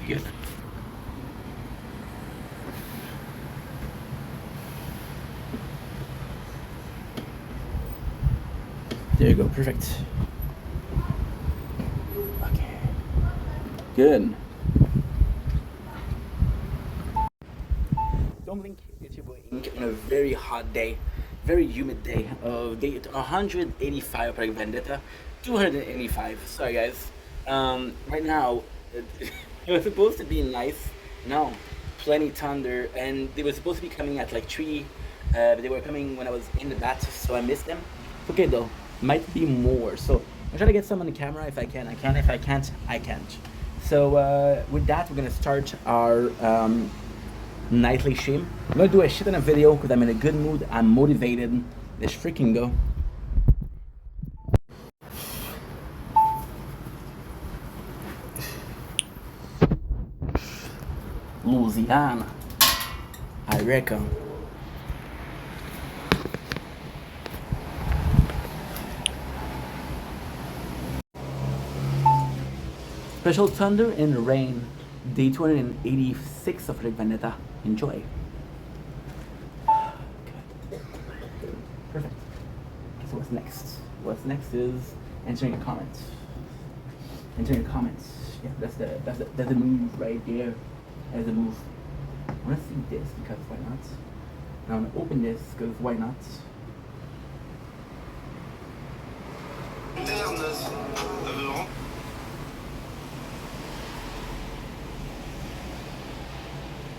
Good. There you go, perfect. Okay, good. Don't blink, it's your boy Ink on a very hot day, very humid day of day 185 Project Vendetta, 285. Sorry guys. Right now, it was supposed to be nice. No, plenty thunder, and they were supposed to be coming at like 3, but they were coming when I was in the bath, so I missed them. It's okay though, might be more. So I'm trying to get some on the camera. If I can, I can. If I can't, I can't. So with that, we're gonna start our nightly stream. I'm gonna do a shit on a video because I'm in a good mood. I'm motivated. Let's freaking go. Louisiana, I reckon. Special thunder and rain, day 286 of Project Vendetta. Enjoy. Okay. Perfect. So what's next? What's next is answering a comment. Answering comments. Yeah, that's the move right there. That's the move. I wanna see this because why not? And I wanna open this because why not?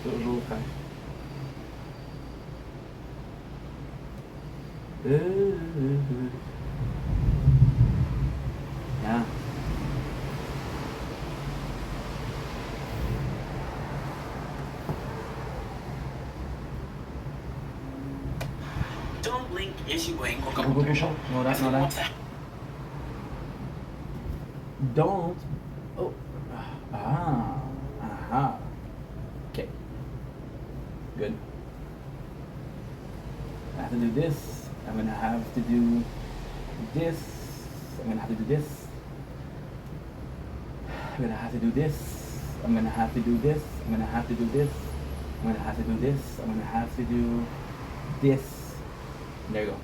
Toujours frère. Yeah. Is you going? Go, go, go, go. No, that. Don't. Oh. Ah. Aha. Okay. Good. I have to do this. I'm gonna have to do this. I'm gonna have to do this. I'm gonna have to do this. I'm gonna have to do this. I'm gonna have to do this. I'm gonna have to do this. I'm gonna have to do this. There you go.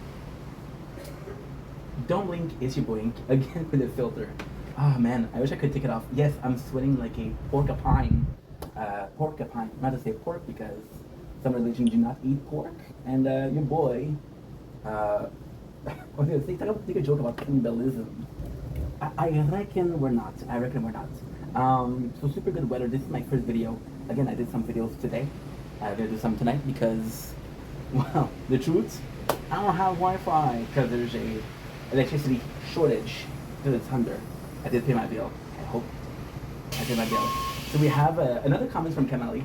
Don't blink, it's your blink. Again with the filter. Oh man, I wish I could take it off. Yes, I'm sweating like a porcupine. Porcupine. Not to say pork because some religions do not eat pork. And your boy, I was gonna say, take a joke about cannibalism. I reckon we're not. I reckon we're not. So super good weather. This is my first video. Again, I did some videos today. I'm gonna do some tonight because, well, the truth, I don't have Wi-Fi because there's a electricity shortage because it's thunder. I did pay my bill. I hope I paid my bill. So we have another comment from Kamali.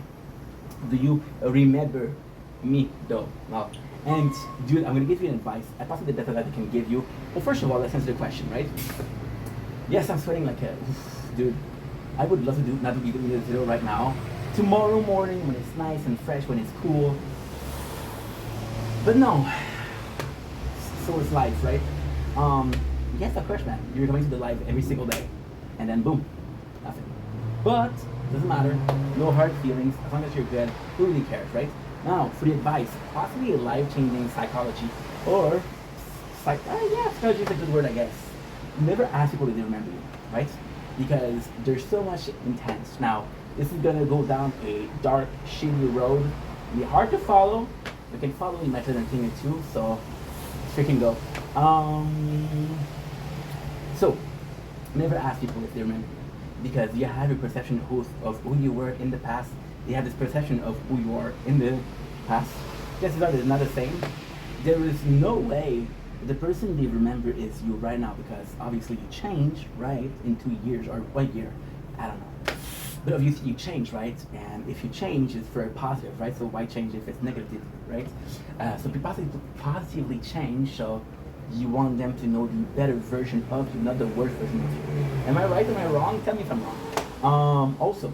Do you remember me though? Wow. And dude, I'm gonna give you an advice. I possibly the best that I can give you. Well, first of all, let's answer the question, right? Yes, I'm sweating like a dude. I would love to do not to be doing this video right now. Tomorrow morning when it's nice and fresh, when it's cool. But no. So it's life, right? Yes, of course, man. You're going to the live every single day, and then boom, nothing. But doesn't matter. No hard feelings as long as you're good. Who really cares, right? Now, for the advice, possibly a life-changing psychology, or psychology is a good word, I guess. Never ask people if they remember you, right? Because there's so much intense. Now, this is gonna go down a dark, shady road. It'll be hard to follow. You can follow me method and thing too, so freaking go. So never ask people if they remember you, because you have a perception of who you were in the past. You have this perception of who you are in the past. Just as is not the same. There is no way the person they remember is you right now, because obviously you change, right, in 2 years or 1 year. I don't know. But obviously you change, right? And if you change, it's very positive, right? So why change if it's negative, right? So be positively change, so you want them to know the better version of you, not the worst version of you. Am I right? Am I wrong? Tell me if I'm wrong. Also,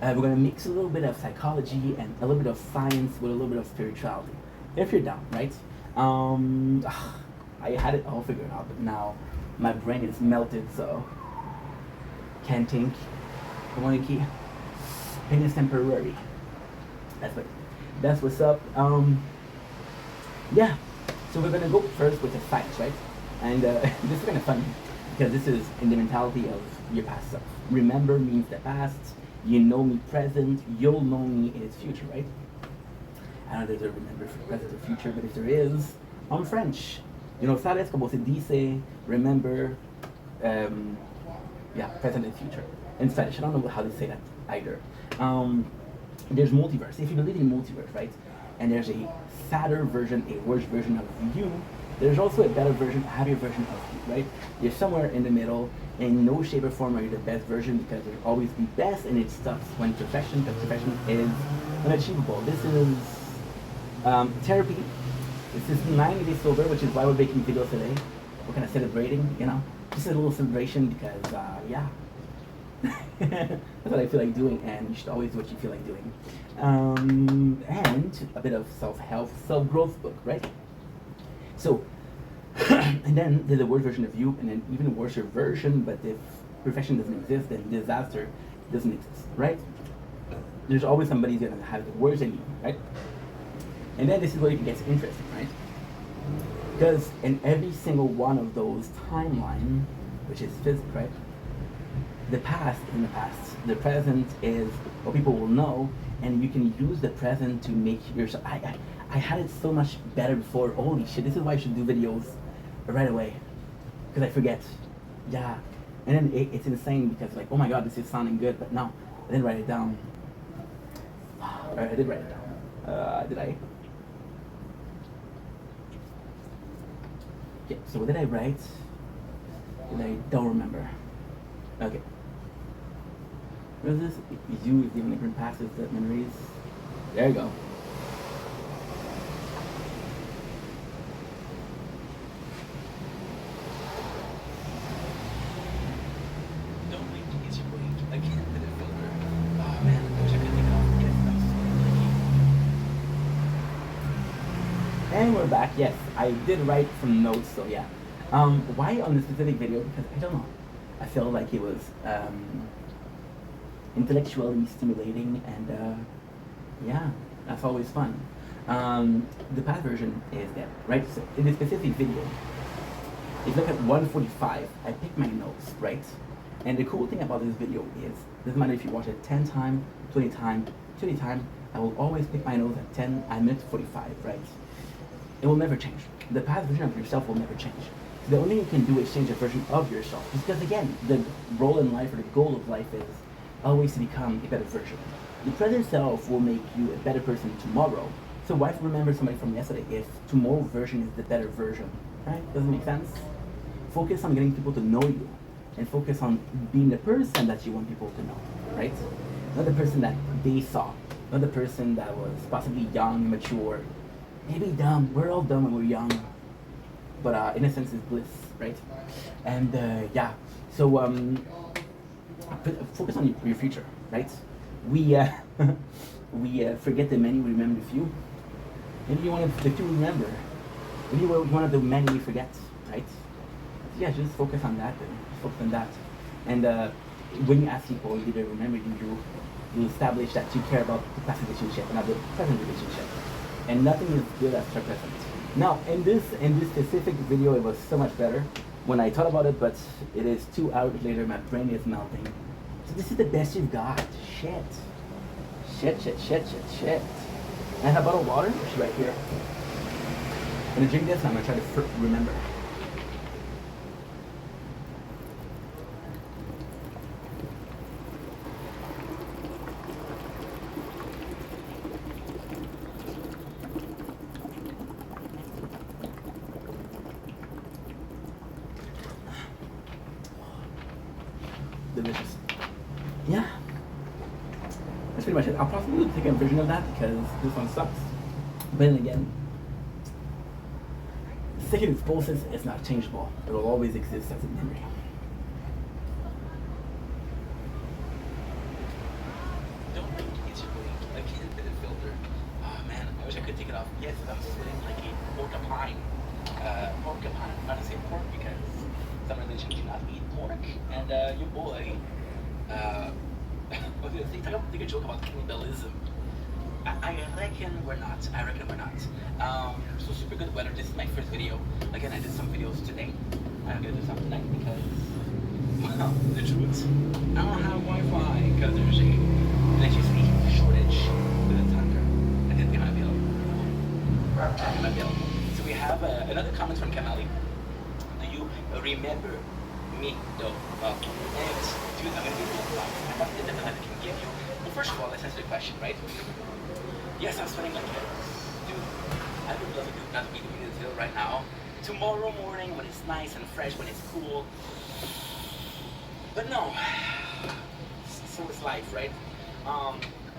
we're gonna mix a little bit of psychology and a little bit of science with a little bit of spirituality. If you're down, right? I had it all figured out, but now my brain is melted, so can't think. Come on, Nikki. Pain is temporary. That's what's up. Yeah. So we're gonna go first with the facts, right? And this is kind of funny because this is in the mentality of your past self. Remember means the past. You know me present. You'll know me in its future, right? I don't know if there's a remember for present or future, but if there is, I'm French. You know, sabes como se dice remember, present and future. In Spanish, I don't know how to say that either. There's multiverse. If you believe in multiverse, right? And there's a sadder version, a worse version of you. There's also a better version, a happier version of you, right? You're somewhere in the middle. In no shape or form are you the best version, because there'll always be best, and it sucks when perfection, because perfection is unachievable. This is therapy. This is 90 days sober, which is why we're making videos today. We're kind of celebrating, you know, just a little celebration because, that's what I feel like doing, and you should always do what you feel like doing. And a bit of self-help, self-growth book, right? So, and then there's a worse version of you, and an even worse version, but if perfection doesn't exist, then disaster doesn't exist, right? There's always somebody that's gonna have it worse than you, right? And then this is where it gets interesting, right? Because in every single one of those timelines, which is physics, right? The past is in the past. The present is what people will know, and you can use the present to make yourself. I had it so much better before. Holy shit! This is why I should do videos right away, because I forget. Yeah, and then it's insane because like, oh my god, this is sounding good, but no, I didn't write it down. I did write it down. Did I? Yeah. So what did I write? And I don't remember. Okay. What is this? You even different passes that memories. There you go. And we're back. Yes, I did write some notes, so yeah. Why on this specific video? Because I don't know. I felt like it was intellectually stimulating, and yeah, that's always fun. The past version is that, right? So in this specific video, if you look at 145, I picked my notes, right? And the cool thing about this video is, doesn't matter if you watch it 10 times, 20 times, 30 times, I will always pick my notes at 10, I minute 45, right? It will never change. The past version of yourself will never change. The only thing you can do is change a version of yourself. Because again, the role in life or the goal of life is always to become a better version. The present self will make you a better person tomorrow. So why remember somebody from yesterday if tomorrow's version is the better version, right? Does it make sense? Focus on getting people to know you, and focus on being the person that you want people to know, right? Not the person that they saw, not the person that was possibly young, immature, maybe dumb. We're all dumb when we're young, but innocence is bliss, right? And yeah, so focus on your future, right? We we forget the many, we remember the few. Maybe you want the few remember. Maybe you want the many we forget, right? Yeah, just focus on that. Just focus on that. And when you ask people, did they remember you? You establish that you care about the past relationship and not the present relationship. And nothing is good as the present. Now, in this specific video, it was so much better when I thought about it, but it is 2 hours later, my brain is melting. So this is the best you've got. Shit. Shit. And I have a bottle of water, which is right here. I'm gonna drink this and I'm gonna try to remember. Delicious. Yeah. That's pretty much it. I'll possibly take a version of that because this one sucks. But then again, second expulsions is not changeable. It will always exist as a memory. Don't blink, it's your blink. I can't fit a filter. Oh man, I wish I could take it off. Yes, I'm sweating like a porcupine. Porcupine. I'm not to say pork because some religions do not eat pork. And your boy, okay, take a joke about cannibalism. I reckon we're not. So super good weather. This is my first video. Again, I did some videos today. I'm gonna do some tonight because, well, the truth, I don't have Wi-Fi because there's a electricity shortage with the thunder. I didn't think I'd be able. So we have another comment from Kamali. Do you remember me though? Anyways, dude, I'm gonna give you a lot. I thought that I can give you. Well, first of all, let's answer the question, right? Yes, I'm sweating like it. Dude, I would love not to be doing this video right now. Tomorrow morning when it's nice and fresh, when it's cool. But no. So it's life, right?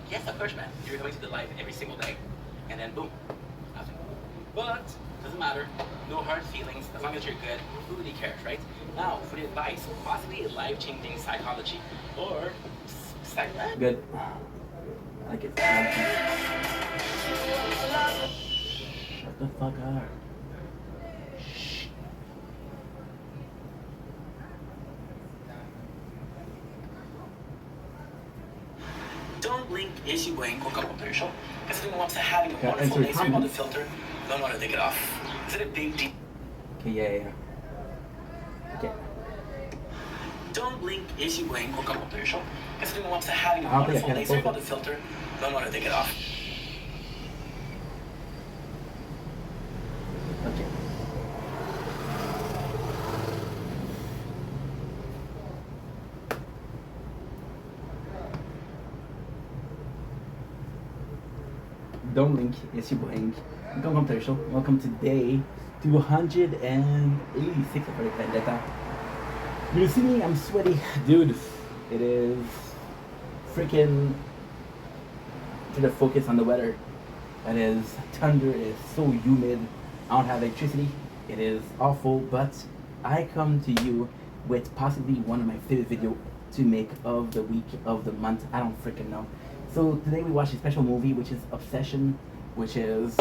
Yes, of course, man. You're going to the life every single day. And then boom. Nothing. But doesn't matter. No hard feelings. As long as you're good, who really cares, right? Now, for the advice, possibly a life-changing psychology or good. I like it. Shut the fuck up. Shh. Don't blink, is you going cook up commercial? Because everyone wants to having a wonderful day. Sorry about the filter. Don't want to take it off. Is it a big deal? Okay, yeah. Okay. Don't blink, is you going cook up commercial? Because everyone wants to having a wonderful day. Sorry about the filter. Don't want to take it off. Okay. Don't blink, yes you blink. Welcome to the show. Welcome to day 286 of Project Vendetta. You see me, I'm sweaty. Dude, it is freaking trying to focus on the weather. It is thunder, it is so humid. I don't have electricity. It is awful, but I come to you with possibly one of my favorite videos to make of the week, of the month. I don't freaking know. So today we watched a special movie, which is Obsession, which is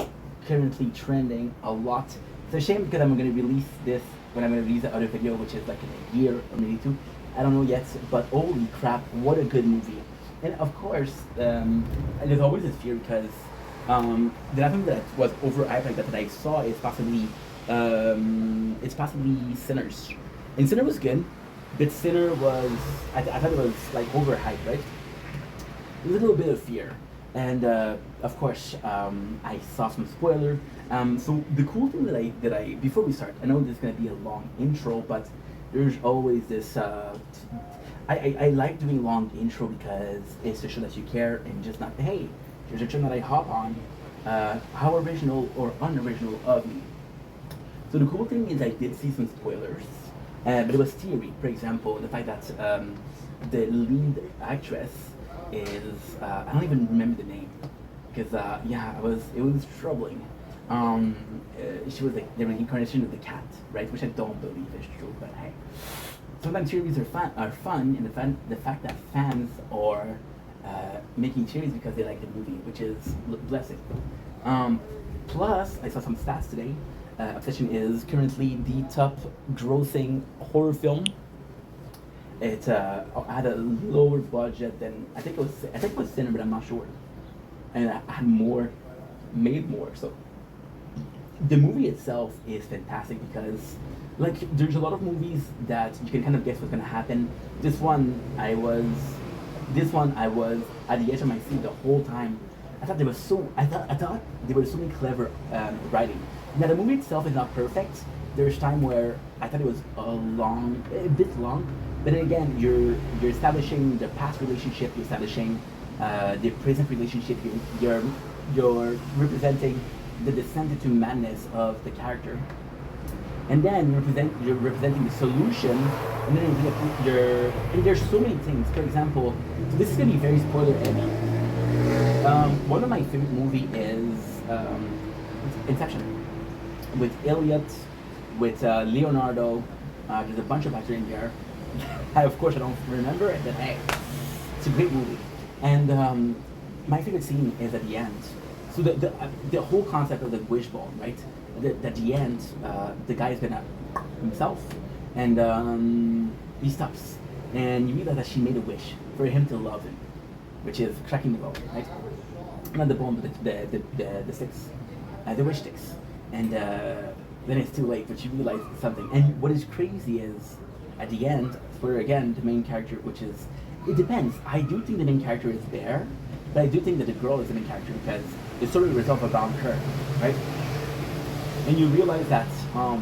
currently trending a lot. It's a shame because I'm going to release this when I'm going to release the other video, which is like in a year or maybe two. I don't know yet, but holy crap, what a good movie! And of course, there's always this fear because the last movie that was overhyped like that I saw is possibly it's possibly Sinners, and Sinner was good, but Sinner was I thought it was like overhyped, right? A little bit of fear. And of course, I saw some spoiler. So the cool thing that I before we start, I know this is gonna be a long intro, but there's always this. I like doing long intro because it's to show that you care and just not hey, here's a channel that I hop on. How original or unoriginal of me. So the cool thing is I did see some spoilers, but it was theory. For example, the fact that the lead actress is I don't even remember the name because yeah, it was troubling. She was like the reincarnation of the cat, right? Which I don't believe is true, but hey, sometimes theories are fun, and the fact that fans are making theories because they like the movie, which is blessing. Plus, I saw some stats today. Obsession is currently the top grossing horror film. It had a lower budget than I think it was Sinner, but I'm not sure. And I had made more. So the movie itself is fantastic because like there's a lot of movies that you can kind of guess what's gonna happen. This one I was at the edge of my seat the whole time. I thought there was so many clever writing. Now the movie itself is not perfect. There's time where I thought it was a bit long, but then again, you're establishing the past relationship, you're establishing the present relationship, you're representing the descent into madness of the character, and then you're representing the solution, and then and there's so many things. For example, so this is gonna be very spoiler heavy. One of my favorite movie is Inception, with Elliot, with Leonardo. There's a bunch of actors in there. Of course, I don't remember it, but hey, it's a great movie. And my favorite scene is at the end. So the whole concept of the wishbone, right? At the end, the guy's gonna himself, and he stops, and you realize that she made a wish for him to love him, which is cracking the bone, right? Not the bone, but the sticks, the wish sticks, and then it's too late. But you realize something, and what is crazy is at the end, for again the main character, which is it depends. I do think the main character is there, but I do think that the girl is the main character because the story resolves around her, right? And you realize that how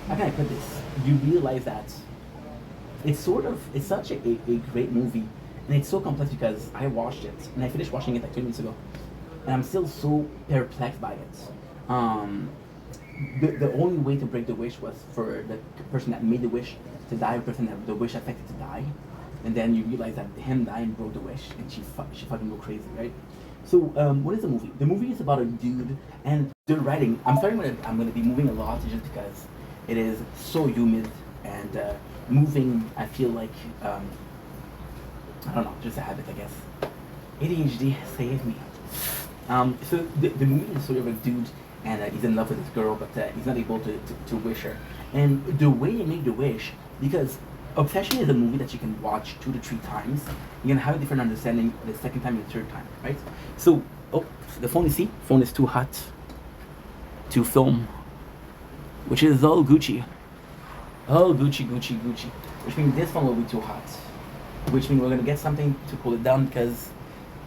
can I put this? You realize that it's such a great movie, and it's so complex because I watched it and I finished watching it like 2 minutes ago, and I'm still so perplexed by it. The only way to break the wish was for the person that made the wish to die, the person that the wish affected to die, and then you realize that him dying broke the wish, and she fucking go crazy, right? So what is the movie? The movie is about a dude and the writing. I'm gonna be moving a lot just because it is so humid and moving. I feel like I don't know, just a habit, I guess. ADHD save me. So the movie is sort of a dude and he's in love with this girl, but he's not able to wish her. And the way you make the wish, because Obsession is a movie that you can watch 2 to 3 times. You're gonna have a different understanding the second time and the third time, right? So, oh, the phone is too hot to film, which is all Gucci. All Gucci. Which means this phone will be too hot. Which means we're gonna get something to cool it down because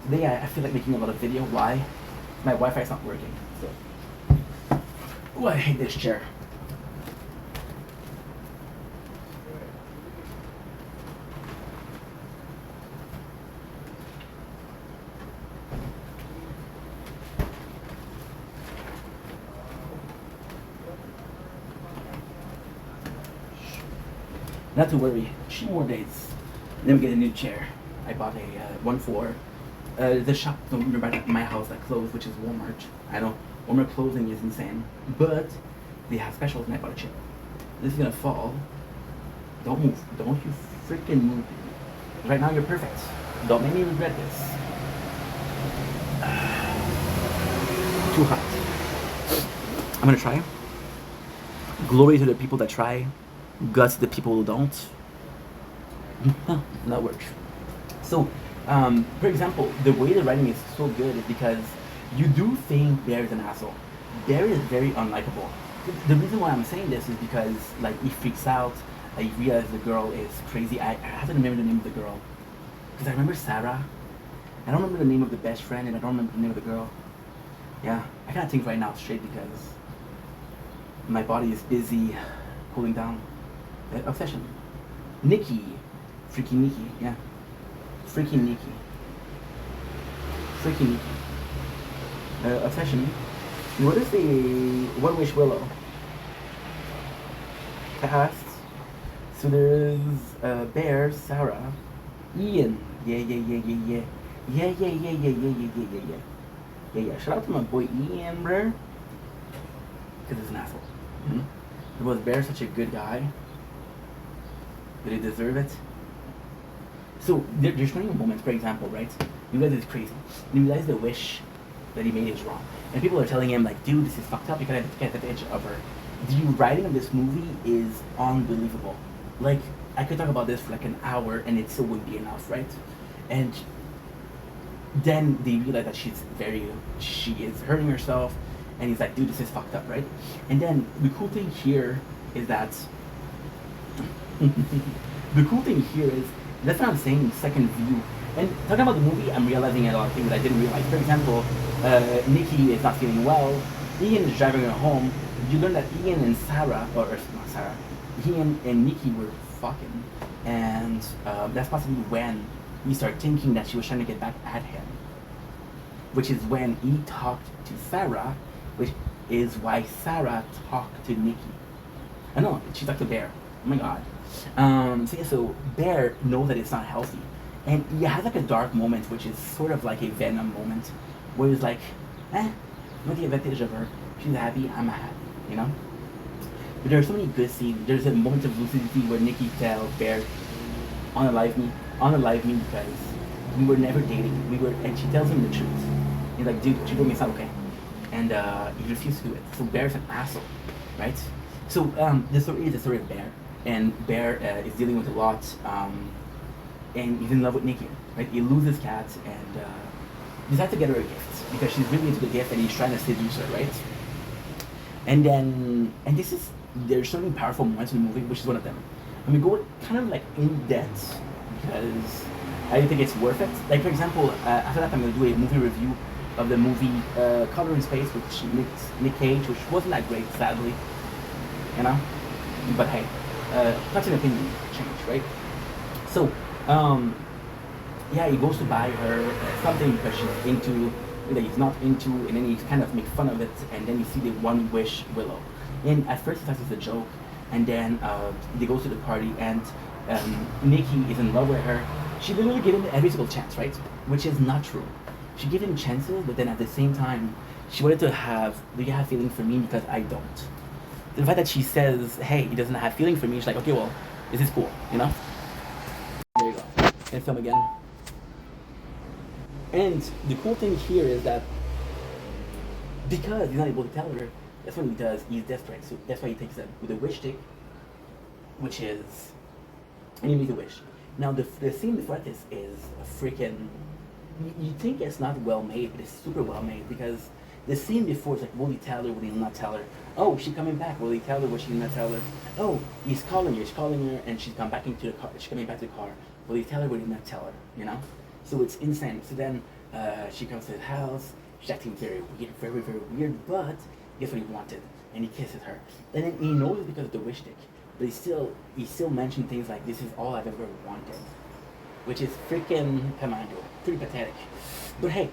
today I feel like making a lot of video. Why? My Wi-Fi is not working. So, oh, I hate this chair. Not to worry, 2 more days, then we get a new chair. I bought a one for the shop nearby my house that closed, which is Walmart. I know Walmart closing is insane, but they have specials and I bought a chair. This is gonna fall. Don't move. Don't you freaking move. Right now you're perfect. Don't make me regret this. Too hot. I'm gonna try. Glory to the people that try. Guts to the people who don't. That works. So, for example, the way the writing is so good is because you do think Bear is an asshole. Bear is very unlikable. The reason why I'm saying this is because like he freaks out. He realizes the girl is crazy. I have to remember the name of the girl because I remember Sarah. I don't remember the name of the best friend, and I don't remember the name of the girl. Yeah, I can't think right now straight because my body is busy cooling down. Obsession. Nikki. Freaky Nikki, yeah. Freaky Nikki. Freaky Nikki. Obsession. What is the One Wish Willow? Cast. So there's Bear, Sarah, Ian. Yeah. Yeah. Shout out to my boy Ian, bro. Because he's an asshole. Mm-hmm. Was Bear such a good guy? Did he deserve it? So there's many moments, for example, right? You realize it's crazy. You realize the wish that he made is wrong. And people are telling him like, dude, this is fucked up, you gotta get the edge of her. The writing of this movie is unbelievable. Like, I could talk about this for like an hour and it still wouldn't be enough, right? And then they realize that she is hurting herself, and he's like, dude, this is fucked up, right? And then the cool thing here is that that's what I'm saying, second view. And talking about the movie, I'm realizing a lot of things that I didn't realize. For example, Nikki is not feeling well. Ian is driving her home. You learn that Ian and Sarah, or not Sarah, Ian and Nikki were fucking. And that's possibly when he started thinking that she was trying to get back at him. Which is when he talked to Sarah, which is why Sarah talked to Nikki. I know, she talked to Bear. Oh my god. So Bear knows that it's not healthy. And he has like a dark moment, which is sort of like a Venom moment, where he's like, not the advantage of her. She's happy, I'm happy, you know? But there are so many good scenes. There's a moment of lucidity where Nikki tells Bear, unalive me because we were never dating. And she tells him the truth. He's like, dude, she told me it's not okay. And he refused to do it. So Bear's an asshole, right? So the story is the story of Bear. And Bear is dealing with a lot, and he's in love with Nikki, right? He loses cat and decides to get her a gift because she's really into the gift and he's trying to seduce her, right? And there's so many powerful moments in the movie, which is one of them. I mean, go kind of like in depth because I think it's worth it. Like, for example, after that I'm going to do a movie review of the movie Color in Space, which Nick Cage, which wasn't that great, sadly, you know? But hey, that's an opinion change, right? So, yeah, he goes to buy her something because she's into, that he's not into, and then he kind of make fun of it, and then you see the One Wish Willow. And at first he thinks it's a joke, and then they go to the party, and Nikki is in love with her. She literally gave him every single chance, right? Which is not true. She gave him chances, but then at the same time, she wanted to have, do you have feeling for me? Because I don't. The fact that she says, hey, he doesn't have feeling for me, she's like, okay, well, this is cool, you know? There you go. Can I film again? And the cool thing here is that because he's not able to tell her, that's what he does. He's desperate, so that's why he takes them with a wish stick, which is, and he makes a wish. Now the scene before this is a freaking. You think it's not well made, but it's super well made because the scene before is like, will he tell her? Will he not tell her? Oh, she's coming back. Will he tell her? Will she not tell her? Oh, he's calling her, and she's come back into the car. She's coming back to the car. Will he tell her? Will he not tell her? You know? So it's insane. So then she comes to his house. She's acting very weird, very, very weird. But guess what he wanted? And he kisses her. And then he knows it's because of the wish stick. But he still mentioned things like, this is all I've ever wanted. Which is freaking, come on, dude, pretty pathetic. But hey,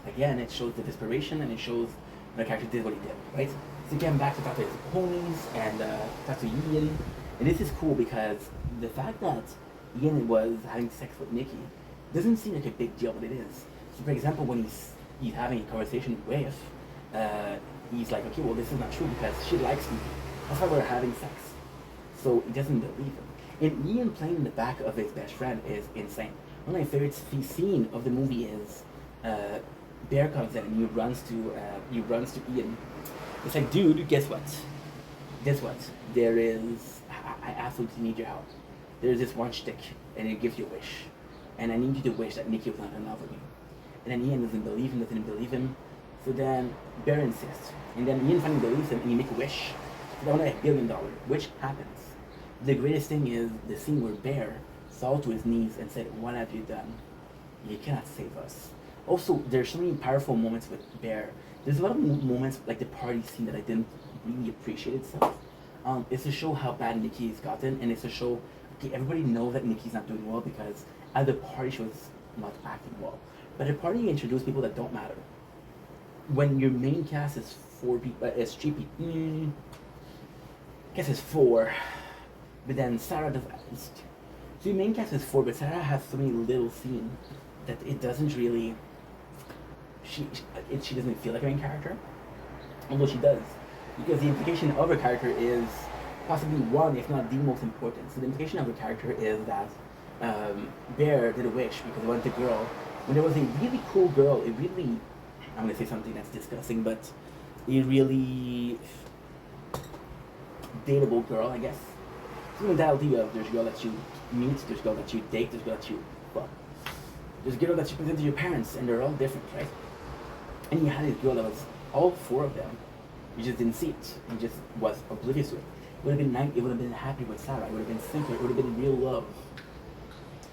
again, it shows the desperation and it shows the character did what he did, right? So again, back to talk to his ponies and talk to Ian. And this is cool because the fact that Ian was having sex with Nikki doesn't seem like a big deal, but it is. So for example, when he's having a conversation with, he's like, okay, well, this is not true because she likes me. That's why we're having sex. So he doesn't believe him. And Ian playing in the back of his best friend is insane. One of my favorite scene of the movie is Bear comes in and he runs to Ian. It's like, dude, guess what? Guess what? There is. I absolutely need your help. There's this one stick, and it gives you a wish, and I need you to wish that Nikki was not in love with me. And then Ian doesn't believe him. So then Bear insists, and then Ian finally believes him, and he makes a wish. So they want $1 billion, which happens. The greatest thing is the scene where Bear fell to his knees and said, "What have you done? You cannot save us." Also, there's so many powerful moments with Bear. There's a lot of moments like the party scene that I didn't really appreciate itself. It's to show how bad Nikki's gotten, and it's to show, okay, everybody knows that Nikki's not doing well because at the party she was not acting well. But at the party you introduce people that don't matter. When your main cast is four people, it's three people. I guess it's four, but then Sarah does. So your main cast is four, but Sarah has so many little scenes that it doesn't really. She doesn't feel like a main character, although she does, because the implication of her character is possibly one, if not the most important. So the implication of her character is that Bear did a wish because he wanted a girl. When there was a really cool girl, a really, I'm gonna say something that's disgusting, but a really dateable girl, I guess. So the mentality of there's a girl that you meet, there's a girl that you date, there's a girl that you fuck. There's a girl that you present to your parents, and they're all different, right? And you had this girl that was all four of them. You just didn't see it. You just was oblivious to it. It would have been nice. It would have been happy with Sarah. It would have been simpler. It would have been real love.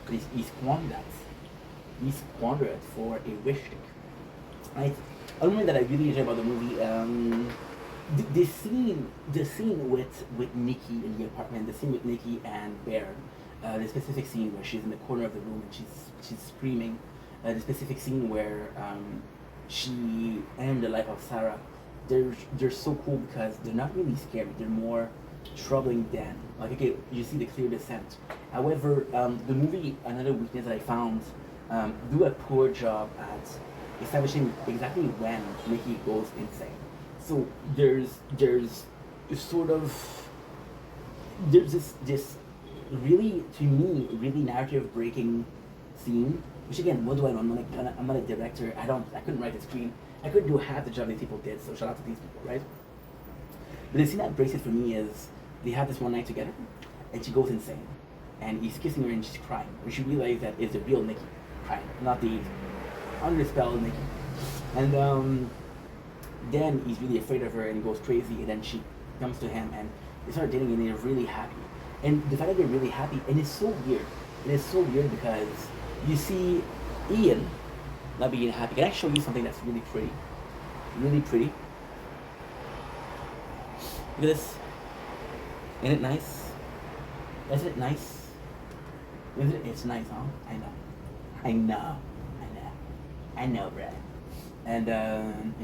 But he squandered that. He squandered it for a wish stick. Right? Another thing that I really enjoy about the movie, the scene with Nikki in the apartment, the scene with Nikki and Bear, the specific scene where she's in the corner of the room and she's screaming, the specific scene where she ended the life of Sarah. They're so cool because they're not really scary. They're more troubling than, like, okay, you see the clear descent. However, the movie, another weakness that I found, do a poor job at establishing exactly when Nikki goes insane. So there's sort of there's this really, to me, really narrative breaking scene. Which again, what do I know? I'm not a director. I couldn't write the screen. I couldn't do half the job these people did. So shout out to these people, right? But the scene that breaks it for me is they have this one night together, and she goes insane, and he's kissing her and she's crying. And she realizes that it's the real Nikki crying, not the under spell Nikki. And then he's really afraid of her and he goes crazy. And then she comes to him and they start dating and they're really happy. And the fact that they're really happy, and it's so weird. It is so weird because you see Ian not being happy. Can I show you something that's really pretty? Really pretty. Look at this. Isn't it nice? Isn't it nice? Isn't it? It's nice, huh? I know. I know. I know. I know, bruh. And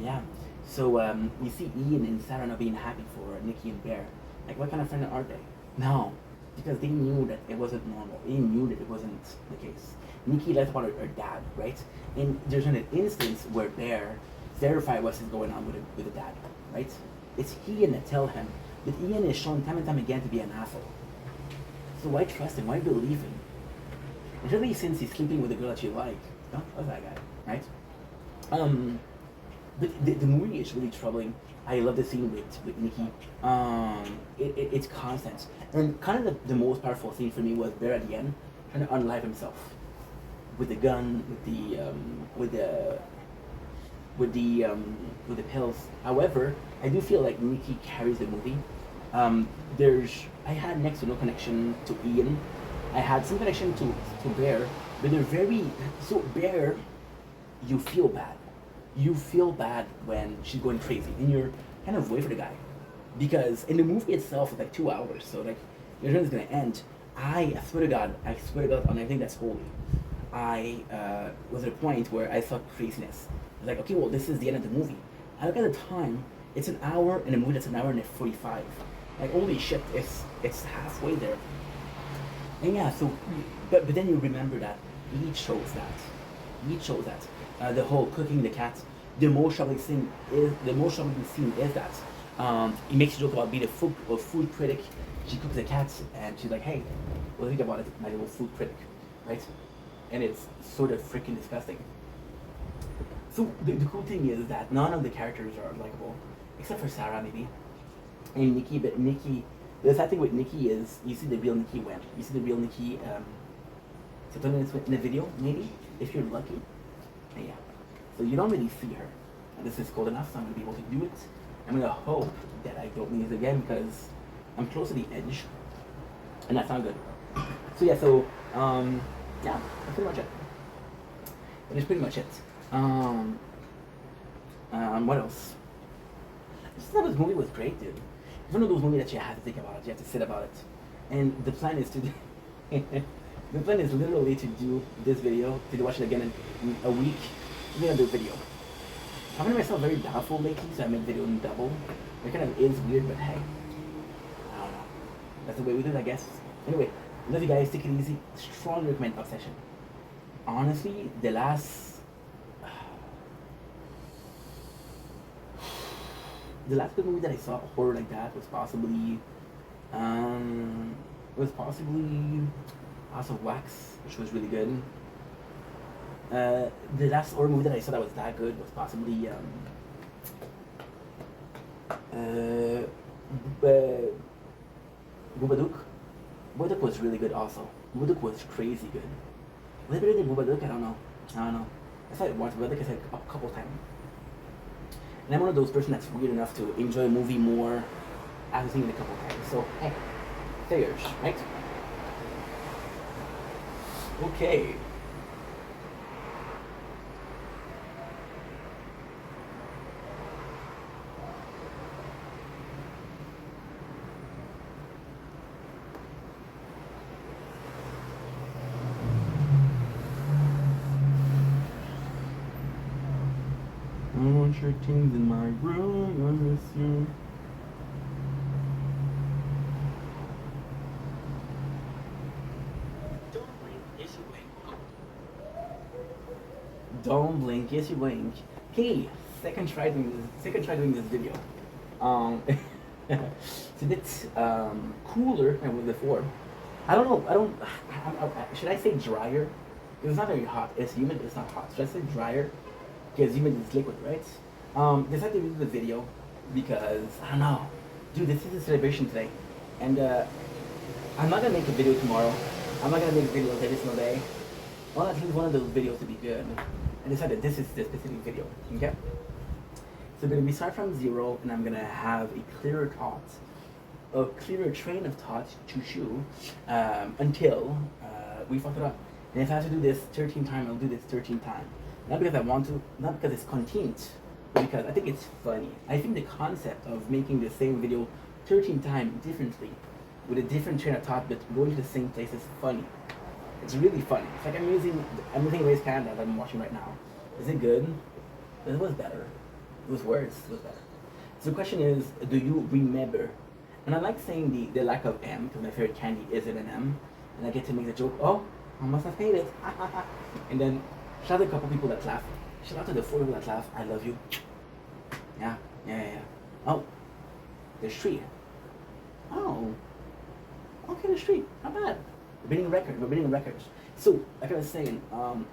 yeah. So you see Ian and Sarah not being happy for Nikki and Bear. Like, what kind of friend are they? No. Because they knew that it wasn't normal. They knew that it wasn't the case. Nikki lied about her dad, right? And there's an instance where Bear verified what's going on with the dad, right? It's Ian that tell him, but Ian is shown time and time again to be an asshole. So why trust him? Why believe him? Especially since he's sleeping with a girl that you like. Don't trust that guy, right? But the movie is really troubling. I love the scene with Nikki. It's constant. And kind of the most powerful scene for me was Bear at the end, trying to unalive himself. With the gun, with the pills. However, I do feel like Nikki carries the movie. I had next to no connection to Ian. I had some connection to Bear, but they're very, so Bear, you feel bad. You feel bad when she's going crazy, and you're kind of wait for the guy, because in the movie itself it's like 2 hours, so like your turn is gonna end. I swear to God, on everything that's holy, I was at a point where I thought craziness. I was like, okay, well, this is the end of the movie. I look at the time; it's an hour in a movie that's an hour and 45. Like, holy shit, it's halfway there. And yeah, so but then you remember that he chose that. The whole cooking the cat. The most troubling scene is that he makes a joke about being a food critic. She cooks the cat and she's like, "Hey, what do you think about it, my little food critic?" Right? And it's sort of freaking disgusting. So the cool thing is that none of the characters are likable, except for Sarah maybe, and Nikki. But Nikki, the sad thing with Nikki is you see the real Nikki when you see the real Nikki. So 20 minutes in the video, maybe if you're lucky. And yeah. So you don't really see her. And this is cold enough, so I'm gonna be able to do it. I'm gonna hope that I don't need it again because I'm close to the edge, and that's not good. So yeah, yeah, that's pretty much it. That is pretty much it. What else? I just thought this movie was great, dude. It's one of those movies that you have to think about it, you have to sit about it. And the plan is to the plan is literally to do this video, to watch it again in a week. I'm gonna do a video. I find myself very doubtful lately, so I make video in double. It kind of is weird, but hey, I don't know. That's the way we do it, I guess. Anyway, love you guys, take it easy. Strongly recommend Obsession. Honestly, the last good movie that I saw horror like that was possibly House of Wax, which was really good. The last horror movie that I saw that was that good was possibly Babadook. Babadook was really good also. Babadook was crazy good. Was it better than Babadook? I don't know. I saw it once, Babadook I said a couple times. And I'm one of those person that's weird enough to enjoy a movie more after seeing it a couple times. So hey, figures, right? Okay. I want your things in my room, I miss you. Don't blink, yes you blink. Don't blink, yes you blink. Hey, second try doing this video. It's a bit cooler than before. I don't know. Should I say drier? Because it's not very hot. It's humid. It's not hot. Should I say drier? Because humid is liquid, right? Decided to do the video because I don't know, dude. This is a celebration today, and I'm not gonna make a video tomorrow. I'm not gonna make videos every single day. I want at least one of those videos to be good. I decided this is the specific video. Okay. So we start from zero, and I'm gonna have a clearer thought, a clearer train of thought to chew until we fuck it up. And if I have to do this 13 times, I'll do this 13 times. Not because I want to, not because it's content, but because I think it's funny. I think the concept of making the same video 13 times differently, with a different train of thought, but going to the same place is funny. It's really funny. It's like I'm using Race Canada that I'm watching right now. Is it good? It was better. It was worse. It was better. So the question is, do you remember? And I like saying the lack of M, because my favorite candy is M&M, and I get to make the joke, oh, I must have made it. And then shout out to a couple people that laugh. Shout out to the 4 people that laugh. I love you. Yeah. Oh, there's 3. Oh, okay, there's 3. Not bad. We're beating records. So, like I was saying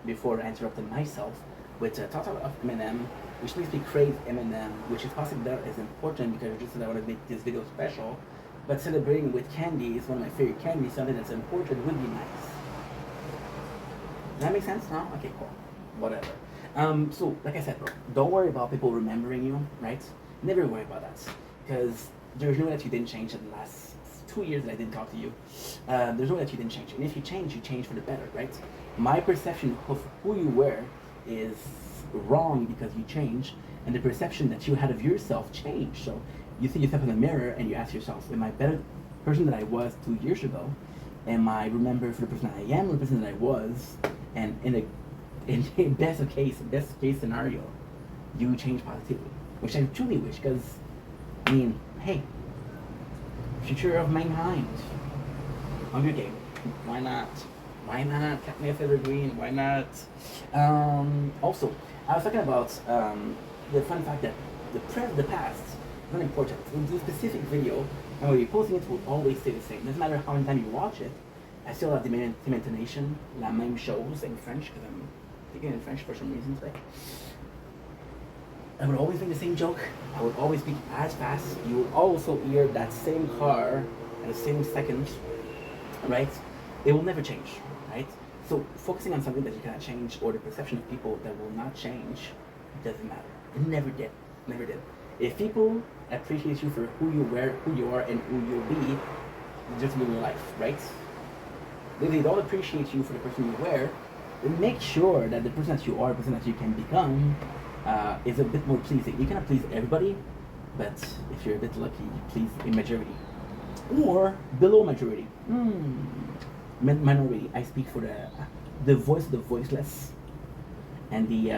before I interrupted myself, with talk of M&M, which makes me crave M&M, which is possibly not as important because just that I want to make this video special. But celebrating with candy is one of my favorite candies. Something that's important would be nice. Does that make sense? No? Okay, cool. Whatever. So, like I said, bro, don't worry about people remembering you, right? Never worry about that. Because there's no way that you didn't change in the last 2 years that I didn't talk to you. There's no way that you didn't change. And if you change for the better, right? My perception of who you were is wrong because you changed, and the perception that you had of yourself changed. So, you see yourself in the mirror and you ask yourself, am I a better person than I was 2 years ago? Am I remembered for the person that I am or the person that I was? And in best case scenario, you change positively, which I truly wish, because I mean, hey, future of mankind, Hunger Game, why not? Katniss Evergreen, why not? Also, I was talking about the fun fact that the past is not important. We'll do a specific video, and when we're posting it, will always stay the same. Doesn't matter how many times you watch it. I still have the same intonation, la même chose in French, because I'm speaking in French for some reason today. I would always make the same joke. I would always speak as fast. You will also hear that same car at the same second, right? It will never change, right? So focusing on something that you cannot change or the perception of people that will not change doesn't matter. It never did. Never did. If people appreciate you for who you were, who you are, and who you'll be, just live your life, right? If they don't appreciate you for the person you were, then make sure that the person that you are, the person that you can become, is a bit more pleasing. You cannot please everybody, but if you're a bit lucky, you please a majority. Or below majority. Minority. I speak for the voice of the voiceless and the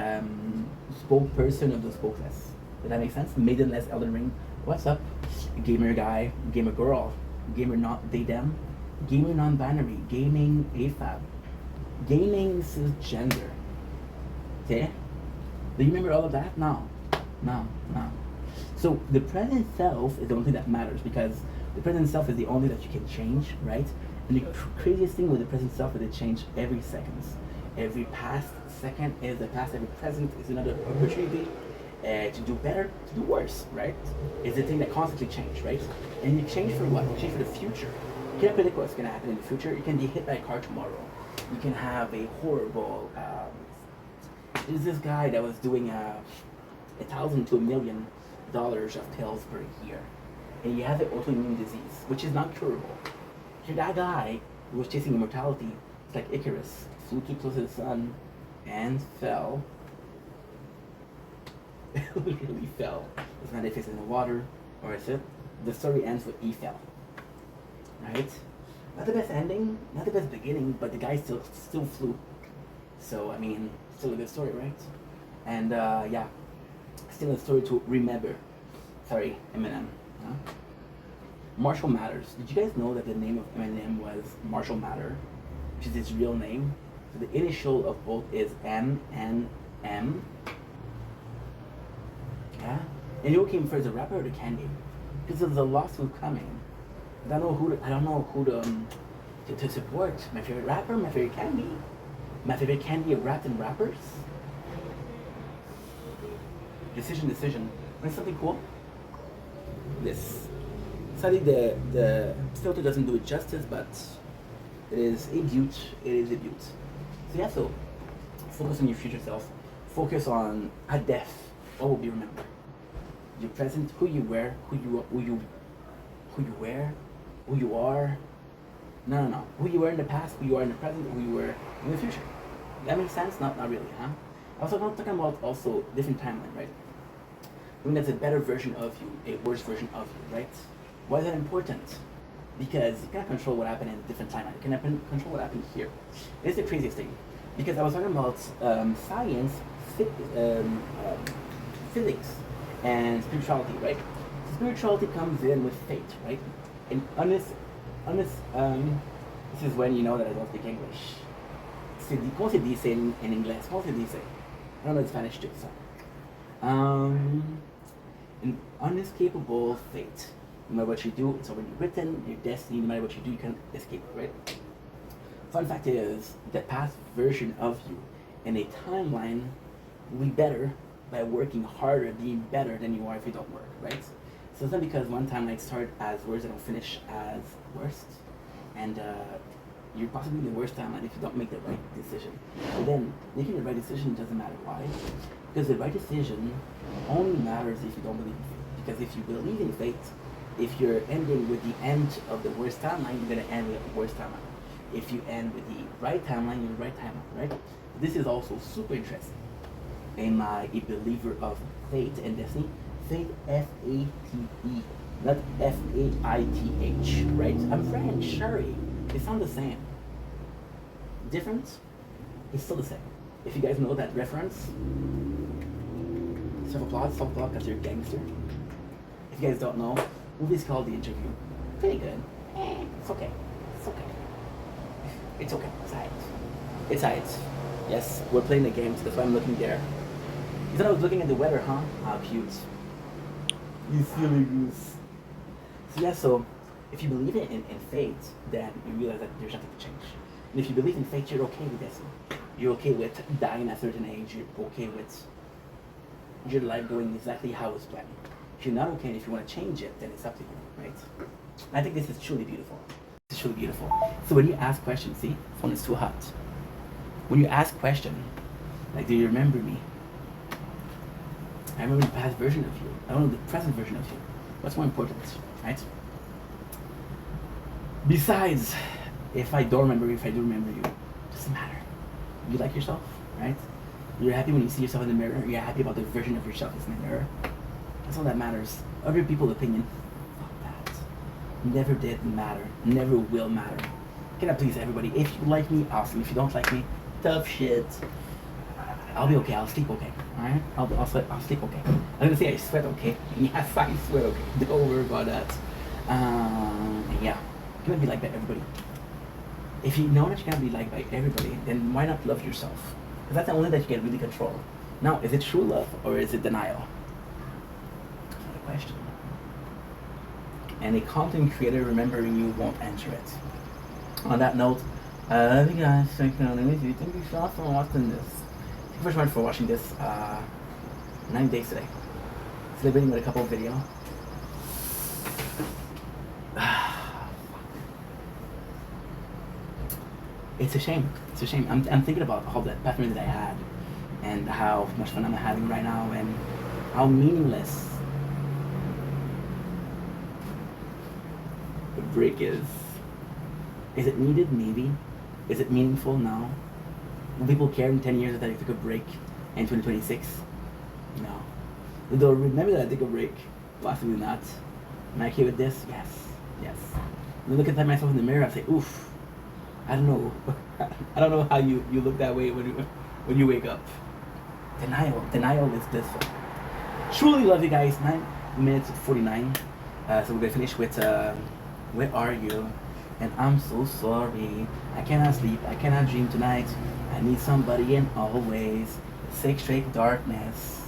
spokesperson of the spokeless. Does that make sense? Maidenless Elden Ring. What's up? Gamer guy, gamer girl, gamer not they them, gamer non-binary, gaming AFAB, gaming cisgender. Okay? Do you remember all of that? No. No. No. So the present self is the only thing that matters because the present self is the only that you can change, right? And the craziest thing with the present self is it changes every second. Every past second is the past, every present is another opportunity to do better, to do worse, right? It's a thing that constantly changes, right? And you change for what? You change for the future. You can't predict what's going to happen in the future. You can be hit by a car tomorrow. You can have a horrible. There's this guy that was doing $1,000 to $1 million of pills per year, and you have an autoimmune disease, which is not curable. You're that guy who was chasing immortality. It's like Icarus, flew too close to the sun, and fell. Literally fell. It's not if it's in the water, or is it? The story ends with he fell. Right? Not the best ending, not the best beginning, but the guy still flew. So I mean, still a good story, right? And yeah, still a story to remember. Sorry, Eminem. Huh? Marshall Mathers. Did you guys know that the name of Eminem was Marshall Matter, which is his real name? So the initial of both is M N M. Yeah? And who came first, the rapper or the candy? Because there's a lawsuit coming. I don't know who to support. My favorite rapper, my favorite candy. My favorite candy of rap and rappers. Decision. Want something cool? This. Sadly, the filter doesn't do it justice, but it is a beaut. It is a beaut. So yeah, so focus on your future self. Focus on at death. What will be remembered? Your present, who you were, who you are. No. Who you were in the past, who you are in the present, who you were in the future. That makes sense? Not really, huh? Also, I'm talking about also different timeline, right? I mean, that's a better version of you, a worse version of you, right? Why is that important? Because you can't control what happened in a different timeline. You can control what happened here. It's the craziest thing. Because I was talking about science, physics, and spirituality, right? Spirituality comes in with faith, right? And this is when you know that I don't speak English. ¿Cómo se dice en inglés? ¿Cómo se dice? I don't know Spanish too, so. An unescapable fate. No matter what you do, it's already written, your destiny, no matter what you do, you can't escape it, right? Fun fact is, the past version of you in a timeline will be better by working harder, being better than you are if you don't work, right? So it's not because one timeline start as worst and will finish as worst, and you're possibly the worst timeline if you don't make the right decision. But then, making the right decision doesn't matter. Why? Because the right decision only matters if you don't believe in fate. Because if you believe in fate, if you're ending with the end of the worst timeline, you're going to end with the worst timeline. If you end with the right timeline, you're the right timeline, right? This is also super interesting. Am I a believer of fate and destiny? Fate, F-A-T-E, not F-A-I-T-H, right? I'm French, sorry. They sound the same. Difference? It's still the same. If you guys know that reference, self-applaud, because you're a gangster. If you guys don't know, movie's called The Interview. Pretty good. It's okay. It's okay. It's okay. It's alright. It's alright. Yes, we're playing the game, so that's why I'm looking there. You thought I was looking at the weather, huh? How cute. You silly goose. So yeah, so if you believe in fate, then you realize that there's nothing to change. And if you believe in fate, you're okay with destiny. You're okay with dying at a certain age. You're okay with your life going exactly how it's planned. If you're not okay and if you want to change it, then it's up to you, right? I think this is truly beautiful. It's truly beautiful. So when you ask questions, see, phone is too hot. When you ask question, like, do you remember me? I remember the past version of you. I don't know the present version of you. What's more important, right? Besides, if I don't remember you, if I do remember you, doesn't matter. You like yourself, right? You're happy when you see yourself in the mirror. You're happy about the version of yourself that's in the mirror. That's all that matters. Other people's opinion, fuck that. Never did matter. Never will matter. Cannot please everybody. If you like me, awesome. If you don't like me, tough shit. I'll be okay. I'll sleep okay. Alright? I'll sleep okay. I was gonna say I sweat okay. Yes, I sweat okay. Don't worry about that. Yeah. You cannot be liked by everybody. If you know that you cannot be liked by everybody, then why not love yourself? Because that's the only that you can really control. Now, is it true love or is it denial? That's not a question. And a content creator remembering you won't answer it. On that note, I love you guys. Thank you so much for watching this. Thank you so much for watching this 9 days today. Celebrating with a couple of videos. It's a shame. It's a shame. I'm thinking about all that past memories that I had and how much fun I'm having right now and how meaningless the break is. Is it needed? Maybe. Is it meaningful? No. Will people care in 10 years that I took a break in 2026? No. Will they remember that I took a break? Possibly not. Am I okay with this? Yes. Yes. When I look at myself in the mirror, I say, oof. I don't know. I don't know how you look that way when you wake up. Denial is this one. Truly love you guys. 9 minutes 49. So we're gonna finish with where are you? And I'm so sorry. I cannot sleep. I cannot dream tonight. I need somebody and always. 6 straight darkness.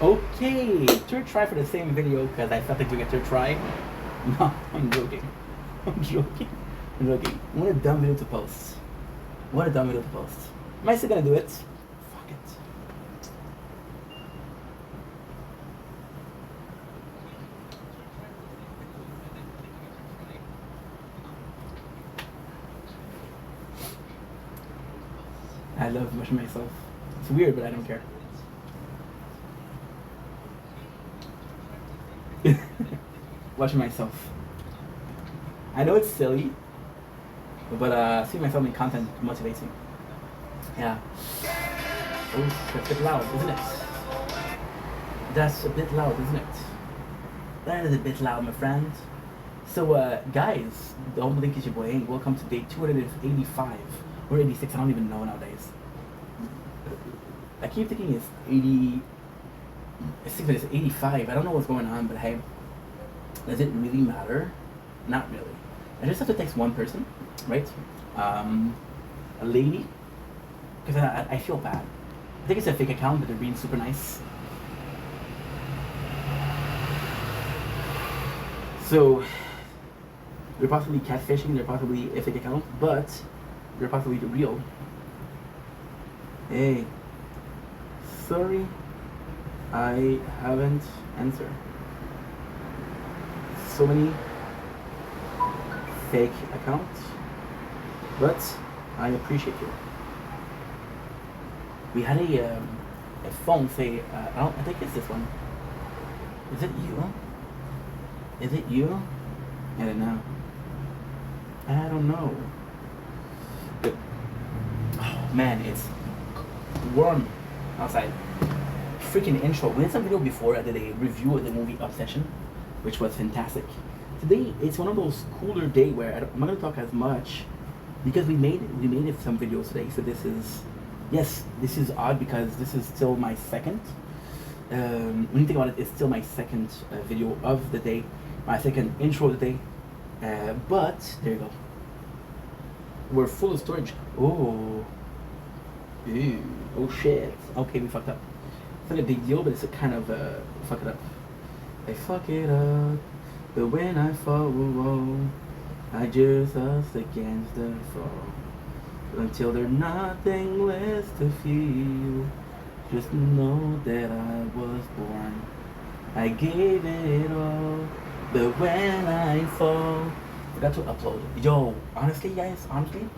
Okay, third try for the same video because I felt like doing a third try. No, I'm joking. I'm joking. I'm joking. What a dumb video to post. What a dumb video to post. Am I still gonna do it? Fuck it. I love watching myself. It's weird, but I don't care. Watching myself. I know it's silly, but seeing myself in content motivates me. Yeah. Oh, that's a bit loud, isn't it? That's a bit loud, isn't it? That is a bit loud, my friend. So, guys, the whole link is your boy. Welcome to day 285 or 86. I don't even know nowadays. I keep thinking it's 80. I think it's 85. I don't know what's going on, but hey, does it really matter? Not really. I just have to text one person, right? A lady, because I feel bad. I think it's a fake account, but they're being super nice. So they're possibly catfishing. They're possibly a fake account, but they're possibly the real. Hey, sorry, I haven't answered. So many fake accounts, but I appreciate you. We had a phone say, I think it's this one. Is it you? Is it you? I don't know. I don't know. But, oh man, it's warm outside. Freaking intro. We had some video before. I did a review of the movie Obsession, which was fantastic. Today, it's one of those cooler days where I'm not going to talk as much because we made some videos today. So this is, yes, this is odd because this is still my second. When you think about it, it's still my second video of the day, my second intro of the day. But there you go. We're full of storage. Oh, ew. Oh shit. Okay, we fucked up. It's not a big deal, but it's a kind of fuck it up. I fuck it up, but when I fall, I just us against the fall. Until there's nothing left to feel, just know that I was born. I gave it all, but when I fall, forgot to upload. Yo, honestly, guys, honestly,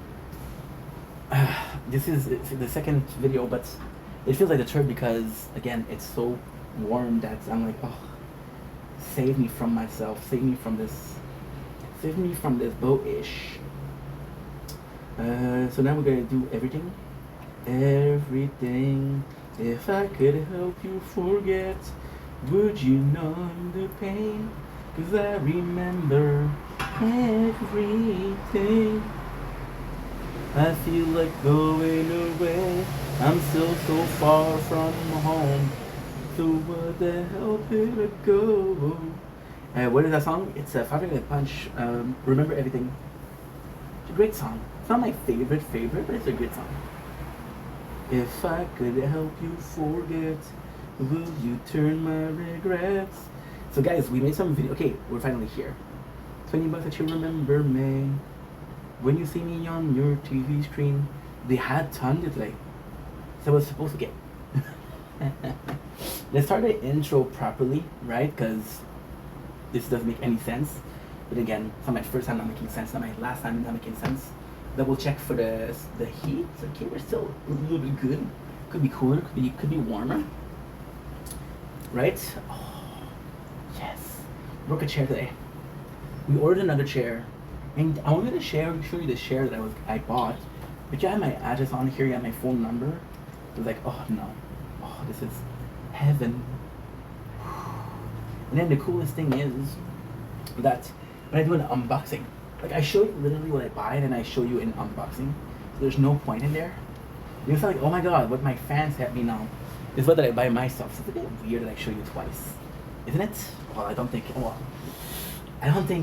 this is the second video, but it feels like the third because again, it's so warm that I'm like, oh, save me from myself, save me from this boat-ish. So now we're gonna do everything. If I could help you forget, would you numb the pain? 'Cause I remember everything. I feel like going away. I'm still so far from home. So what the hell did I go? What is that song? It's a Five Finger Punch. Remember Everything. It's a great song. It's not my favorite, but it's a good song. If I could help you forget, will you turn my regrets? So guys, we made some video. Okay, we're finally here. $20 that you remember me. When you see me on your TV screen, they had Thunder today. So I was supposed to get. Let's start the intro properly, right? Because this doesn't make any sense. But again, it's not my first time not making sense, not my last time not making sense. Double check for the heat. Okay, we're still a little bit good. Could be cooler, could be warmer. Right? Oh, yes. Broke a chair today. We ordered another chair. And I wanted to show you the chair that I bought. But you have my address on here, you have my phone number. It was like, oh no. Oh, this is heaven. And then the coolest thing is that when I do an unboxing, like I show you literally what I buy and then I show you in unboxing. So there's no point in there. You're like, oh my god, what my fans have me now is what that I buy myself. So it's a bit weird that I show you twice. Isn't it? Well, I don't think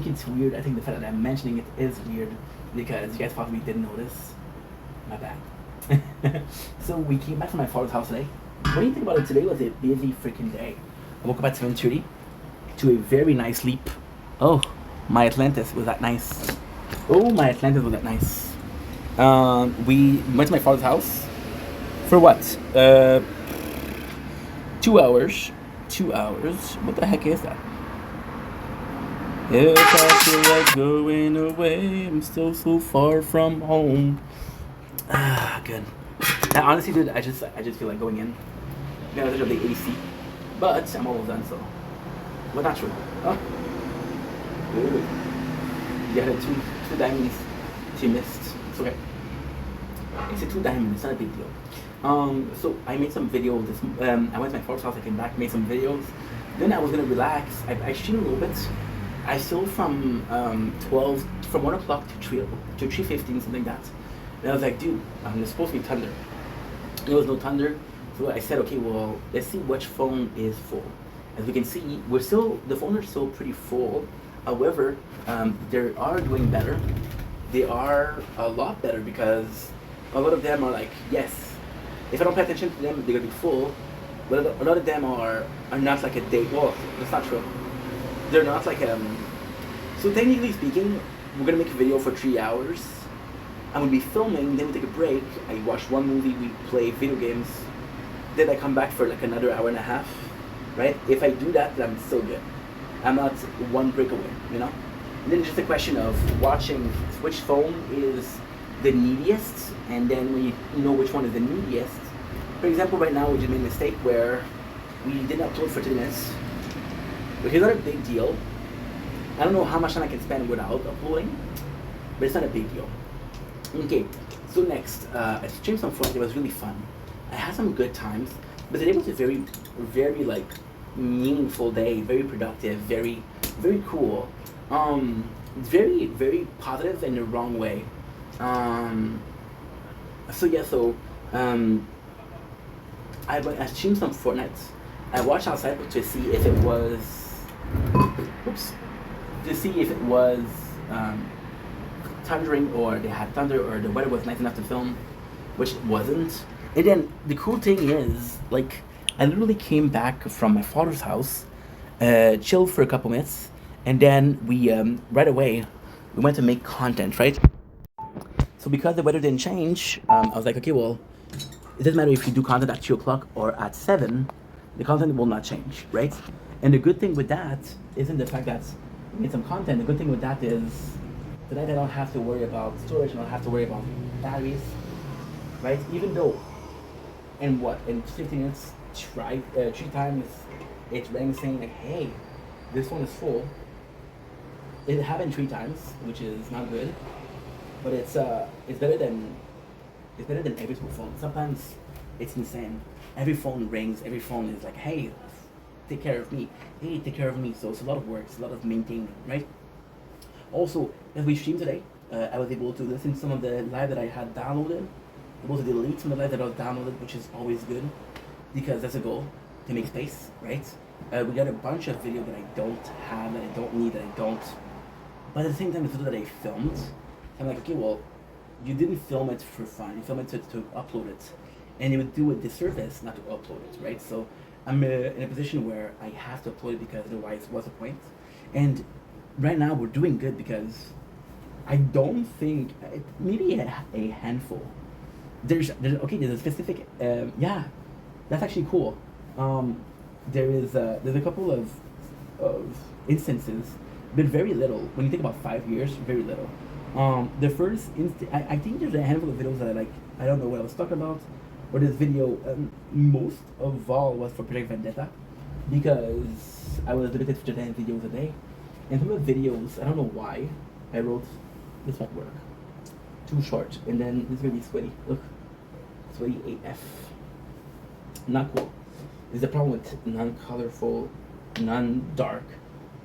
it's weird. I think the fact that I'm mentioning it is weird because you guys probably didn't notice. My bad. So we came back from my father's house today. What do you think about it? Today was a busy freaking day. I woke up at 7:30 to a very nice sleep. Oh, my Atlantis was that nice. We went to my father's house for what? 2 hours. 2 hours. What the heck is that? If I feel like going away, I'm still so far from home. Ah, good. Now, honestly, dude, I just feel like going in. I'm gonna touch up the AC, but I'm almost done, so. But not true. Oh. Ooh. You had two diamonds you missed. It's okay. It's a 2 diamonds. It's not a big deal. So I made some videos. I went to my father's house. I came back, made some videos. Then I was gonna relax. I streamed a little bit. I still from 1 o'clock to 3:15, something like that. And I was like, dude, there's supposed to be thunder. There was no thunder, so I said, okay, well, let's see which phone is full. As we can see, the phones are still pretty full. However, they are doing better. They are a lot better because a lot of them are like, yes, if I don't pay attention to them, they're gonna be full. But a lot of them are not like a day. Well, that's not true. They're not like so technically speaking, we're gonna make a video for 3 hours. I'm gonna be filming, then we take a break. I watch one movie, we play video games. Then I come back for like another hour and a half, right? If I do that, then I'm still good. I'm not one break away, you know? And then just a question of watching which phone is the neediest, and then when you know which one is the neediest. For example, right now we just made a mistake where we didn't upload for 10 minutes, which is not a big deal. I don't know how much time I can spend without uploading, but it's not a big deal. Okay, so next, I streamed some Fortnite. It was really fun. I had some good times, but today was a very, very like meaningful day. Very productive. Very, very cool. Very, very positive in the wrong way. Um, so yeah, so um, I streamed some Fortnite. I watched outside to see if it was, oops, to see if it was um, thundering or they had thunder or the weather was nice enough to film, which it wasn't. And then the cool thing is, like, I literally came back from my father's house, chilled for a couple minutes, and then we right away we went to make content, right? So because the weather didn't change, I was like, okay, well, it doesn't matter if you do content at 2 o'clock or at 7, the content will not change, right? And the good thing with that isn't the fact that we made some content. The good thing with that is that I don't have to worry about storage, I don't have to worry about batteries, right? Even though, in 15 minutes, try 3 times it rang saying like, hey, this one is full. It happened 3 times, which is not good, but it's better than every single phone. Sometimes it's insane. Every phone rings. Every phone is like, "Hey, take care of me. Hey, take care of me." So it's a lot of work. It's a lot of maintaining, right? Also, as we streamed today, I was able to listen to some of the live that I had downloaded. Able to delete some of the live that I was downloaded, which is always good because that's a goal to make space, right? We got a bunch of video that I don't have, that I don't need, that I don't. But at the same time, the video that I filmed, I'm like, okay, well, you didn't film it for fun. You filmed it to upload it, and it would do a disservice not to upload it, right? So I'm in a position where I have to upload it because otherwise, what's the point? And right now we're doing good because I don't think maybe a handful. There's a specific yeah, that's actually cool. Um, there's a couple of instances, but very little. When you think about 5 years, very little. The first I think there's a handful of videos that I like. I don't know what I was talking about, but this video most of all was for Project Vendetta because I was limited to 10 videos a day, and some of the videos I don't know why I wrote this won't work, too short, and then this is gonna be sweaty. Look, sweaty AF. Not cool. This is the problem with non-colorful, non-dark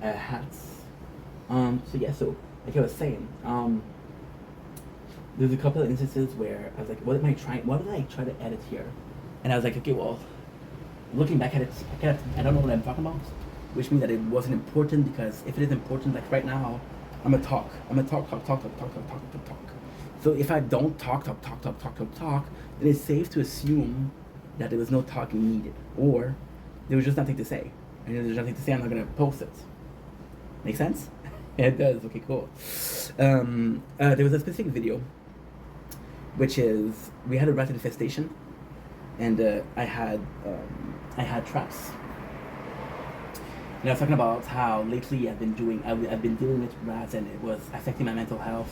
hats. So yeah, so like I was saying, there's a couple of instances where I was like, what did I try to edit here? And I was like, okay, well, looking back at it, I don't know what I'm talking about, which means that it wasn't important because if it is important, like right now, I'm gonna talk. I'm gonna talk. So if I don't talk, then it's safe to assume that there was no talking needed, or there was just nothing to say. And if there's nothing to say, I'm not gonna post it. Make sense? It does. Okay, cool. There was a specific video, which is we had a rat infestation, and I had traps. And I was talking about how lately I've been dealing with rats, and it was affecting my mental health.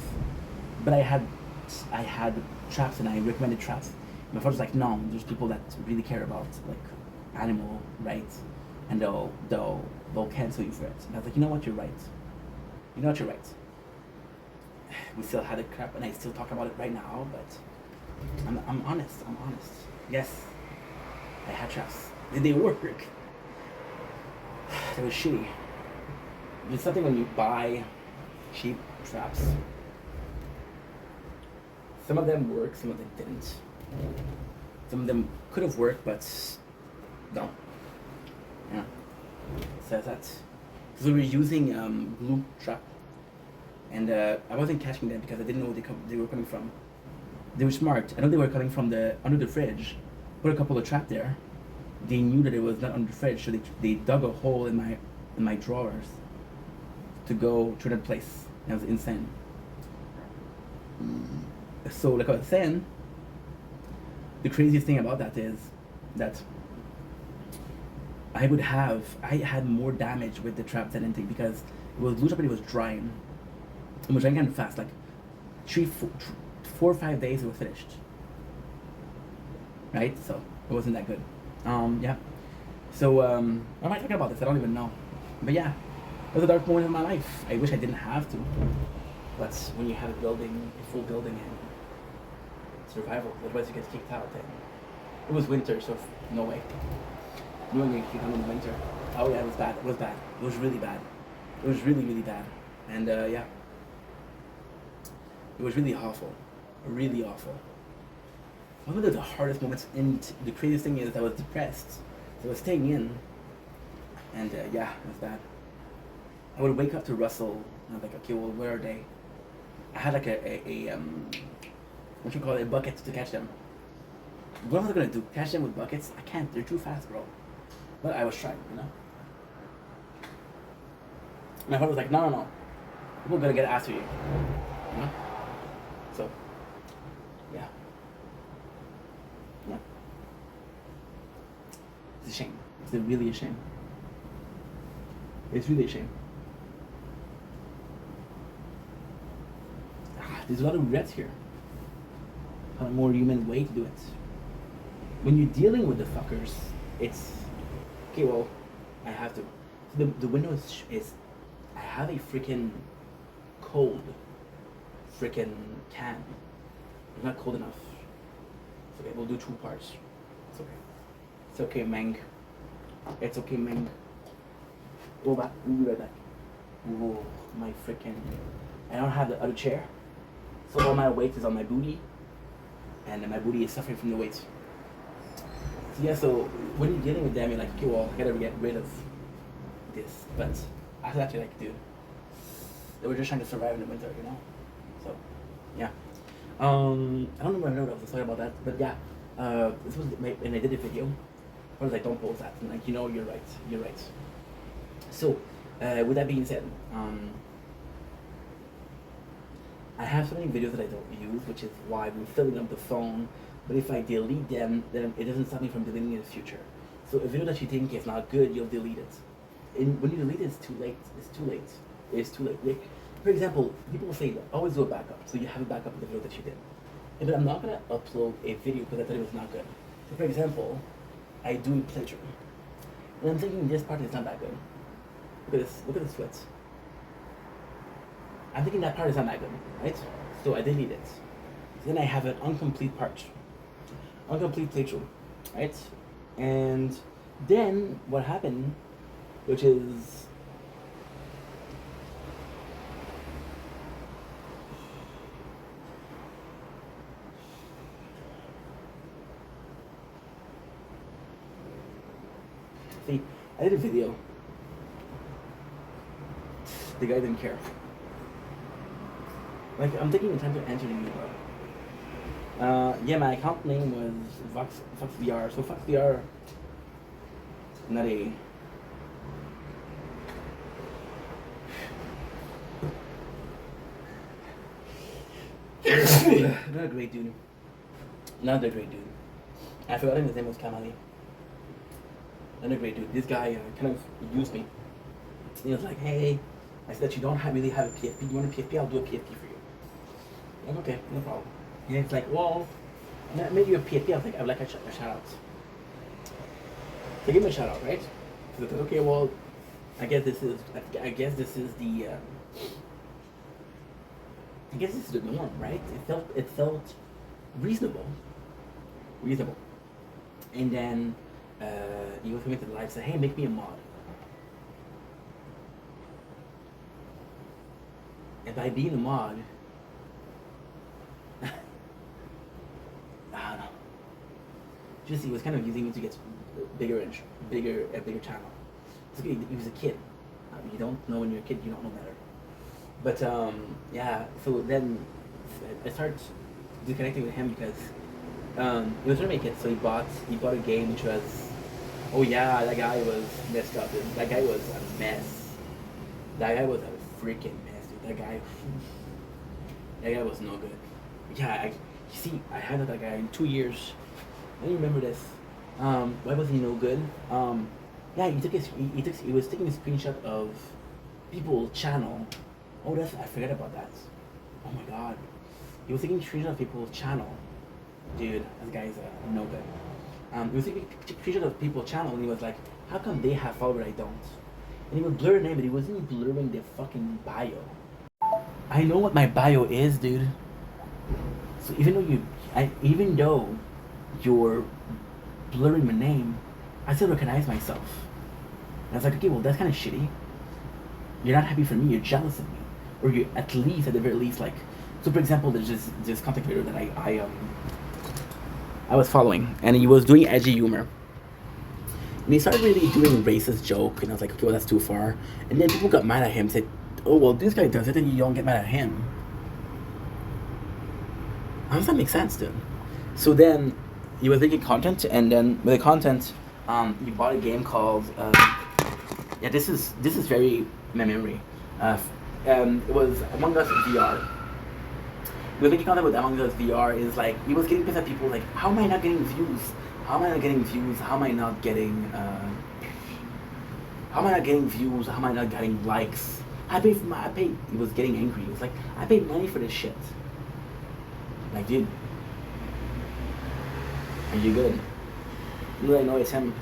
But I had traps, and I recommended traps. My father's like, no, there's people that really care about like animal rights, and they'll cancel you for it. And I was like, you know what, you're right. You know what, you're right. We still had a crap, and I still talk about it right now. But I'm honest. Yes, I had traps. Did they work? It was shitty. It's something when you buy cheap traps. Some of them work, some of them didn't. Some of them could have worked, but no. Yeah. So that's because we were using glue trap, and I wasn't catching them because I didn't know where they were coming from. They were smart. I know they were coming from under the fridge. Put a couple of trap there. They knew that it was not under the fridge, so they dug a hole in my drawers to go to that place. That was insane. So like I was saying, the craziest thing about that is that I had more damage with the trap than anything because it was glue trap, but it was drying. It was drying kind of fast, like 4 or 5 days it was finished. Right? So it wasn't that good. Yeah. So what am I talking about this? I don't even know. But yeah, it was a dark moment in my life. I wish I didn't have to. But when you have a full building, and survival, otherwise you get kicked out. And it was winter, so no way. No way you get kicked out in the winter. Oh yeah, it was bad. It was bad. It was really bad. It was really, really bad. And yeah, it was really awful. really awful. One of the hardest moments, and the craziest thing is I was depressed. So I was staying in, and yeah, it was bad. I would wake up to Russell, and I was like, okay, well, where are they? I had like a what you call it, a bucket to catch them. What was I gonna do? Catch them with buckets? I can't. They're too fast, bro. But I was trying, you know. My father was like, no, no, no. People are gonna get after you, you know. So, yeah, yeah. It's a shame. It's really a shame. It's really a shame. There's a lot of regrets here. A more human way to do it. When you're dealing with the fuckers, it's okay. Well, I have to. So the window is I have a freaking cold freaking can. It's not cold enough. It's okay. We'll do 2 parts. It's okay. It's okay, Meng. It's okay, Meng. Go back. We'll be right back. Whoa, my freaking. I don't have the other chair. So all my weight is on my booty, and my booty is suffering from the weight. So yeah, so when you're dealing with them, you're like, okay, well, I gotta get rid of this. But after that, you're like, dude, they were just trying to survive in the winter, you know? So, yeah. I don't remember what I was talking about that, but yeah, this was, and I did a video. I was like, don't post that. And like, you know, you're right. So, with that being said, I have so many videos that I don't use, which is why I'm filling up the phone. But if I delete them, then it doesn't stop me from deleting in the future. So a video that you think is not good, you'll delete it. And when you delete it, it's too late. It's too late. It's too late. Like, for example, people will say, always do a backup. So you have a backup of the video that you did. But I'm not going to upload a video because I thought it was not good. So for example, I do a playthrough. And I'm thinking this part is not that good. Look at this. Look at the sweats. I'm thinking that part is not that good, right? So I delete it. Then I have an incomplete part. Incomplete playthrough, right? And then what happened, which is see, I did a video. The guy didn't care. Like, I'm taking the time to answer the email. Yeah, my account name was VoxVR. So VoxVR, not a not a great dude. Not a great dude. I forgot his name was Kamali. Not a great dude. This guy kind of used me. He was like, hey, I said you don't really have a PFP. You want a PFP? I'll do a PFP for you. I'm like, okay, no problem. And it's like, well, I made you a PFP. I was like, I would like a shout out. So I gave him a shout out, right? So I said, okay, well, I guess this is the I guess this is the norm, right? It felt reasonable. And then he was coming to the live, said, hey, make me a mod. And by being a mod, I don't know. Just he was kind of using me to get a bigger channel. It's okay, he was a kid. You don't know when you're a kid, you don't know better. But yeah, so then I started disconnecting with him because he was trying to make it. So he bought a game which was, oh yeah, that guy was messed up. That guy was a mess. That guy was a freaking mess, dude. That guy was no good. Yeah, you see, I had that guy in 2 years. I don't remember this. Why was he no good? Yeah, he was taking a screenshot of people's channel. Oh, I forgot about that. Oh my god. He was taking a screenshot of people's channel. Dude, this guy's no good. He was taking a screenshot of people's channel and he was like, how come they have followers I don't? And he would blur name, but he wasn't blurring their fucking bio. I know what my bio is, dude. So even though you're blurring my name, I still recognize myself. And I was like, okay, well that's kind of shitty. You're not happy for me, you're jealous of me. Or you at least, at the very least, like, So for example, there's this content creator that I was following, and he was doing edgy humor. And he started really doing racist joke, and I was like, okay, well that's too far. And then people got mad at him, said, oh well, this guy does it, and you don't get mad at him. How does that make sense, dude? So then he was making content, and then with the content, he bought a game called yeah, this is very my memory. It was Among Us VR. He was making content with Among Us VR. Is like he was getting pissed at people like, how am I not getting views? How am I not getting views? How am I not getting how am I not getting views? How am I not getting likes? I paid. He was getting angry. He was like, I paid money for this shit. Like, dude, are you good? You I know it's him.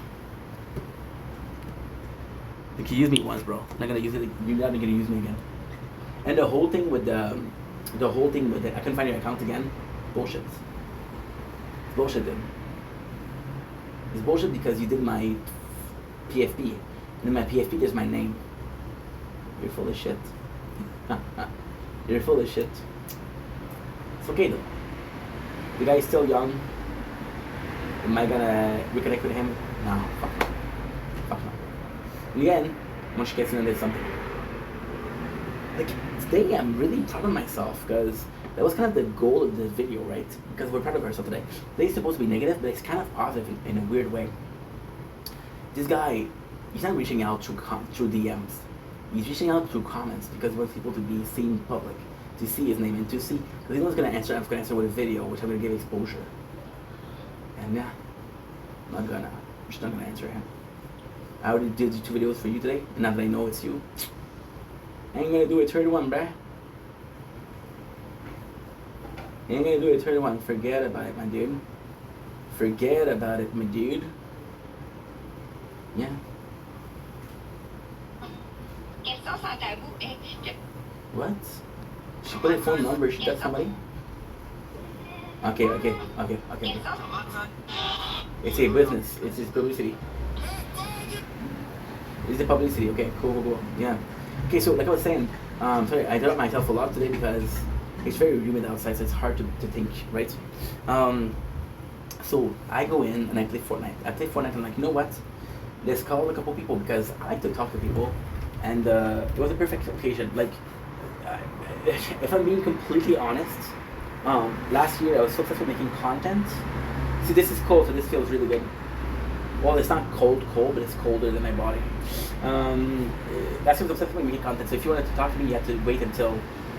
Like, you used me once, bro. I'm not gonna use it. You're not gonna use me again. And the whole thing with the I couldn't find your account again. Bullshit. It's bullshit, dude. It's bullshit because you did my PFP. And in my PFP, there's my name. You're full of shit. You're full of shit. It's okay though. The guy is still young. Am I gonna reconnect with him? No, fuck no. Fuck no. And again, once she gets in, there's something. Like, today I'm really proud of myself because that was kind of the goal of this video, right? Because we're proud of ourselves today. Today's supposed to be negative, but it's kind of positive in a weird way. This guy, he's not reaching out through DMs. He's reaching out through comments because he wants people to be seen public, to see his name and to see. Because he was going to answer, I'm going to answer with a video, which I'm going to give exposure. And yeah, I'm just not going to answer him. I already did 2 videos for you today, and now that I know it's you, I ain't going to do a third one, bruh. Ain't gonna do a third one. Forget about it, my dude. Forget about it, my dude. Yeah. What? She put a phone number. She got somebody? Okay. It's a business. It's his publicity. It's the publicity. Okay, cool. Yeah. Okay, so like I was saying, sorry, I dropped myself a lot today because it's very humid outside, so it's hard to think, right? So I go in and I play Fortnite. I'm like, you know what? Let's call a couple people because I like to talk to people, and it was a perfect occasion. Like, if I'm being completely honest, last year I was successful making content. See, this is cold, so this feels really good. Well, it's not cold, but it's colder than my body. Last year I was successful making content, so if you wanted to talk to me, you had to wait until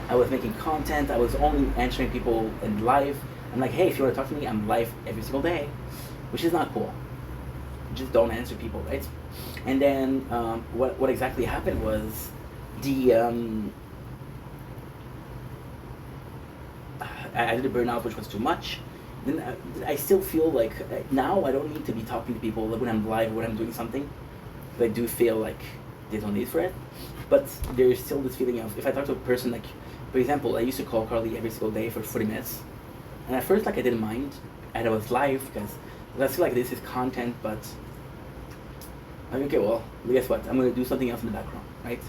I was making content. I was only answering people in live. I'm like, hey, if you want to talk to me, I'm live every single day, which is not cool. Just don't answer people, right? And then what exactly happened was I did a burnout, which was too much. Then I still feel like now I don't need to be talking to people when I'm live or when I'm doing something. But I do feel like there's no need for it. But there's still this feeling of if I talk to a person, like, for example, I used to call Carly every single day for 40 minutes. And at first, like, I didn't mind. And I was live because I feel like this is content, but I'm like, okay, well, guess what? I'm going to do something else in the background, right?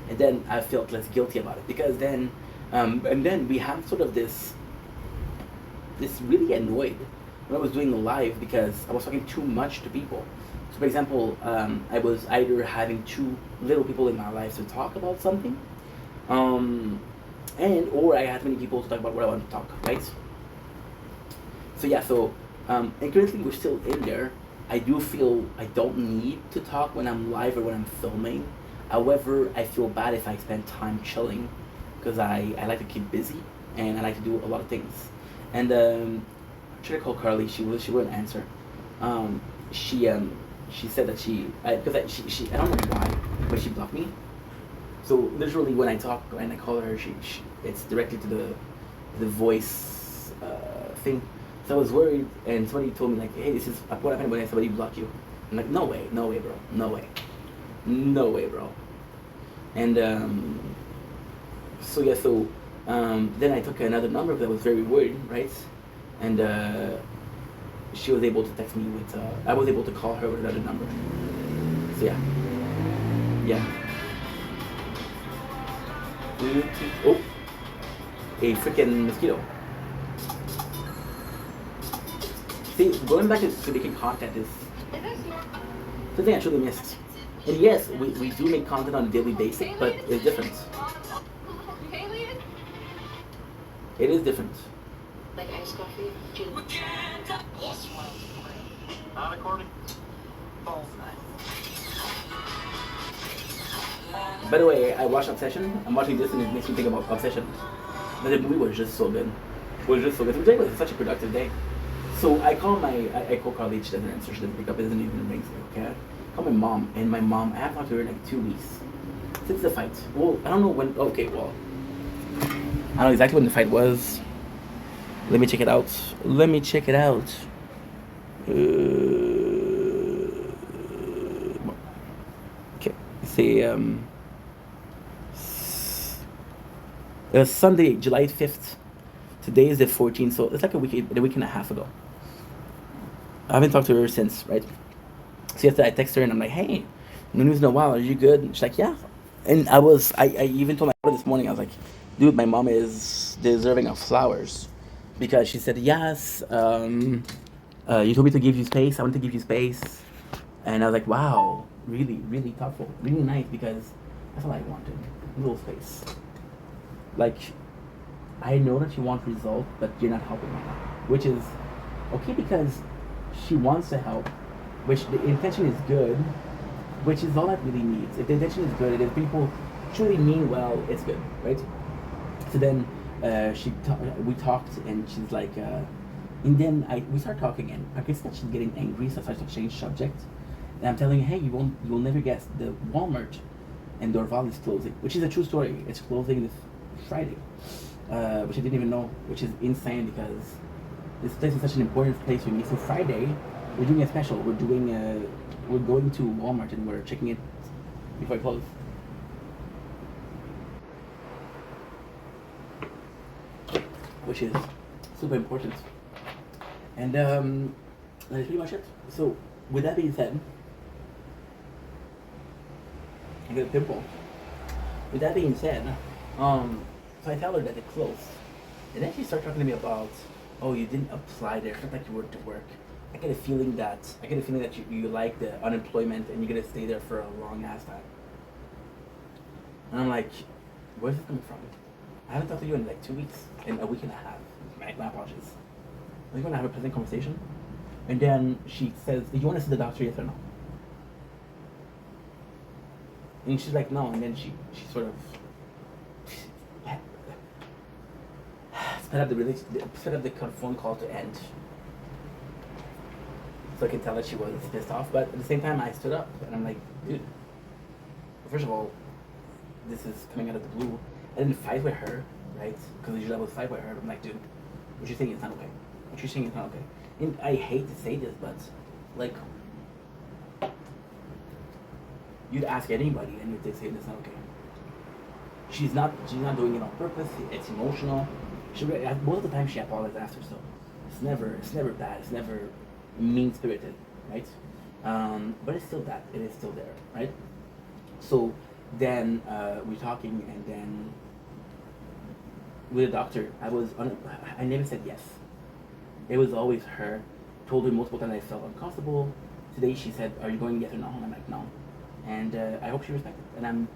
And then I felt less guilty about it because then, and then we have sort of this really annoyed when I was doing live because I was talking too much to people. So, for example, I was either having too little people in my life to talk about something, or I had many people to talk about what I want to talk, right? So yeah, and currently we're still in there. I do feel I don't need to talk when I'm live or when I'm filming. However, I feel bad if I spend time chilling because I like to keep busy and I like to do a lot of things. And I tried to call Carly. She wouldn't answer. She said that she I don't know why, but she blocked me. So literally when I talk and I call her, it's directly to the voice thing. So I was worried, and somebody told me like, hey, this is what happened when somebody blocked you. I'm like, no way, bro, no way, bro. And then I took another number that was very weird, right? And she was able to text me with, I was able to call her with another number. So yeah. Oh, a freaking mosquito. See, going back to making content is something I truly missed. And yes, we do make content on a daily basis, but it's different. It is different. Like iced coffee? Not according. By the way, I watched Obsession. I'm watching this and it makes me think about Obsession. But the movie was just so good. It was just so good. Today was such a productive day. So I call I call Carly, she doesn't answer, she doesn't pick up, it doesn't even ring, okay? I call my mom, and my mom, I haven't talked to her in like 2 weeks. Since the fight. Well, I don't know when, okay, well. I don't know exactly when the fight was. Let me check it out. Let me check it out. Okay, say, it was Sunday, July 5th. Today is the 14th, so it's like a week and a half ago. I haven't talked to her since, right? So yesterday I text her and I'm like, hey, no news in a while, are you good? And she's like, yeah. And I even told my brother this morning, I was like, dude, my mom is deserving of flowers. Because she said, yes, you told me to give you space, I want to give you space. And I was like, wow, really, really thoughtful, really nice, because that's all I wanted, a little space. Like, I know that you want results, but you're not helping right now. Which is okay because she wants to help, which the intention is good, which is all that really needs. If the intention is good, if people truly mean well, it's good, right? So then we talked, and she's like, and then we start talking, and I guess that she's getting angry, so I start to change subject. And I'm telling her, hey, you will never guess, the Walmart in Dorval is closing, which is a true story. It's closing this Friday. Which I didn't even know, which is insane because this place is such an important place for me. So Friday, we're doing a special. We're going to Walmart and we're checking it before I close. Which is super important. And that's pretty much it. So with that being said, I got a pimple. With that being said, so I tell her that it closed. And then she starts talking to me about, oh, you didn't apply there. It's not like you were to work. I get a feeling that you like the unemployment and you're gonna stay there for a long ass time. And I'm like, where's this coming from? I haven't talked to you in like 2 weeks, in a week and a half. My apologies. We're gonna have a pleasant conversation. And then she says, do you want to see the doctor, yes or no? And she's like, no. And then she sort of sped up the phone call to end. So I could tell that she was pissed off. But at the same time, I stood up and I'm like, dude, first of all, this is coming out of the blue. I didn't fight with her, right? Because usually I would fight with her. But I'm like, dude, what you're saying is not okay. What you're saying is not okay. And I hate to say this, but like, you'd ask anybody and you'd say it's not okay. She's not doing it on purpose. It's emotional. Most of the time she apologizes after, so it's never bad. It's never mean spirited, right? But it's still that. It is still there, right? So then we're talking, and then with the doctor, I never said yes. It was always her. Told her multiple times I felt uncomfortable. Today she said, "Are you going yes or no?" And I'm like, "No," and I hope she respected. And I'm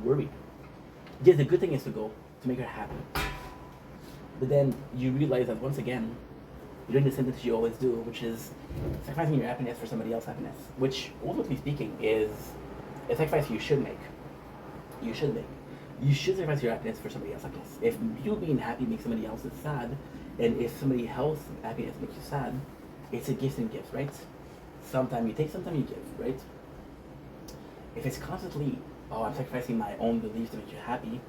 worried. Yes, the good thing is to go to make her happy. But then you realize that once again, you're doing the same thing that you always do, which is sacrificing your happiness for somebody else's happiness. Which, ultimately speaking, is a sacrifice you should make. You should make. You should sacrifice your happiness for somebody else's happiness. If you being happy makes somebody else sad, and if somebody else's happiness makes you sad, it's a gift and gift, right? Sometimes you take, sometimes you give, right? If it's constantly, oh, I'm sacrificing my own beliefs to make you happy,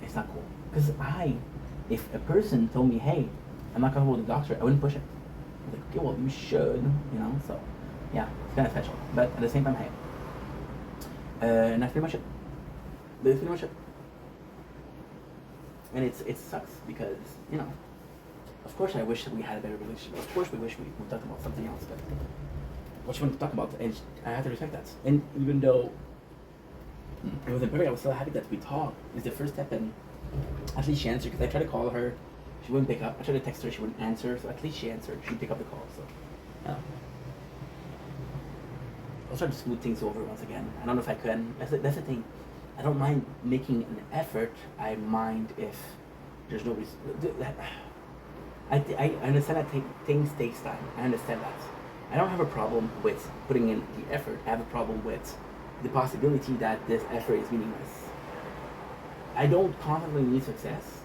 it's not cool. Because if a person told me, hey, I'm not comfortable with the doctor, I wouldn't push it. I was like, okay, well, you should, so yeah, it's kind of special. But at the same time, hey. And that's pretty much it. That's pretty much it. And it sucks because, of course I wish that we had a better relationship. Of course we wish we talked about something else, but what you want to talk about, and I have to respect that. And even though It was very. I was so happy that we talked. It's the first step, and at least she answered. Because I tried to call her, she wouldn't pick up. I tried to text her, she wouldn't answer. So at least she answered. She picked up the call. So, yeah. I'll try to smooth things over once again. I don't know if I can. That's the thing. I don't mind making an effort. I mind if there's no I understand that things takes time. I understand that. I don't have a problem with putting in the effort. I have a problem with the possibility that this effort is meaningless. I don't constantly need success,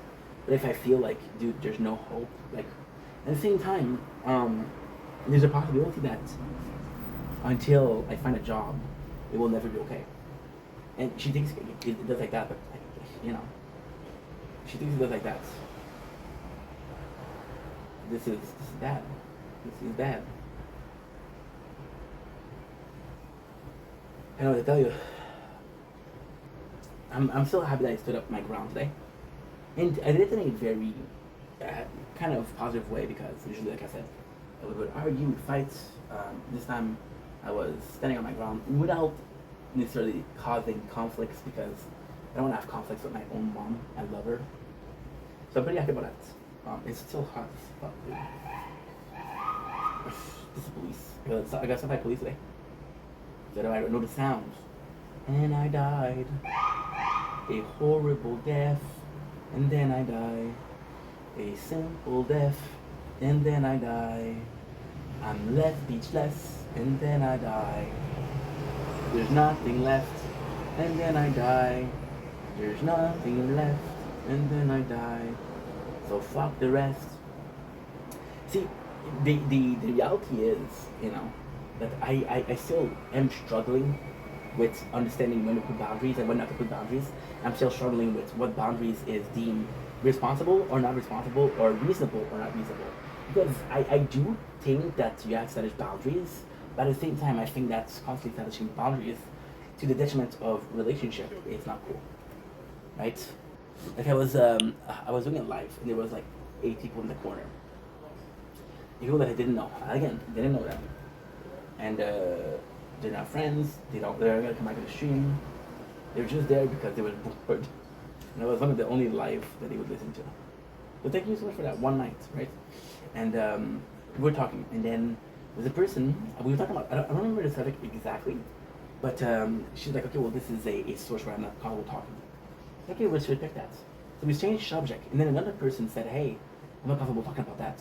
but if I feel like, dude, there's no hope, like, at the same time, there's a possibility that until I find a job, it will never be okay. And she thinks it does like that, but, you know, she thinks it does like that. This is bad. This is bad. I know what to tell you. I'm so happy that I stood up my ground today. And I did it in a very kind of positive way because usually, like I said, I would argue, would fight. This time I was standing on my ground without necessarily causing conflicts because I don't want to have conflicts with my own mom. I love her. So I'm pretty happy about that. It's still hot as fuck, dude. This is police. I got stopped by police today. So I don't know the sounds. And I died a horrible death, and then I die a simple death, and then I die. I'm left speechless, and then I die. There's nothing left, and then I die. There's nothing left, and then I die. So fuck the rest. See, the reality is, you know, that I still am struggling with understanding when to put boundaries and when not to put boundaries. I'm still struggling with what boundaries is deemed responsible or not responsible or reasonable or not reasonable. Because I do think that you have to establish boundaries, but at the same time I think that's constantly establishing boundaries to the detriment of relationship is not cool. Right? Like I was doing it live and there was like 8 people in the corner. People that I didn't know. Again, didn't know them. And they're not friends. They're gonna come back to the stream. They were just there because they were bored. And I was one of the only live that they would listen to. But thank you so much for that one night, right? And we were talking, and then there's a person we were talking about. I don't remember the subject exactly, but she's like, okay, well, this is a source where I'm not comfortable talking. Okay, let's respect that. So we changed the subject, and then another person said, hey, I'm not comfortable talking about that.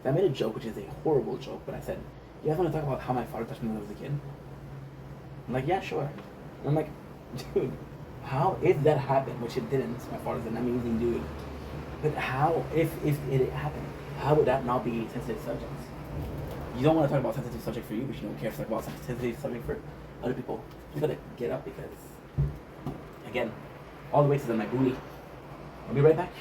So I made a joke, which is a horrible joke, but I said, you guys want to talk about how my father touched me when I was a kid? I'm like, yeah, sure. And I'm like, dude, how, if that happened, which it didn't, my father's an amazing dude, but how, if it happened, how would that not be a sensitive subject? You don't want to talk about sensitive subject for you, but you don't care to talk about sensitive subject for other people. You gotta get up because, again, all the weight is on my booty. I'll be right back.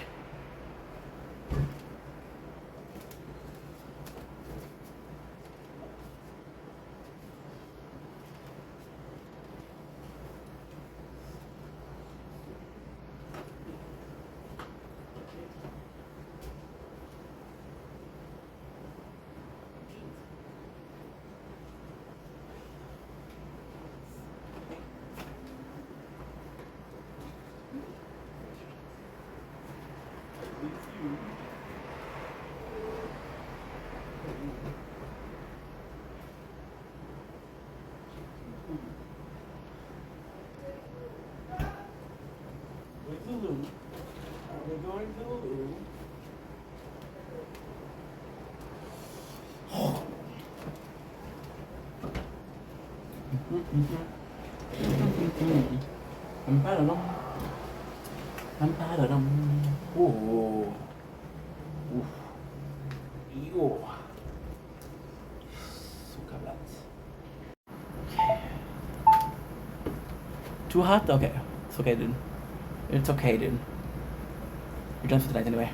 Oh. Oof. Yo. Suka blat. Okay. Too hot? Okay. It's okay, dude. It's okay, dude. You're done for tonight anyway.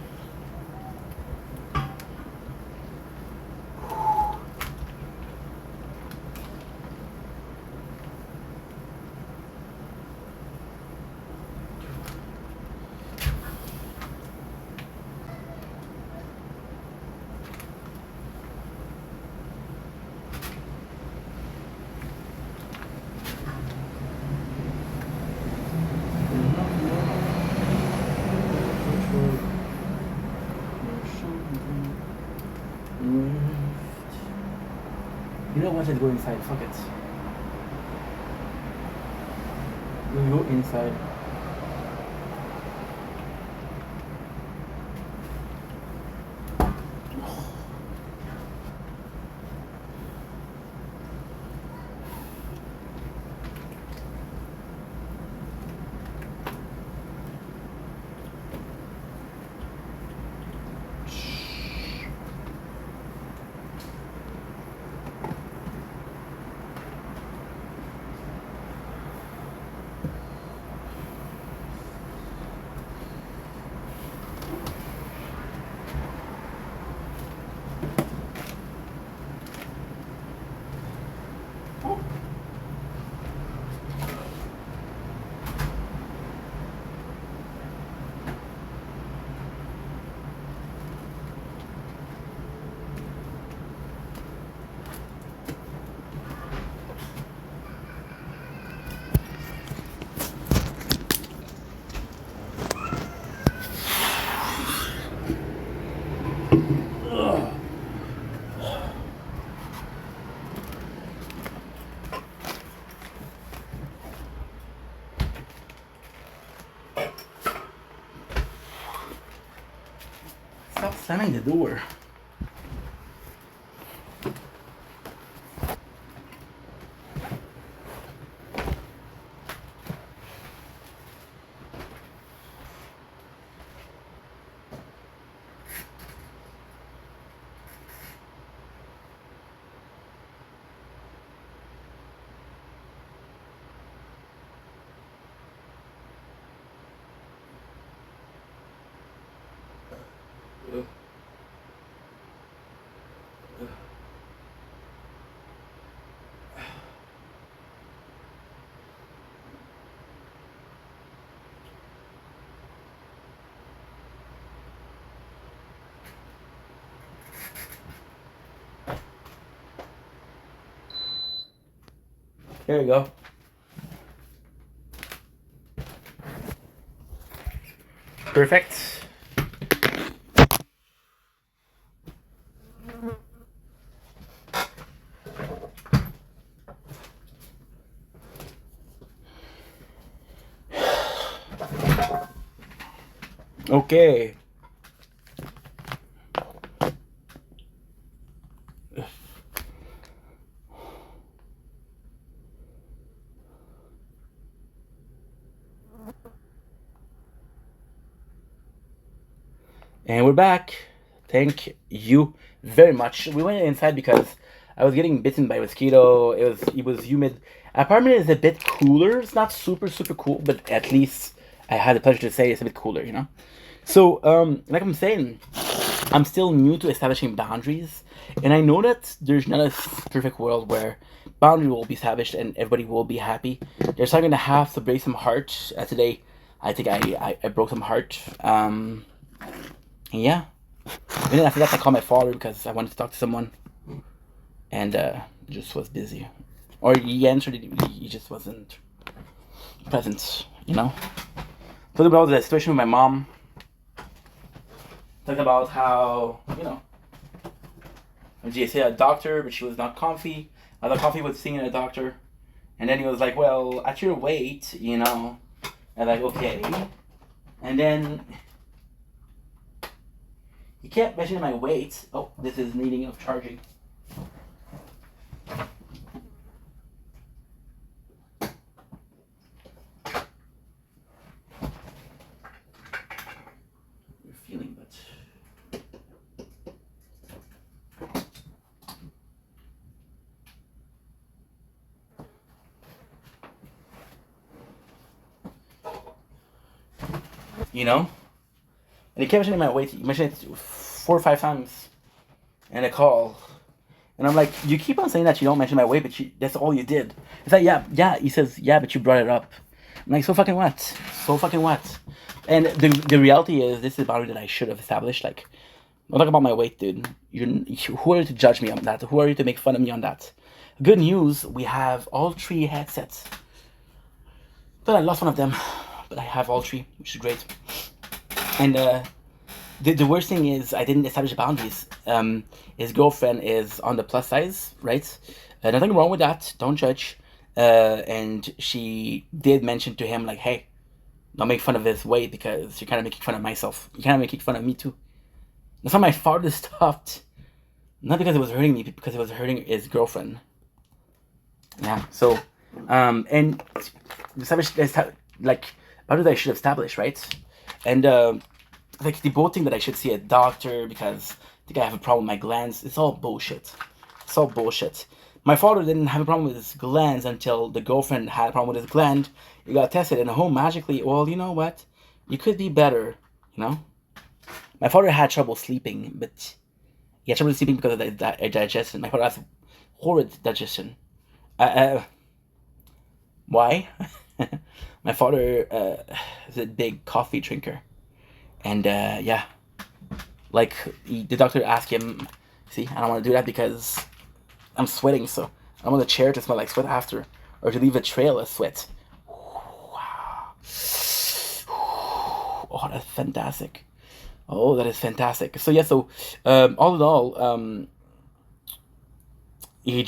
know what? Let's go inside. Fuck it. We'll go inside. Stop slamming the door. Here you go. Perfect. Okay. And we're back. Thank you very much. We went inside because I was getting bitten by a mosquito. It was humid. Apartment is a bit cooler. It's not super cool, but at least I had the pleasure to say it's a bit cooler, you know. So like I'm saying, I'm still new to establishing boundaries, and I know that there's not a perfect world where boundary will be established and everybody will be happy. There's not gonna have to break some heart. Today, I think I broke some heart. Yeah. And then after that, I called my father because I wanted to talk to someone, and just was busy, or he answered it. He just wasn't present, you know. Talked about the situation with my mom. Talked about how, you know, she said a doctor, but she was not comfy. I thought comfy with seeing a doctor, and then he was like, "Well, at your weight, you know," and like, okay, and then he kept measuring my weight. Oh, this is needing of charging. You're feeling, but you know. And he kept mentioning my weight. He mentioned it 4 or 5 times in a call. And I'm like, you keep on saying that you don't mention my weight, but that's all you did. It's like, yeah. He says, yeah, but you brought it up. I'm like, so fucking what? So fucking what? And the reality is, this is a boundary that I should have established. Like, don't talk about my weight, dude. Who are you to judge me on that? Who are you to make fun of me on that? Good news, we have all 3 headsets. But I lost one of them, but I have all 3, which is great. And the worst thing is I didn't establish boundaries. His girlfriend is on the plus size, right? Nothing wrong with that. Don't judge. And she did mention to him like, "Hey, don't make fun of his weight because you're kind of making fun of myself. You're kind of making fun of me too." That's why my father stopped. Not because it was hurting me, but because it was hurting his girlfriend. Yeah. So, and establish like boundaries I should establish, right? And like the both thing that I should see a doctor because I think I have a problem with my glands. It's all bullshit. It's all bullshit. My father didn't have a problem with his glands until the girlfriend had a problem with his gland. He got tested and home magically. Well, you know what? You could be better. You know. My father had trouble sleeping, but he had trouble sleeping because of the digestion. My father has horrid digestion. Why? My father is a big coffee drinker. And yeah, like the doctor asked him, see, I don't want to do that because I'm sweating, so I don't want the chair to smell like sweat after, or to leave a trail of sweat. Wow. Oh, that's fantastic. Oh, that is fantastic. So yeah, so all in all, he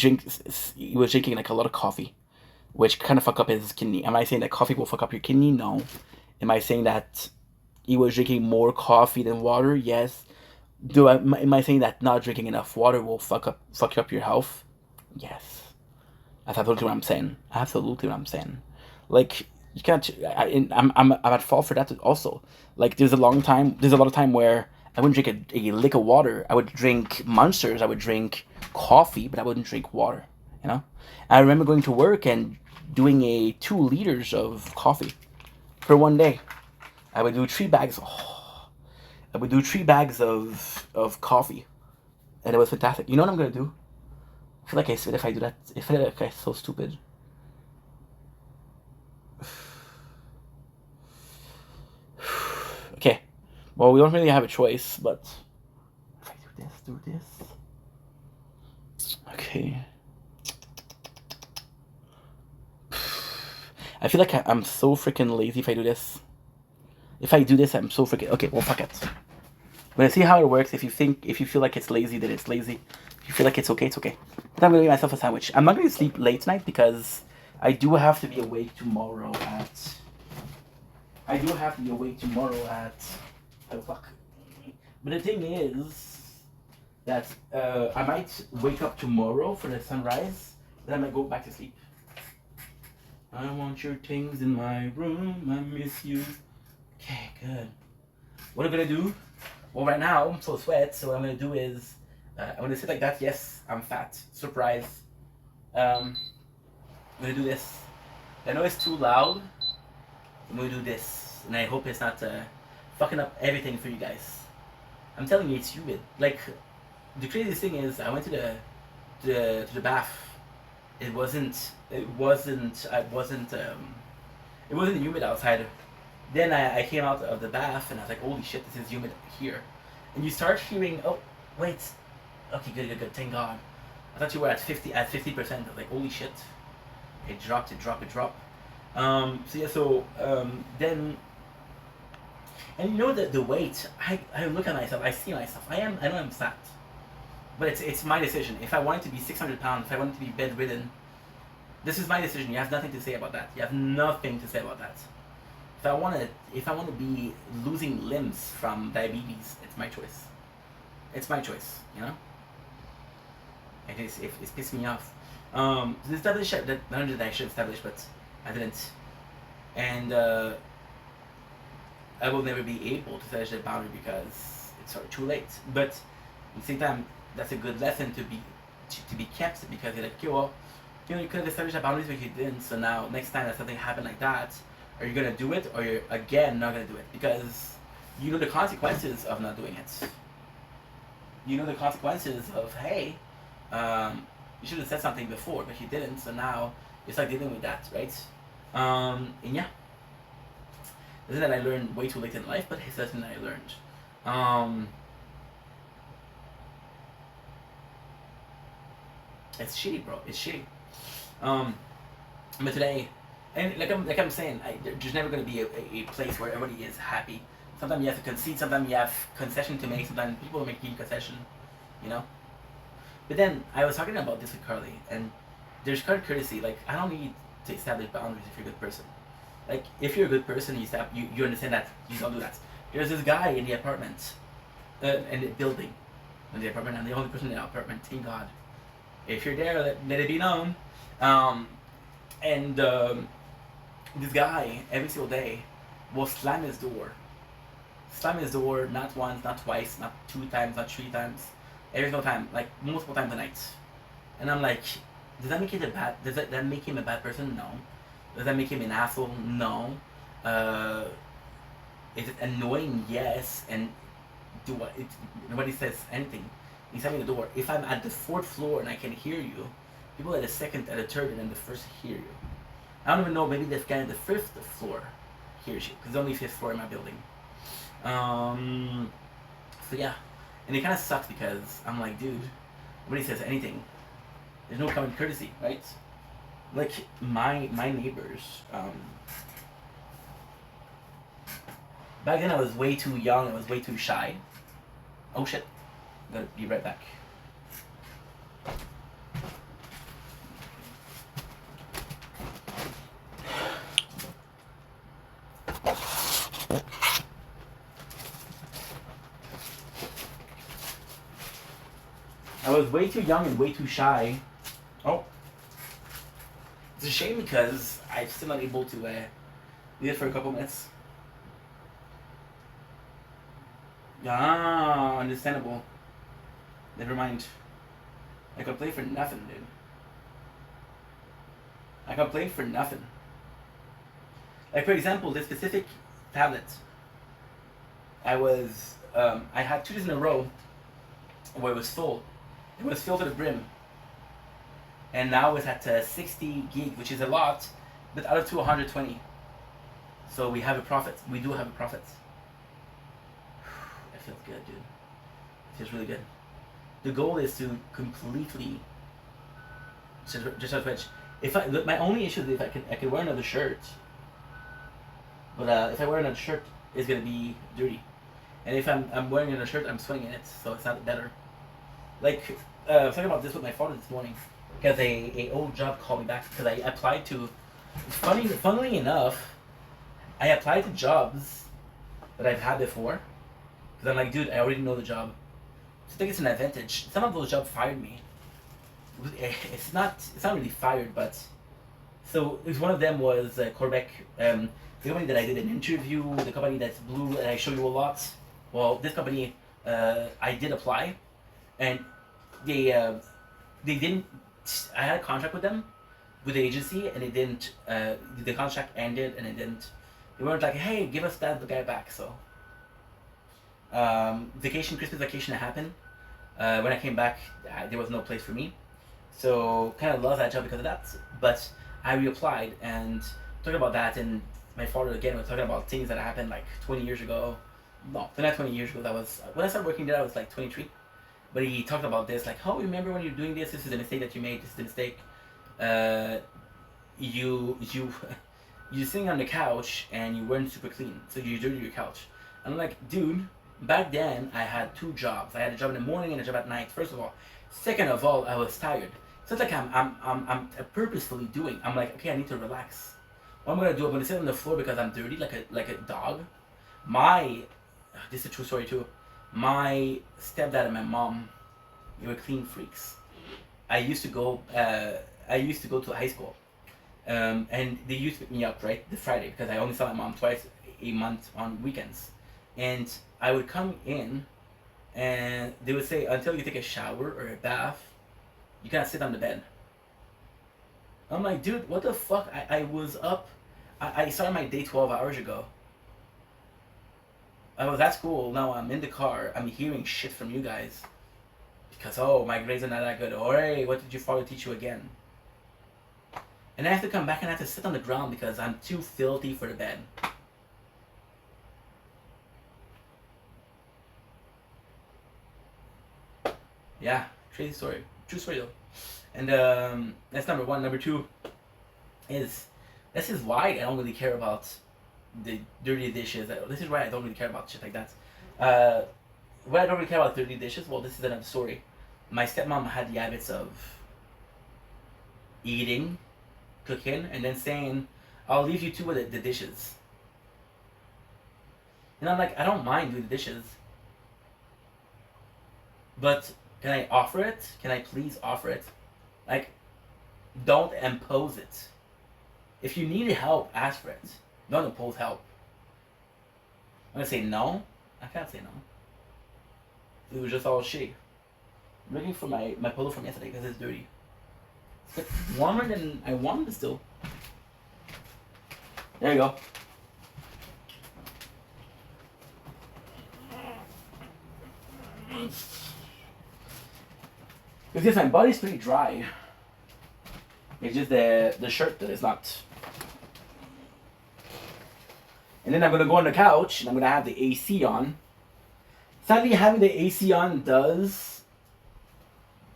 was drinking like a lot of coffee, which kind of fuck up his kidney. Am I saying that coffee will fuck up your kidney? No. Am I saying that he was drinking more coffee than water? Yes. Am I saying that not drinking enough water will fuck up your health? Yes. That's absolutely what I'm saying. Absolutely what I'm saying. Like you can't. I'm at fault for that also. Like there's a lot of time where I wouldn't drink a lick of water. I would drink Monsters. I would drink coffee, but I wouldn't drink water. You know. I remember going to work and doing a 2 liters of coffee for one day. I would do 3 bags. Oh, I would do 3 bags of coffee, and it was fantastic. You know what I'm gonna do? I feel like if I do that, I feel like I'm so stupid. Okay, well we don't really have a choice, but if I do this. Okay. I feel like I'm so freaking lazy if I do this. If I do this, I'm so freaking... Okay, well, fuck it. But I see how it works. If you feel like it's lazy, then it's lazy. If you feel like it's okay, it's okay. But I'm going to make myself a sandwich. I'm not going to sleep late tonight because I do have to be awake tomorrow at... Oh, fuck. But the thing is that I might wake up tomorrow for the sunrise, then I might go back to sleep. I want your things in my room. I miss you. Okay, good. What am I gonna do? Well, right now I'm so sweat. So what I'm gonna do is I'm gonna sit like that. Yes, I'm fat. Surprise. I'm gonna do this. I know it's too loud. I'm gonna do this, and I hope it's not fucking up everything for you guys. I'm telling you, it's humid. Like the craziest thing is, I went to the bath. It wasn't humid outside. Then I came out of the bath and I was like, holy shit, this is humid here. And you start hearing, oh wait, okay, good, thank God. I thought you were at 50%. I was like, holy shit. It dropped. Then, and you know that the weight, I look at myself, I see myself, I know I'm fat. But it's my decision. If I wanted to be 600 pounds, if I wanted to be bedridden, this is my decision. You have nothing to say about that. You have nothing to say about that. If I want to be losing limbs from diabetes, it's my choice. It's my choice, you know. It's pissed me off. This that I should establish, but I didn't. And I will never be able to establish that boundary because it's sort of too late. But at the same time, that's a good lesson to be kept because you're like, okay, well, you know, you could have established that boundaries, but you didn't. So now, next time that something happened like that, are you gonna do it, or you're again not gonna do it because you know the consequences of not doing it. You know the consequences of hey, you should have said something before, but you didn't. So now you're stuck dealing with that, right? And yeah, isn't that I learned way too late in life, but it's something that I learned. It's shitty, bro. It's shitty. But today, and like I'm saying, there's never gonna be a place where everybody is happy Sometimes you have to concede, sometimes you have concession to make, sometimes people make you concession, you know? But then I was talking about this with Carly, and there's card courtesy. Like, I don't need to establish boundaries if you're a good person. Like, if you're a good person, you understand that you don't do that. There's this guy in the apartment, in the building, in the apartment. I'm the only person in the apartment. Thank God. If you're there, let it be known. And this guy every single day will slam his door. Slam his door not once, not twice, not 2 times, not 3 times. Every single time, like multiple times a night. And I'm like, does that make it a bad? Does that make him a bad person? No. Does that make him an asshole? No. Is it annoying? Yes. And do what? Nobody says anything. He's having the door. If I'm at the 4th floor and I can hear you, people at the 2nd, at the 3rd, and then the 1st hear you. I don't even know. Maybe this guy at the 5th floor hears you because there's only 5th floor in my building. So yeah, and it kind of sucks because I'm like, dude, nobody says anything. There's no common courtesy, right? Like my neighbors. Back then I was way too young. I was way too shy. Oh shit! I'm gonna be right back. I was way too young and way too shy. Oh. It's a shame because I'm still not able to leave it for a couple minutes. Ah, understandable. Never mind. I complain for nothing, dude. I complain for nothing. Like for example, this specific tablet. I had 2 days in a row where it was full. It was filled to the brim. And now it's at 60 gig, which is a lot, but out of 220. So we have a profit. We do have a profit. It feels good, dude. It feels really good. The goal is to completely just switch. My only issue is if I can wear another shirt, but if I wear another shirt, it's gonna be dirty. And if I'm wearing another shirt, I'm sweating in it, so it's not better. Like I was talking about this with my father this morning because a old job called me back because I applied to. Funnily enough, I applied to jobs that I've had before because I'm like, dude, I already know the job. So I think it's an advantage. Some of those jobs fired me. It's not really fired, but so one of them was Quebec, the company that I did an interview, the company that's blue and I show you a lot. Well, this company I did apply, and they didn't. I had a contract with them, with the agency, and they didn't. The contract ended, and it didn't. They weren't like, hey, give us that guy back. So Christmas vacation happened. When I came back, there was no place for me. So kind of lost that job because of that. But I reapplied and talking about that, and my father again was talking about things that happened like 20 years ago. No, not 20 years ago. That was when I started working there. I was like 23. But he talked about this, like, oh, remember when you're doing this? This is the mistake that you made. This is the mistake. You sitting on the couch and you weren't super clean, so you dirty your couch. And I'm like, dude, back then I had 2 jobs. I had a job in the morning and a job at night. First of all, second of all, I was tired. So it's like I'm purposefully doing. I'm like, okay, I need to relax. What I'm gonna do? I'm gonna sit on the floor because I'm dirty, like a dog. This is a true story too. My stepdad and my mom, they were clean freaks. I used to go to high school, and they used to pick me up right the Friday because I only saw my mom twice a month on weekends, and I would come in, and they would say until you take a shower or a bath, you can't sit on the bed. I'm like, dude, what the fuck? I was up. I started my day 12 hours ago. I was at school, now I'm in the car, I'm hearing shit from you guys. Because, oh, my grades are not that good. Or, hey, what did your father teach you again? And I have to come back and I have to sit on the ground because I'm too filthy for the bed. Yeah, crazy story. True story though. And that's number 1. Number 2 is, this is why I don't really care about the dirty dishes. This is why I don't really care about shit like that. Why I don't really care about dirty dishes? Well, this is another story. My stepmom had the habits of eating, cooking, and then saying, "I'll leave you two with the dishes." And I'm like, I don't mind doing the dishes, but can I offer it? Can I please offer it? Like, don't impose it. If you need help, ask for it. Don't impose help. I'm gonna say no. I can't say no. It was just all shitty. I'm looking for my polo from yesterday because it's dirty. It's warmer than I wanted it still. There you go. Because my body's pretty dry. It's just the shirt that is not. And then I'm gonna go on the couch and I'm gonna have the AC on. Sadly, having the AC on does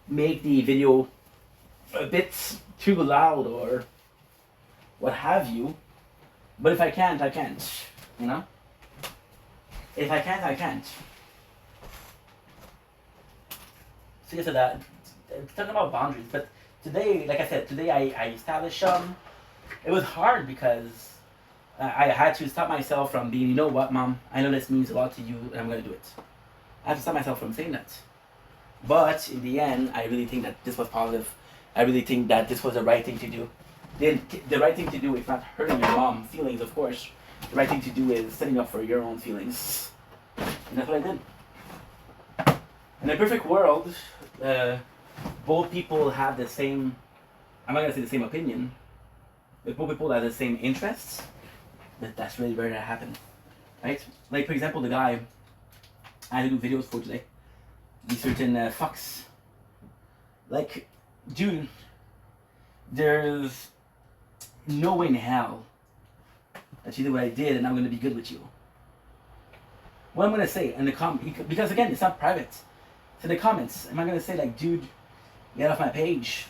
make the video a bit too loud or what have you. But if I can't, I can't. You know? If I can't, I can't. So yes, that talking about boundaries, but today, like I said, today I established it was hard because I had to stop myself from being, you know what, Mom, I know this means a lot to you and I'm gonna do it. I have to stop myself from saying that. But in the end, I really think that this was positive. I really think that this was the right thing to do. The right thing to do is not hurting your mom's feelings, of course. The right thing to do is setting up for your own feelings. And that's what I did. In a perfect world, both people have the same, I'm not going to say the same opinion, but both people have the same interests. That's really rare to happen, right? Like, for example, the guy I had to do videos for today, the certain Fox. Like, dude, there's no way in hell that you did what I did and I'm going to be good with you. What I'm going to say in the comment, because again, it's not private. It's in the comments. Am I going to say, like, dude, get off my page?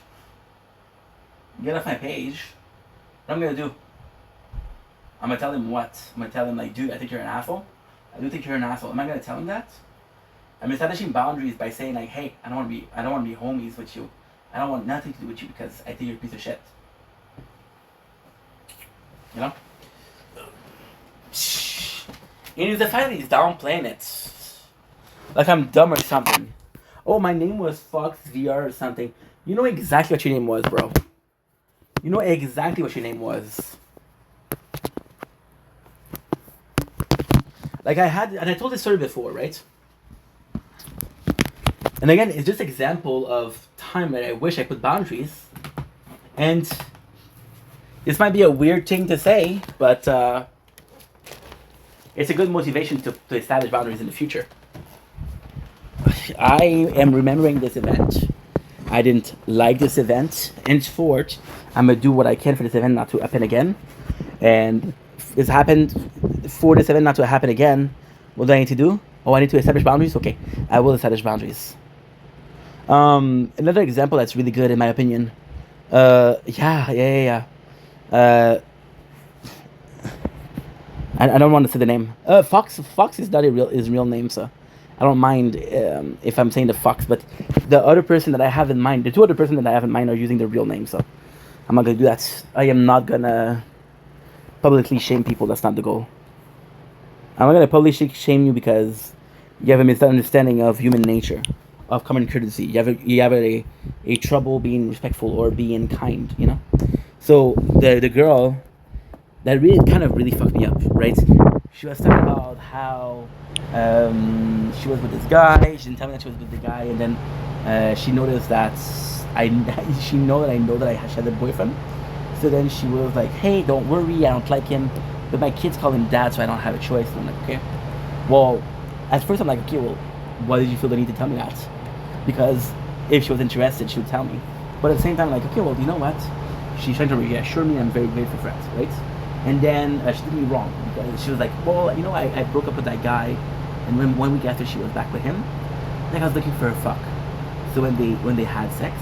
Get off my page. What I'm going to do? I'm going to tell him what? I'm going to tell him, like, dude, I think you're an asshole. I do think you're an asshole. Am I going to tell him that? I'm establishing boundaries by saying, like, hey, I don't want to be homies with you. I don't want nothing to do with you because I think you're a piece of shit. You know? And it's the fact that he's downplaying it. Like I'm dumb or something. Oh, my name was Fox VR or something. You know exactly what your name was, bro. You know exactly what your name was. Like and I told this story before, right? And again, it's just an example of time that I wish I put boundaries. And this might be a weird thing to say, but it's a good motivation to establish boundaries in the future. I am remembering this event. I didn't like this event. Henceforth, I'm going to do what I can for this event not to happen again. And this happened for this event not to happen again. What do I need to do? Oh, I need to establish boundaries? Okay, I will establish boundaries. Another example that's really good in my opinion. Yeah. I don't want to say the name. Fox is not his real name, so I don't mind if I'm saying the Fox, but the other person that I have in mind, the two other person that I have in mind are using their real name, so I'm not gonna do that. I am not gonna publicly shame people. That's not the goal. I'm not gonna publicly shame you because you have a misunderstanding of human nature, of common courtesy. You have a trouble being respectful or being kind, you know. So the girl that really fucked me up, right? She was talking about how she was with this guy. She didn't tell me that she was with the guy, and then she noticed that I know that I had a boyfriend. So then she was like, "Hey, don't worry, I don't like him, but my kids call him dad, so I don't have a choice." And I'm like, "Okay." Well, at first I'm like, "Okay, well, why did you feel the need to tell me that?" Because if she was interested, she would tell me. But at the same time, like, okay, well, you know what? She's trying to reassure me I'm very grateful for it, right? And then she did me wrong because she was like, well, you know, I broke up with that guy, and when 1 week after she was back with him, like I was looking for a fuck. So when they had sex,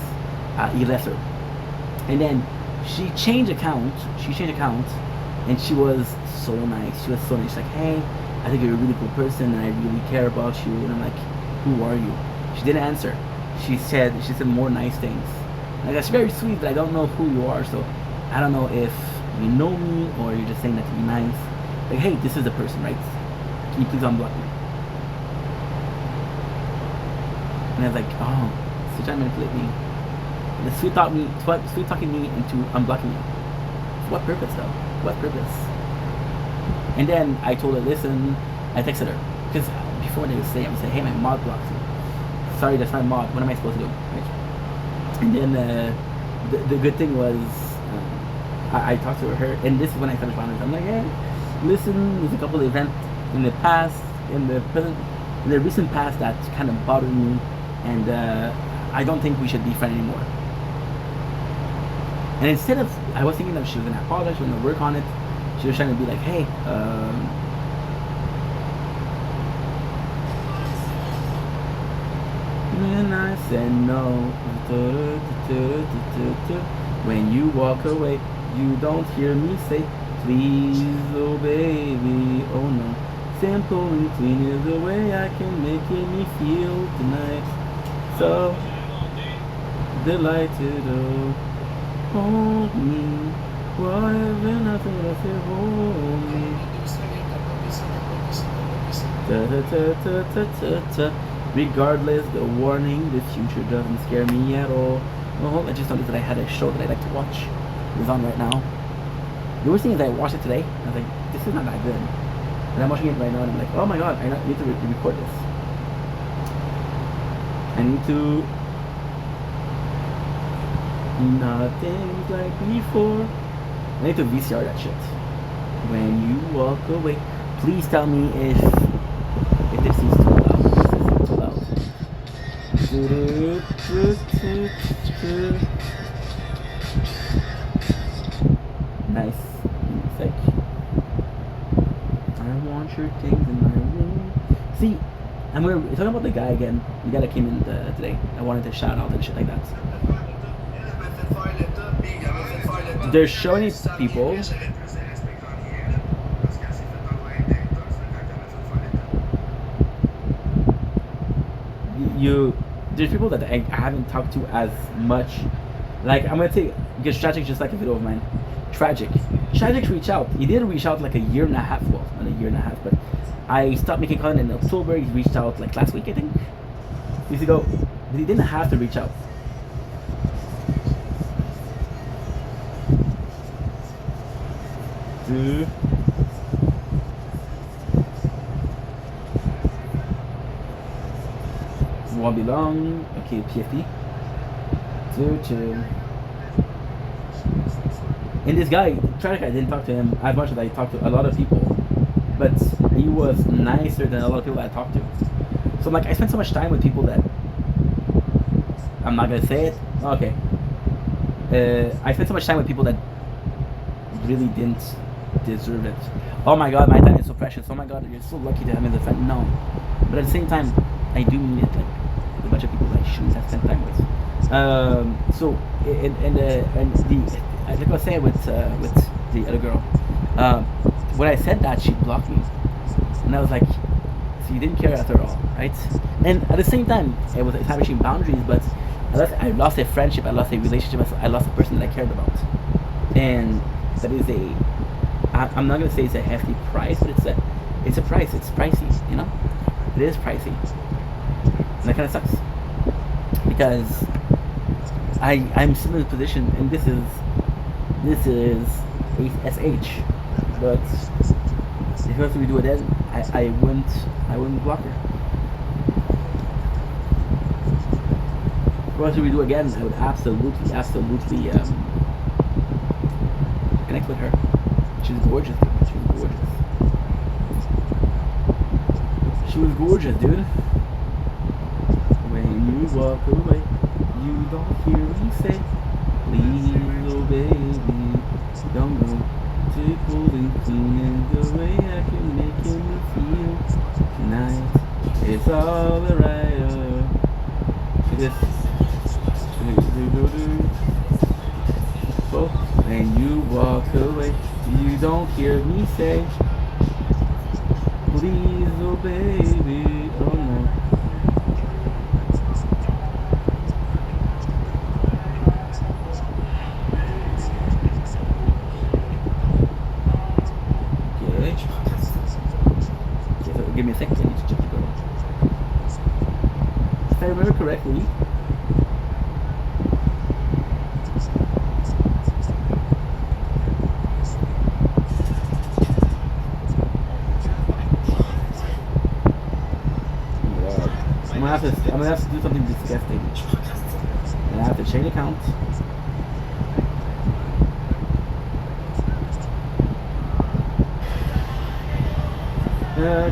he left her, and then she changed account, and she was so nice. She was so nice. She's like, hey, I think you're a really cool person, and I really care about you. And I'm like, who are you? She didn't answer. She said more nice things. Like, that's very sweet, but I don't know who you are, so I don't know if you know me or you're just saying that to be nice. Like, hey, this is the person, right? Can you please unblock me? And I was like, oh, she's trying to manipulate me. And the sweet talking me into unblocking me. For what purpose, though? What purpose? And then I told her, listen, I texted her. Because before they would say, I would say, hey, my mod blocked you. Sorry, that's my mod. What am I supposed to do? Right? And then the good thing was, I talked to her, and this is when I started finding it. I'm like, hey, listen, there's a couple of events in the past, in the recent past that kind of bothered me, and I don't think we should be friends anymore. And instead of, I was thinking that she was gonna apologize, she was gonna work on it. She was trying to be like, hey, and I said no. When you walk away, you don't hear me say, please, oh baby, oh no. Simple and clean is the way I can make me feel tonight. So delighted, oh, hold me. Whatever, nothing I say, hold me. Regardless, the warning, the future doesn't scare me at all. Oh, I just noticed that I had a show that I like to watch. It's on right now. The worst thing is I watched it today. I was like, this is not that good. And I'm watching it right now and I'm like, oh my god, I need to record this. I need to... Nothing like before. I need to VCR that shit. When you walk away, please tell me if this is too loud. Nice. Like, I want your things in my room. See, I'm gonna talking about the guy again. The guy that came in today. I wanted to shout out and shit like that. There's showing people. There's people that I haven't talked to as much. Like, I'm gonna take, because Tragic just like a video of mine. Tragic reached out. He did reach out like a year and a half. Well, not a year and a half, but I stopped making content in October. He reached out like last week, I think. Weeks ago, but he didn't have to reach out. Dude. Won't be long. Okay, PFP. Chill. And this guy, Tragic, I didn't talk to him as much as I talked to a lot of people, but he was nicer than a lot of people I talked to. So like, I spent so much time with people that I'm not gonna say it. Okay. I spent so much time with people that really didn't deserve it. Oh my god, my time is so precious. Oh my god, you're so lucky to have me as a friend. No, but at the same time, I do mean it. Like, a bunch of people I shouldn't have spent time with. So like I was saying with the other girl, when I said that, she blocked me, and I was like, so you didn't care after all, right? And at the same time, it was establishing boundaries, but I lost a friendship, I lost a relationship, I lost a person that I cared about, and that is I'm not gonna say it's a hefty price, but it's a price. It's pricey, you know. It is pricey. And that kind of sucks because I'm still in a position, and this is SH, but if you have to redo it then, I wouldn't block her. If I was to redo again, I would absolutely connect with her. She's gorgeous, dude. She was gorgeous, dude. When you walk away, you don't hear me say, please, oh baby, don't go. Tickled and clean the way I can make you feel tonight. It's all alright. This. Oh, when you walk away, You don't hear me say, please, oh baby, oh no. Okay. Okay, so give me a second, I need to check the girl. If I remember correctly, I'm gonna have to do something disgusting. I'm gonna have to change account.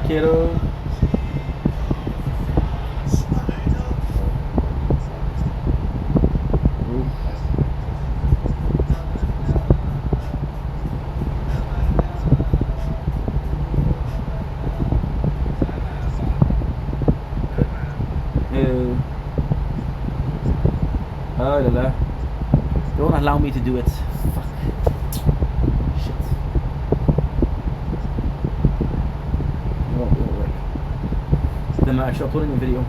Kiddo. Oh la la. Don't allow me to do it. Fuck. Shit. It won't work. Then I'm actually uploading a video.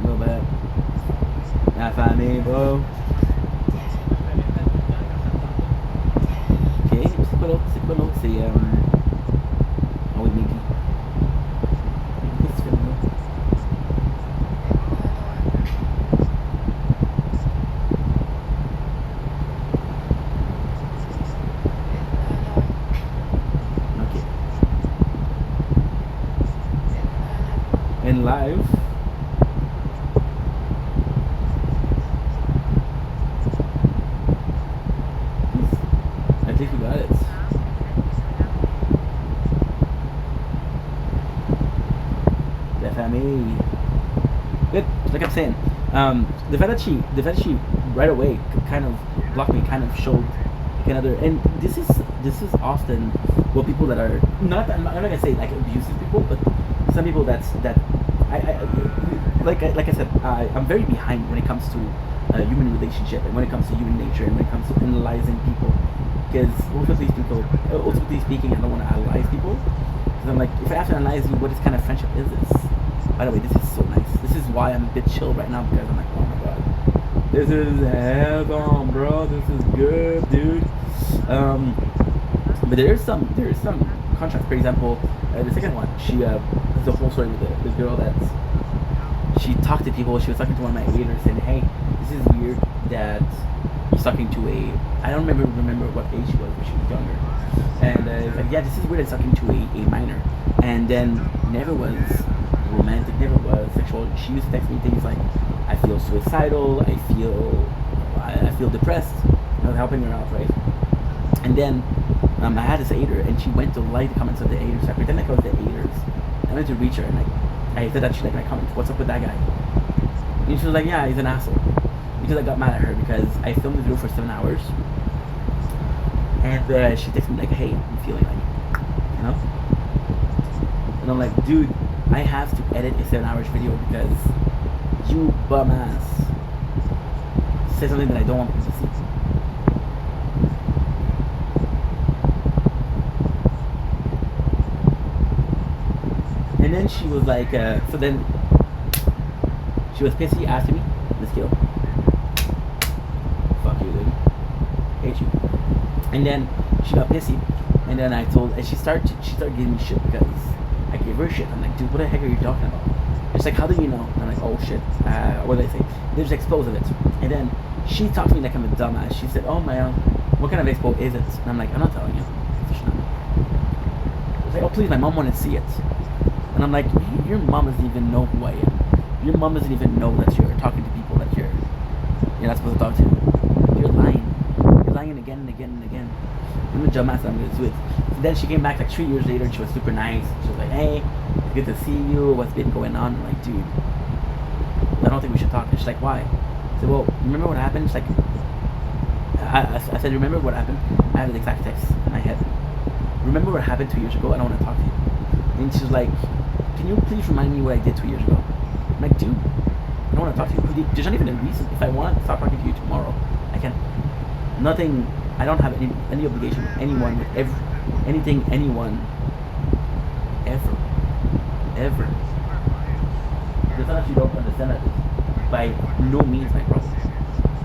No bad. Not find me, bro. Okay, c'est ah oui, maybe. Qu'est-ce que tu fais là? Okay. And live. I think we got it. The family. Good. Like I'm saying, the fact that she right away kind of blocked me, kind of showed like another. And this is often what people that are not. I'm not gonna say like abusive people, but some people that like I said, I'm very behind when it comes to human relationship and when it comes to human nature and when it comes to analyzing people. Because ultimately speaking, I don't want to analyze people. Because I'm like, if I have to analyze you, what kind of friendship is this? By the way, this is so nice. This is why I'm a bit chill right now, because I'm like, oh my god, this is head on, bro. This is good, dude. But there's some contrast. For example, the second one, she the whole story with the girl that she talked to people. She was talking to one of my haters, saying, hey, this is weird that he's talking to a, I don't remember what age she was, but she was younger. And it's like, yeah, this is weird, it's talking to a minor. And then never was romantic, never was sexual. She used to text me things like, I feel suicidal, I feel depressed. I was helping her out, right? And then I had this hater, and she went to like the comments of the haters. I pretended like I was the haters. I went to reach her, and I said that she liked my comments. What's up with that guy? And she was like, yeah, he's an asshole. Because I got mad at her because I filmed the video for 7 hours. And she texted me like, hey, I'm feeling like, you know? And I'm like, dude, I have to edit a 7 hours video because you bum ass said something that I don't want people to see. And then she was like, so then she was pissy after me, this kill. Fuck you, dude. Hate you. And then she got pissy, and then she started giving me shit because I gave her shit. I'm like, dude, what the heck are you talking about? It's like, how do you know? And I'm like, oh shit. What did I say? They just exposed it. And then she talked to me like I'm a dumbass. She said, oh man, what kind of expo is it? And I'm like, I'm not telling you. It's like, oh please, my mom wanted to see it. And I'm like, your mom doesn't even know who I am. Your mom doesn't even know that you're talking to people that you're not supposed to talk to. You're lying. You're lying again and again and again. I'm a dumbass, I'm gonna do it. So then she came back like 3 years later and she was super nice. She was like, hey, it's good to see you. What's been going on? I'm like, dude, I don't think we should talk. And she's like, why? I said, well, remember what happened? She's like, I said, remember what happened? I have the exact text in my head. Remember what happened 2 years ago? I don't want to talk to you. And she was like, can you please remind me what I did 2 years ago? I'm like, dude, don't want to talk to you. There's not even a reason. If I want to stop talking to you tomorrow, I can. Nothing. I don't have any obligation with anyone, with anything, anyone, ever. There's not that you don't understand that it's by no means my problem.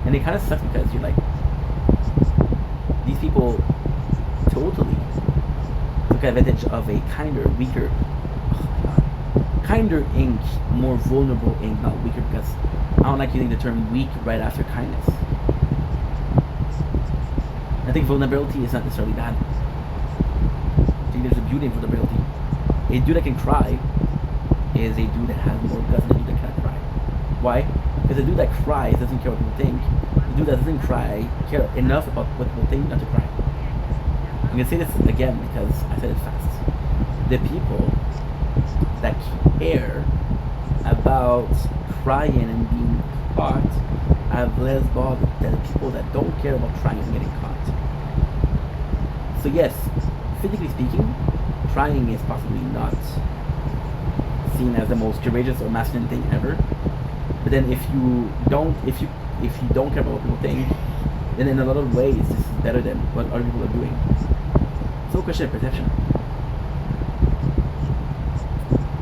And it kind of sucks because you're like, these people totally took advantage of a kinder, weaker, kinder ink, more vulnerable ink, not weaker, because I don't like using the term weak right after kindness. I think vulnerability is not necessarily bad. I think there's a beauty in vulnerability. A dude that can cry is a dude that has more guts than a dude that cannot cry. Why? Because a dude that cries doesn't care what people think. The dude that doesn't cry care enough about what people think not to cry. I'm gonna say this again because I said it fast. The people that care about crying and being caught have less balls than the people that don't care about crying and getting caught. So yes, physically speaking, crying is possibly not seen as the most courageous or masculine thing ever. But then if you don't care about what people think, then in a lot of ways this is better than what other people are doing. It's all a question of perception.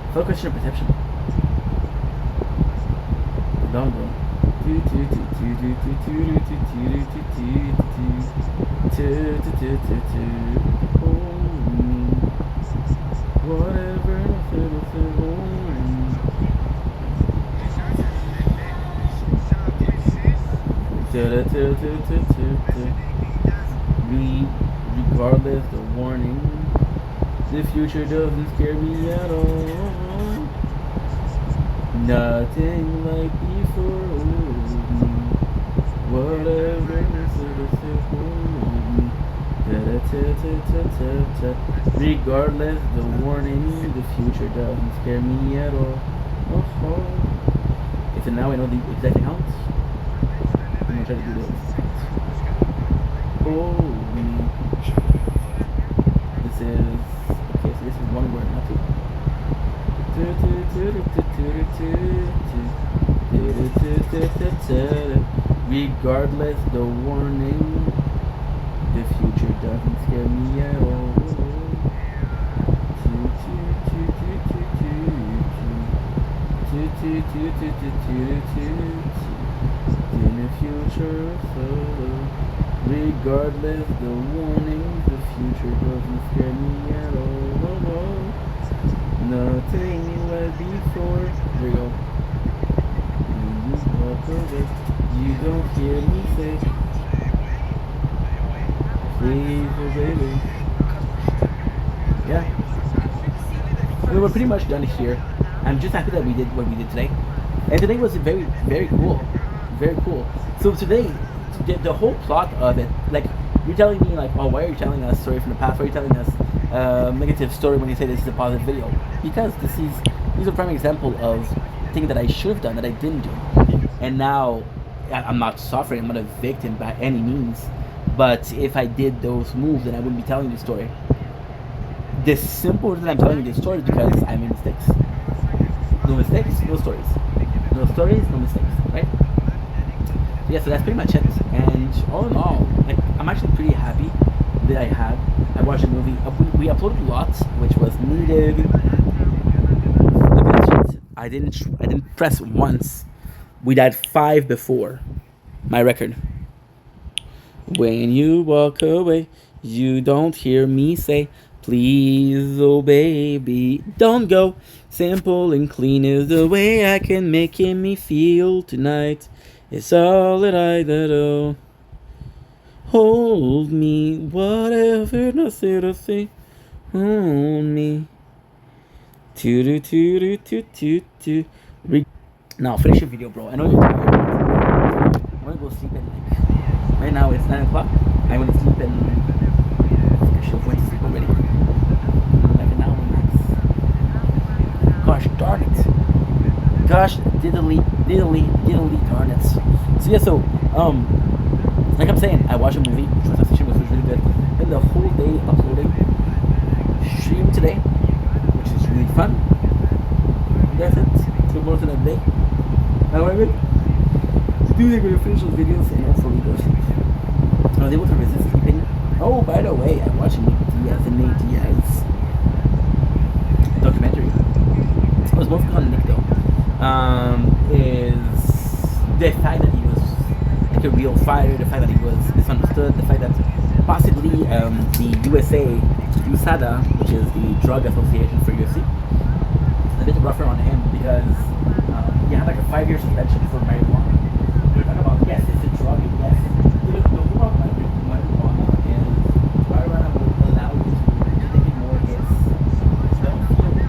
It's all a question of perception. Don't go. Whatever, regardless the warning, the future doesn't scare me at all. Nothing like before, whatever, regardless the warning, the future doesn't scare me at all. Okay, so now I know the exact accounts. I'm gonna try to do this. This is okay. So this is one word, not two. Regardless the warning, the future doesn't scare me at all. In the future, regardless the warning, the future doesn't scare me at all. Nothing like before. There we go. When you walk away, you don't hear me say, please, oh baby. Yeah. We were pretty much done here. I'm just happy that we did what we did today. And today was very, very cool. Very cool. So today, the whole plot of it, like, you're telling me, like, oh, why are you telling us story from the past? Why are you telling us a negative story when you say this is a positive video? Because these are a prime example of things that I should have done that I didn't do. And now, I'm not suffering, I'm not a victim by any means. But if I did those moves, then I wouldn't be telling this story. The simple reason I'm telling you this story is because I made mistakes. No mistakes, no stories. No stories, no mistakes, right? Yeah, so that's pretty much it. And all in all, like, I'm actually pretty happy that I watched a movie. We uploaded lots, which was needed. Look at that shit. I didn't press once. We died 5 before my record. When you walk away, you don't hear me say, please, oh baby, don't go. Simple and clean is the way I can make me feel tonight. It's all that I do. Hold me, whatever, nothing to say. Hold me. Now finish your video, bro. I know you're tired. I'm gonna go sleep at right now it's 9 o'clock. I'm gonna sleep in. I should have went to sleep already. Like an hour max. Gosh darn it. Gosh diddly darn it. So yeah, so like I'm saying, I watched a movie, which was really good. And the whole day uploading stream today, which is really fun. That's it. 2 more than a day. know what I mean? Do they gonna finish those videos and hopefully go sleep? I was able to resist sleeping. Oh, by the way, I'm watching Nate Diaz documentary. It was mostly on Nick though. Is the fact that he was like a real fighter, the fact that he was misunderstood, the fact that possibly the USADA, which is the Drug Association for UFC, a bit rougher on him because he had like a 5-year suspension for marijuana. They're talking about yes, it's a drug, and yes, the thing about marijuana is marijuana will allow you to take in more hits. Don't feel pain.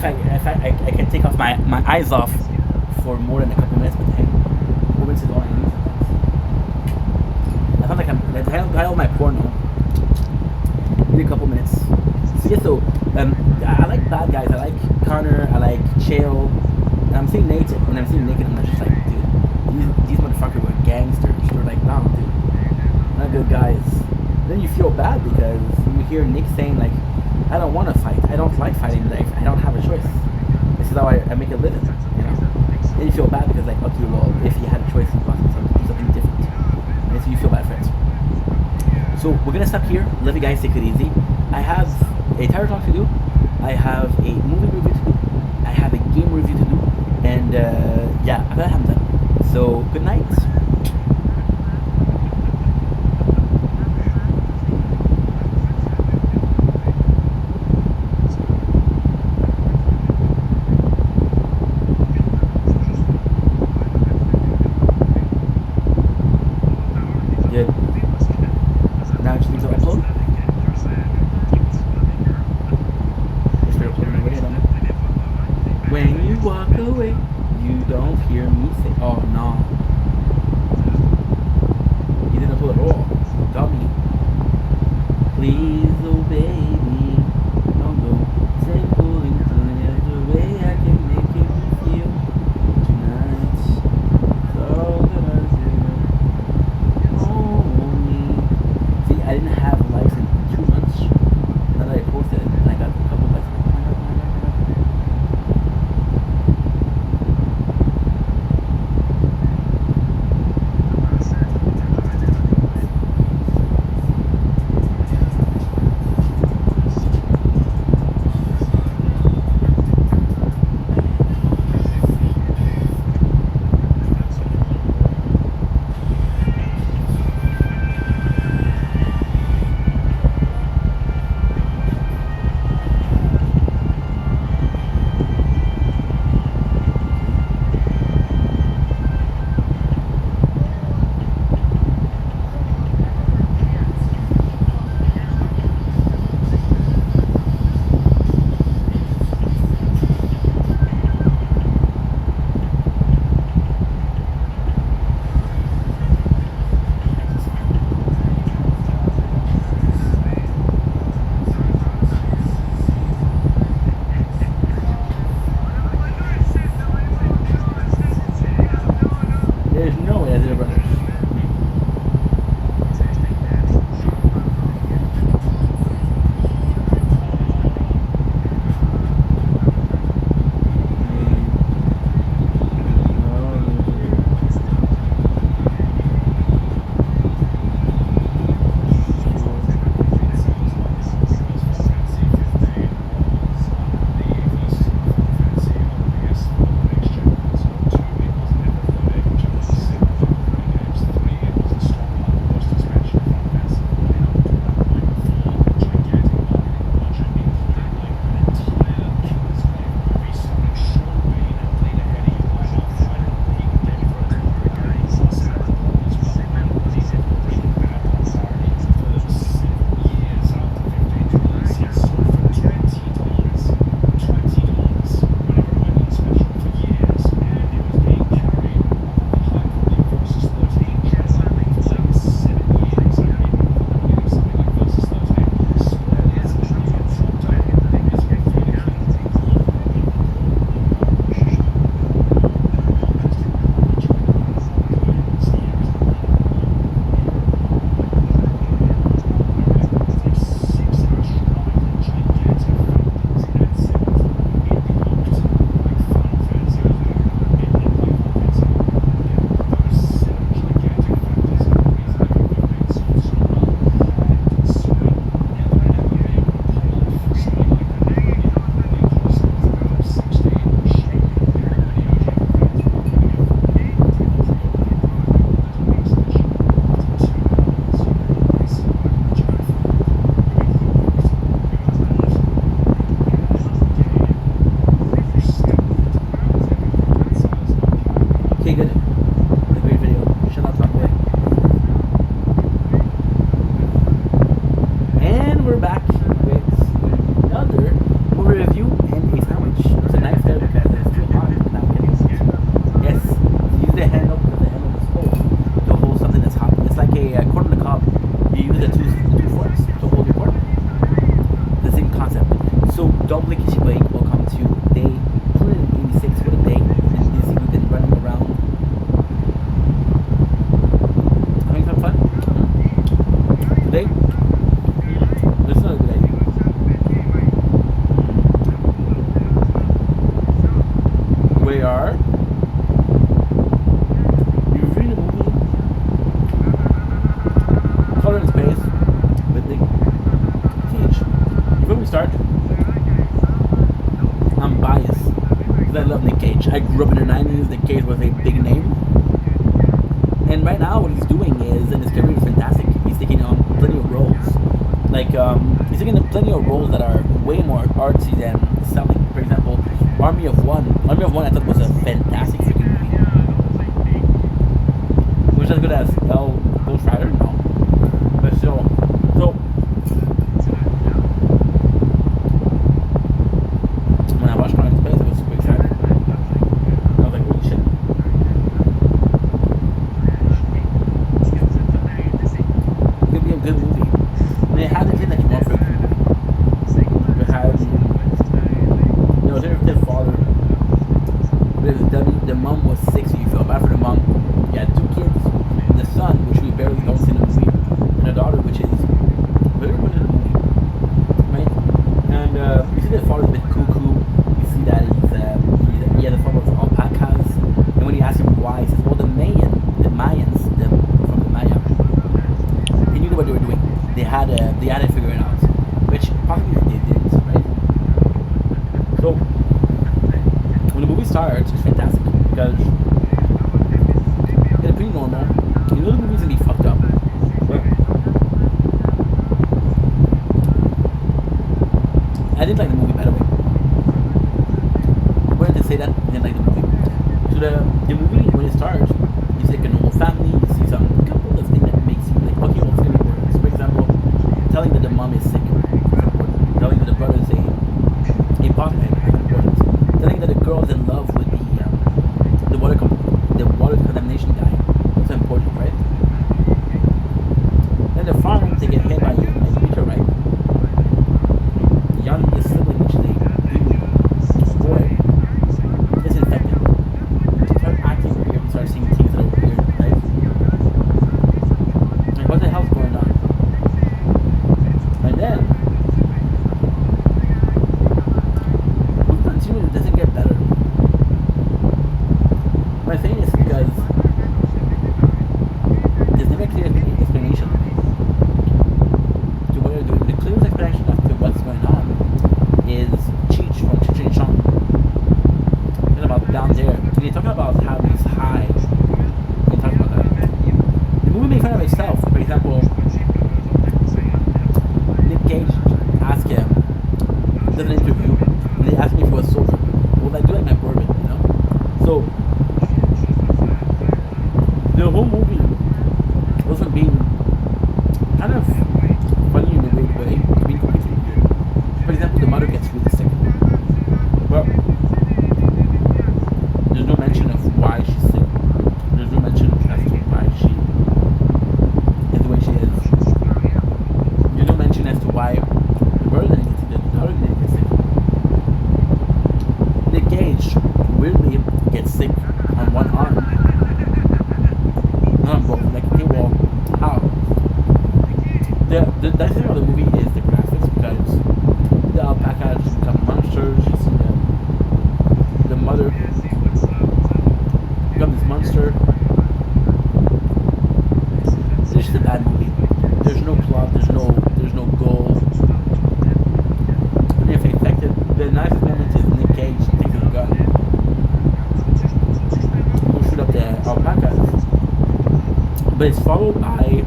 I can take off my eyes off for more than a couple minutes, but hey, moments is all I need sometimes. I sound like I have my porno. Maybe a couple minutes. So yeah, so I like bad guys. I like Connor. I like Chael. And I'm seeing Nate, and I'm seeing Naked, and I'm just like, dude, these motherfuckers were gangsters. They're like, no, dude, not good guys. Then you feel bad because you hear Nick saying like, I don't want to fight. I don't like fighting, but I don't have a choice. This is how I make a living, you know? Then you feel bad because like, okay, well, if you had a choice, you possibly do something different. And so you feel bad for it. So we're gonna stop here. Love you guys, take it easy. I have a tire talk to do. I have a movie review to do. I have a game review to do. And yeah, I'm gonna have them done. So good night. Good. Now just need to upload. When you walk away, you don't hear me say, oh no. You didn't upload at all. Dummy. Please obey me. Don't go simple and clear the way I can make you feel tonight. So that I see, I didn't have likes in 2 months. Now that I posted it, and I got a couple likes. Oh my god, oh my god, oh my god. There's no way they're brothers. Okay, good. A great video. Shut up, Top Boy. And we're back with another movie review and a sandwich. It's a knife there because it's too hot and I'm getting it. Yes, use the handle because the handle is cold to hold something that's hot. It's like a corn on the cob. You use the two forks to hold your corn. The same concept. So, Double Kishi Break will come to day 286 for the day. And this we've been running around having some fun. Today, it's not a good idea. We are reviewing a movie, Color in Space, with Nick Cage. Before we start, I'm biased because I love Nick Cage. I grew up in the 90s. Nick Cage was a big name. And right now, what he's doing is, and his career is fantastic. He's taking on plenty of roles. Like, he's taking on plenty of roles that are way more artsy than selling. For example, Army of One. Army of One I thought was a fantastic freaking movie. Was it as good as Ghost Rider? No. But still. So, when I watched Color in Space, I was super excited. I was like, holy shit. It's gonna be a good movie. I mean, it had everything that you want for a good movie. It had, their father. The mom was sick, so you feel bad for the mom. You had two kids, the son, which we barely don't see in the movie, and a daughter, which is very much in the movie, right? And you see that the father's a bit cuckoo. You see that he has a form of alpacas. And when you ask him why, he says, well, the Mayans, from the Maya, they knew what they were doing. They had to figure it out, which possibly they didn't, right? So when the movie starts, it's fantastic because it's pretty normal. You know the movie's gonna be fucked up, but I didn't like the movie, by the way. I wanted to say that I didn't like the movie. So the movie, when it starts, you see like a normal family. You see some couple of things that makes you like, okay, what's gonna be important? So for example, telling that the mom is sick is important. Telling that the brother is a pothead is important. Telling that the girl is in love with the water contamination guy. That's important, right? Then the farm, they get hit by a meteorite. The youngest sibling, which they do, boy, is infected. Start acting weird and start seeing The whole movie was from being kind of funny in a weird way, being completely weird. For example, the mother gets really sick. Well, there's no mention of why she's sick. There's no mention as to why she is the way she is. There's no mention as to why the brother didn't get sick, the daughter didn't get sick. Nick Cage weirdly gets sick on one arm. Not on both. Like, okay, well, how? The nice thing about the movie is the graphics, because the alpacas become monsters. You see the mother become this monster. It's just a bad movie. There's no plot. There's no goal. And if effective, the nicest moment is Nick Cage taking a gun. We'll shoot up the alpacas. But it's followed by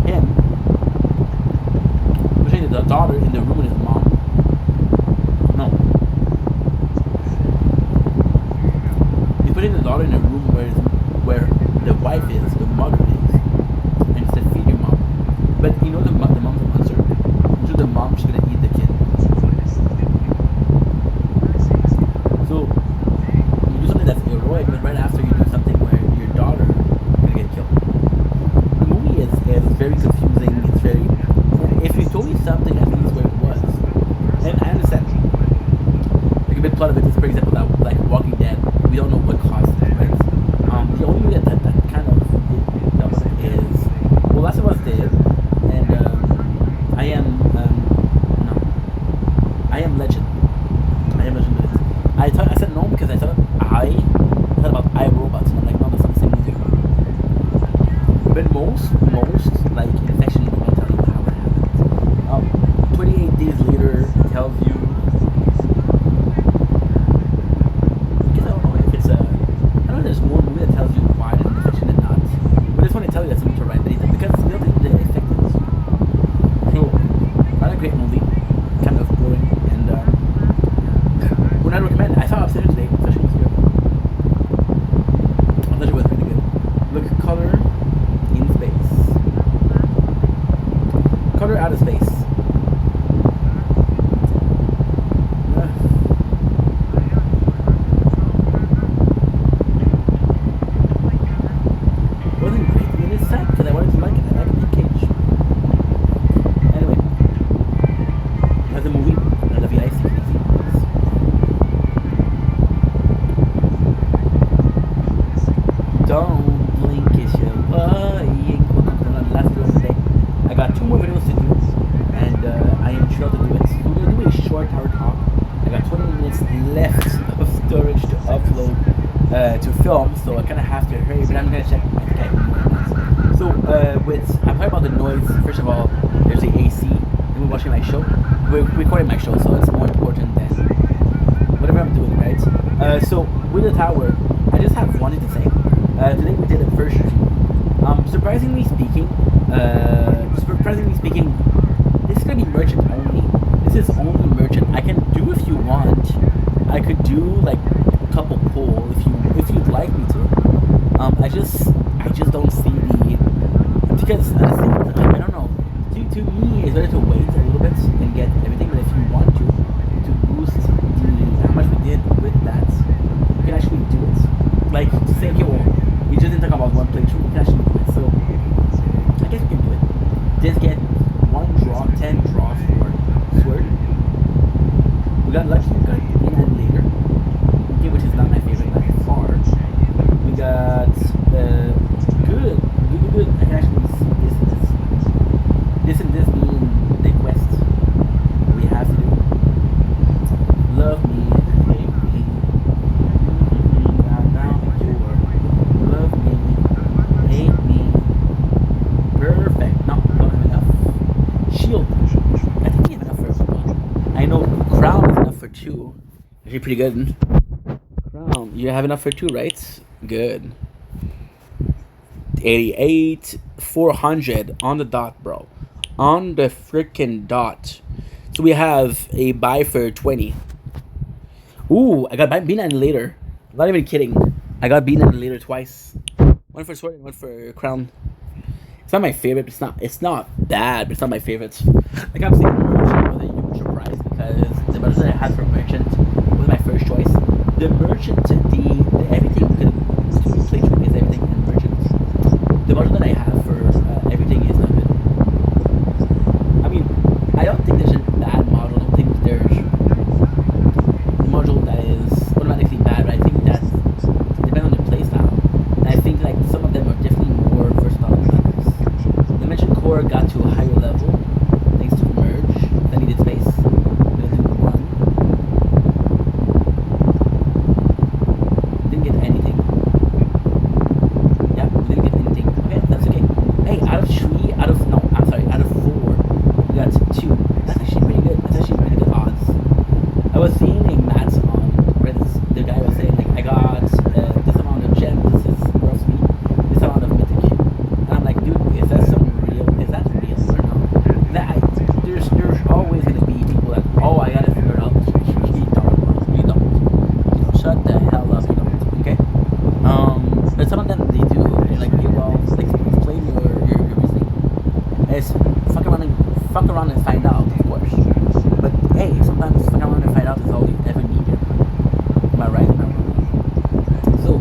him pushing the daughter in the room with his mom. No. He's putting the daughter in a room where the wife is, the mother is, and he said, feed your mom. But you know the mom's a monster. So the mom's gonna eat the kid. So you do something that's heroic, but right after you do something where your daughter is gonna get killed. The movie is very confusing. It's very. If you told me something, I think it's where it was, and I understand. Like a big plot of it is, for example, that like Walking Dead, we don't know what caused it, right? The only way that kind of does is, well, Last of Us did, and I am no, I am Legend. I am Legend. I said no because I thought about iRobots, and I'm like, no, that's not the same movie. But most like infection don't tell you how it happened. 28 days later tells you. Because I don't know if it's a. I don't know if there's more movie that tells you why the infection did not. But this one, I tell you that's something to write data because the other the effect is. So, not a great movie, kind of boring, and would not recommend. I saw Obsession today. Obsession was good. Obsession was really good. Look, color in space. Color out of space. It wasn't great. I mean, it's sad because I wanted to like it. I like Nick Cage. Anyway, that's a movie. I love you guys. Take it easy. Don't blink, it's your boy. Last video of the day. I got 2 more videos to do, and I am sure to do it. We're gonna do a short hour talk. I got 20 minutes left of storage to upload to film, so I kind of have to hurry. But I'm gonna check. Okay, so I'm talking about the noise. First of all, there's the AC. And we're watching my show. We're recording my show, so it's more important than whatever I'm doing, right? So with the tower, I just have one thing to say. Today we did a first review. Surprisingly speaking, this is gonna be merchant only. This is only merchant. I can do if you want. I could do like a couple pull if you'd like me to. I just don't see the because honestly, I don't know. To me, it's better to wait a little bit and get everything. But if you want to boost how much we did with that, you can actually do it. Like to say, okay, well, we just didn't talk about one playthrough. We can actually do it. So I guess we can do it. Just get 1 draw, 10 draws for Sword. We got lucky. We got Annihilator, okay, which is not my favorite by far. We got good. I can actually see this and this being the quest we have to do. Love me and hate me. Now you're love me, hate me. Perfect. No, don't have enough. Shield. I think you have enough for everyone. I know Crown is enough for 2. Actually pretty good. Crown. You have enough for 2, right? Good. 88, 400 on the dot, bro. On the freaking dot. So we have a buy for 20. Ooh, I got beaten later. I'm not even kidding. I got beaten later twice. One for sword and one for crown. It's not my favorite. But it's not bad, but it's not my favorite. Like I'm saying, merchant was a huge surprise because the budget that I had for merchant was my first choice. The merchant, the everything could play through is everything and merchant. The budget that I have for everything is not good. I mean, I don't think there's a bad model. I don't think there's a module that is automatically bad, but I think that it depends on the playstyle. And I think like some of them are definitely more versatile than others. The mentioned core got to a higher level thanks to merge that needed space. But it didn't run. Didn't get anything. Yeah, we didn't get anything. Okay, that's okay. Hey, out of three, out of four, we got two. That's actually pretty good. That's actually pretty good odds. I was seeing a maths on Reddit. The guy was saying like, I got this amount of gems. This is roughly this amount of mythic. And I'm like, dude, is that some real? Is that real or not? There's always gonna be people that I gotta figure it out. You don't. Shut the hell up. You don't. Okay. But some of them they do. They're like, okay, well, explain your reasoning. It's fuck around and find out, of course. But hey, sometimes fuck around and find out is all you ever needed. Am I right? Am I wrong? So,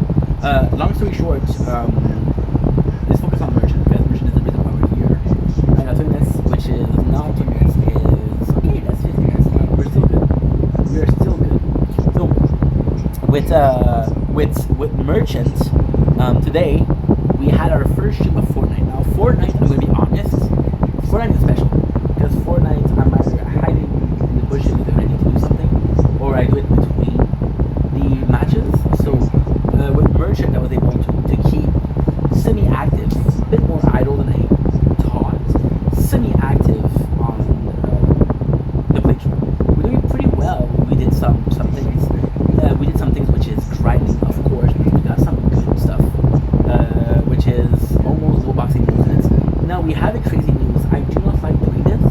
long story short, let's focus on merchant because merchant is the reason why we're here. And I think that's which is not 2 minutes is okay. That's 15 minutes. We're still good. We're still good. So with merchant, today we had our first stream of Fortnite. Now Fortnite, I'm gonna be honest, Fortnite is special because Fortnite I'm either hiding in the bushes if I need to do something, or I do it between the matches. So with merchant, I was able to keep semi-active, a bit more idle than I thought, semi-active on the playthrough. We're doing pretty well. We did some things. We did some things which is grinding, of course, but we got some good stuff, which is almost no boxing moves in it. Now we have a crazy news. I do not like doing this,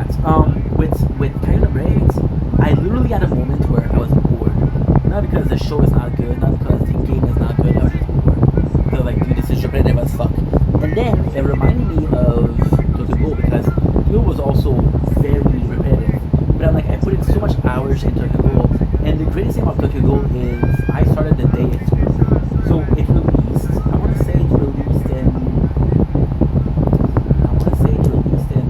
that. With Kind of Braids, I literally had a moment where I was bored. Not because the show is not good, not because the game is not good. I was just bored. So like, dude, this is repetitive as fuck. And then it reminded me of Tokyo Ghoul because Tokyo Ghoul was also very repetitive. But I'm like, I put in so much hours into Tokyo Ghoul, and the greatest thing about Tokyo Ghoul is I started the day it's released. So it released. I want to say it released in. I want to say it released in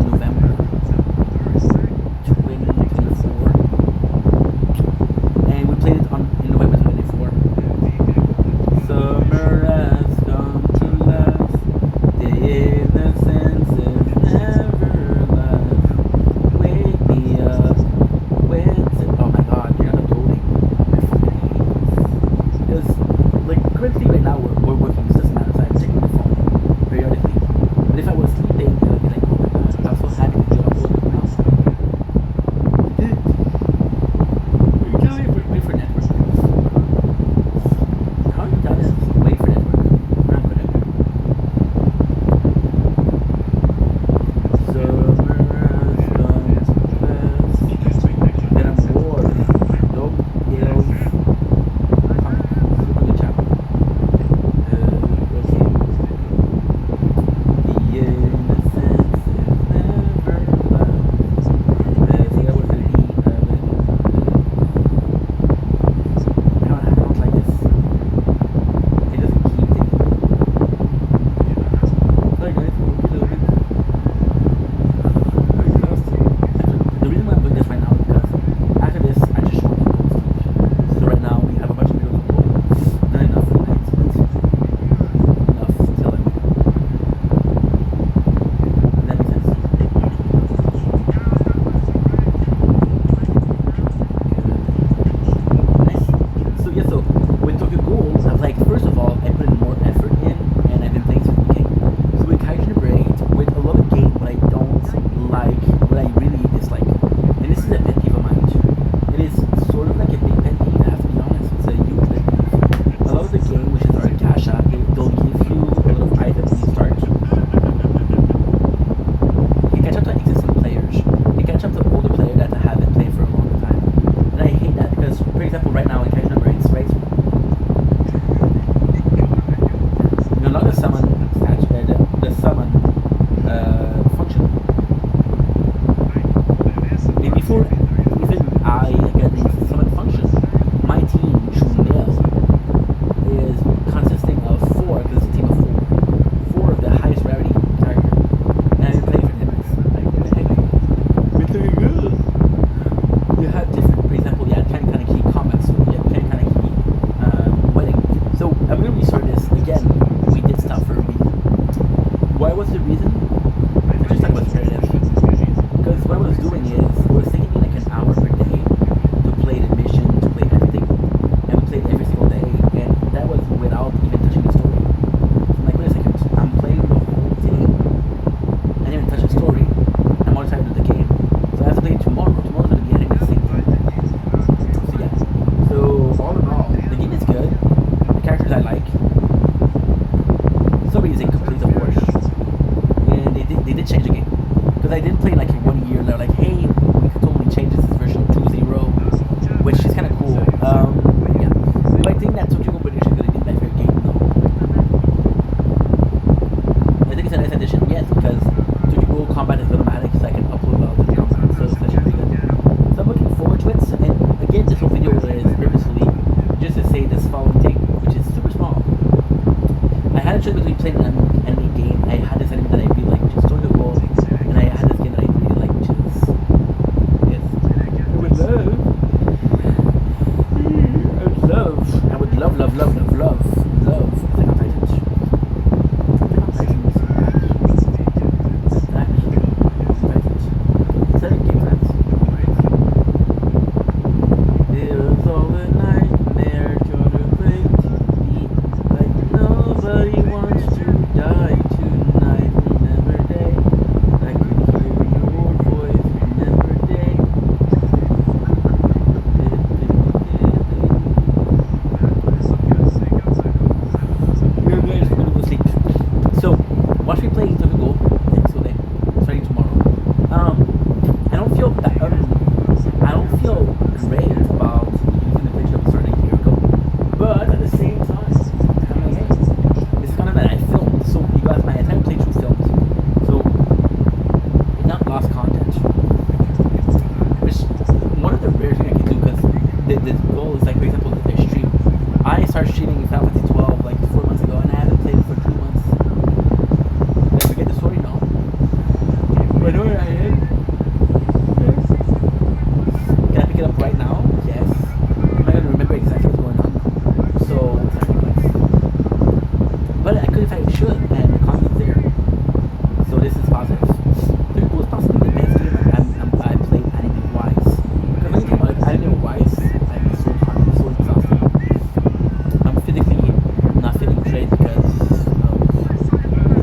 November 2024, and we played it on in November 24. Summer has come to last. The innocence is never lost. Wake me up when. Oh my God, you're not coding. I fucking hate this. Because, like, currently right now we're working systematic, so I'm checking the phone periodically. But if I was sleeping, I would be like, oh my God, I'm so happy to do upload now. I did. You can't wait for network. How you done this? Wait for network. Not good at it. Summer has come to pass, and I'm bored. Nope, hills. Super good job. Okay. The innocence is never lost. See, that was an E. I don't like this. It doesn't keep taking. Sorry guys, we'll be a little bit exhausted. The reason why I'm doing this right now is because after this, I just want to go to sleep. So right now we have a bunch of videos to upload. Not enough for nights, but enough till I wake up. Does that make sense? Nice. So yeah, so with Tokyo Ghoul, I was like, first of all, I put in more effort in, and I've been playing since the beginning. So with Kaijin Braid, with a lot of games, what I don't like, what I really dislike, and this is a pet peeve of mine. It is sort of like a big pet peeve, I have to be honest. It's a huge pet peeve. A lot of the game, which is our gacha, they'll give you a lot of items when you start. You catch up to existing players. You catch up to older players that haven't played for a long time. And I hate that because, for example, right now in Kaijin Braids, right? You know, not the summon statue, the summon function. And before even I get the summon function, my team, Shunel, is consisting of four, because it's a team of four of the highest rarity character. And I've been playing for them. It's really good. You have different, for example, yeah, kind of key combats, so yeah, kind of key wedding. So I'm gonna restart this again. We did stuff for a reason. Why was the reason? I just talked about competitive. Because what I was doing is, it was taking me like an hour per day to play the mission, to play everything, and we played every single day, and that was without even touching the story. So I'm like, wait a second, I'm playing the whole thing, I didn't even touch the story, I'm more tired of the game, so I have to play it tomorrow. Tomorrow's gonna be ending the same thing. So yeah, so all in all, the game is good, the characters I like, story is incomplete of course, and they did change the game. Because I didn't play like in 1 year, they're like, hey, we could totally change this version 2.0, which is kind of cool. Yeah. Do I think that Tokyo Ghoul British is going to be my favorite game? No. I think it's a nice addition, yes, because Tokyo Ghoul combat is automatic, so I can upload all the combat, so it's actually pretty good. So I'm looking forward to it, and again, this whole video is purposefully just to say this following thing, which is super small. I had a choice between playing an anime game. I had this anime that I really like, which is Tokyo Ghoul, and I had this game that I really like, which is yes, I would love, I would love, Attack on Titan. Attack on Titan is back. Is that a game that's it was all a nightmare, trying to play TV like nobody wants to die. content. Which one of the rare things I can do because the goal is like, for example, like their stream. I started streaming Final Fantasy 12 like 4 months ago, and I haven't played it for 2 months. Did I forget the story? No. But I know where I am. Can I pick it up right now? Yes. Am I gonna remember exactly what's going on? So it's not complex. But I could if I should, and the content's there. So this is positive. It was possibly the best game I played anime wise. Because when you think about it, anime wise, I'm so hard, so exhausted. I'm physically not feeling great because of the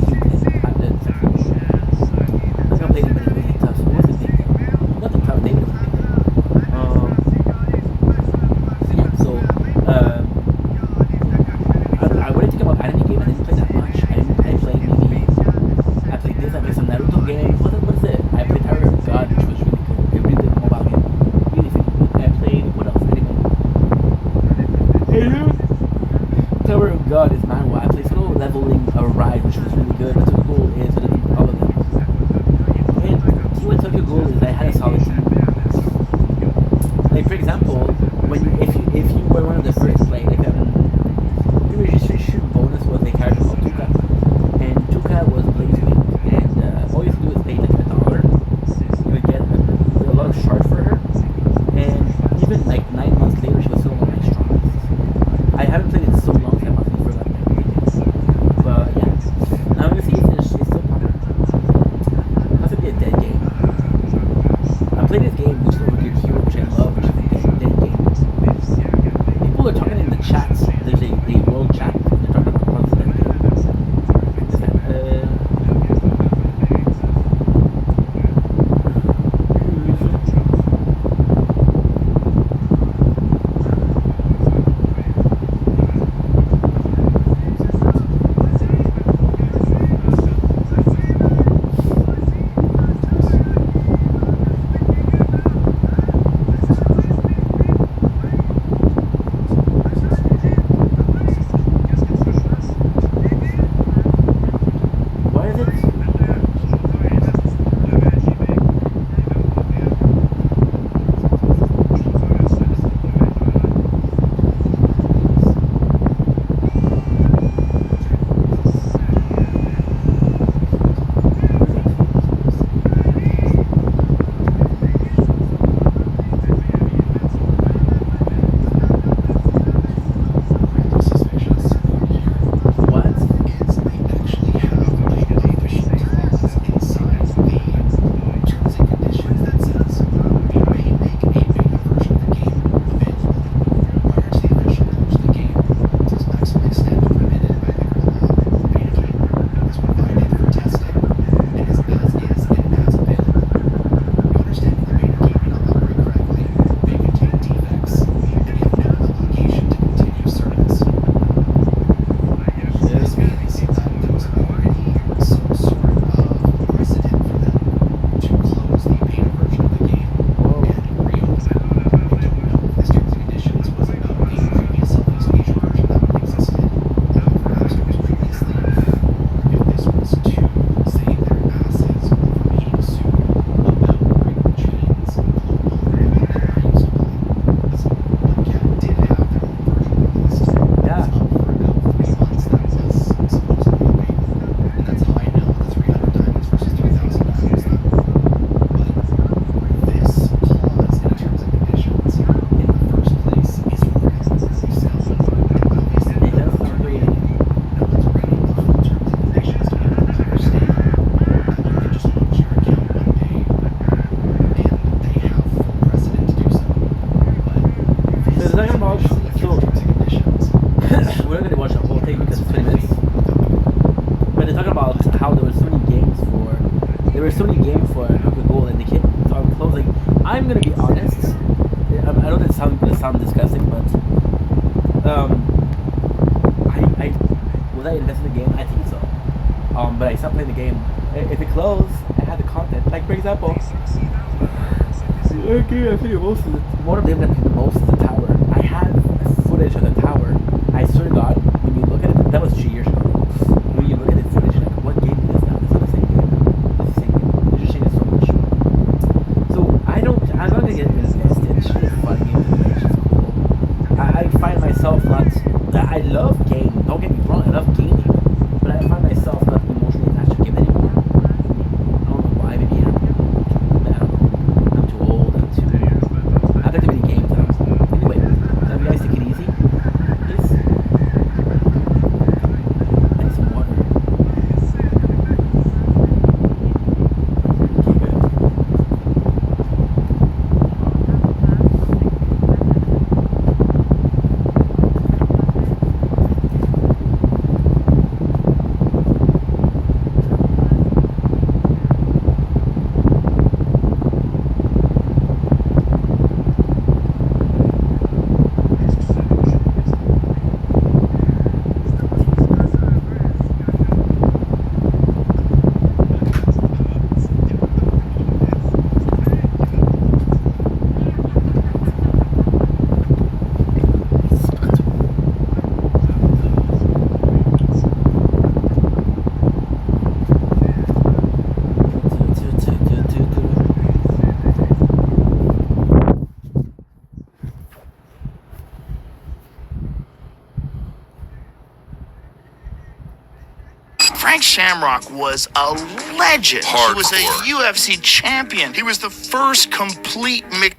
heat and the technical. I'm not gonna play it, but it was really tough. It was a big day. Nothing tough day, but it was a big day. Yeah, so I wouldn't think about anime game. I didn't play that much. I played maybe. I played this. I played some Naruto game. What is it? I played Tower of God, which was really good. A really good mobile game. Really, really good. I played what else? Anime. Tower of God is manhwa. I played solo leveling a ride, which was really good. But the goal is to do all of them. And Team Tokyo Ghoul is I had a solid team. Like for example, when you, if you were one of the first to play, like the registration bonus was a character called Tuka, and Tuka was Blaze Wing, and all you have to do is pay like $1. You would get a lot of shards for her, and even like 9 months later, she was still one of my strongest. I haven't played it so long that I must have forgotten my names. But yeah, now I'm gonna see if it's still popular. It must be a dead game. I played this game, which is over here, Hero, which I love, which is a dead game. People are talking in the chats. There's a world chat. They're talking about what's that game. Is that, what is it? What? Yeah. Hey, that's not great. So they're talking about, so we're not gonna watch the whole thing because it's 20 minutes. But they're talking about how there were so many games for Tokyo Ghoul and the kid started closing. I'm gonna be honest. I know that gonna sound disgusting, but I was I invested in the game? I think so. But I stopped playing the game. If it closed, I had the content. Like for example, okay, I think most of it. One of them that the most is the tower. I have footage of the tower. I swear to God, when you look at it, that was 2 years ago. When you look at the footage, like what game is that? It's not the same game. It's the same game. They just changed it so much. Shamrock was a legend. He was a UFC champion. He was the first complete mix.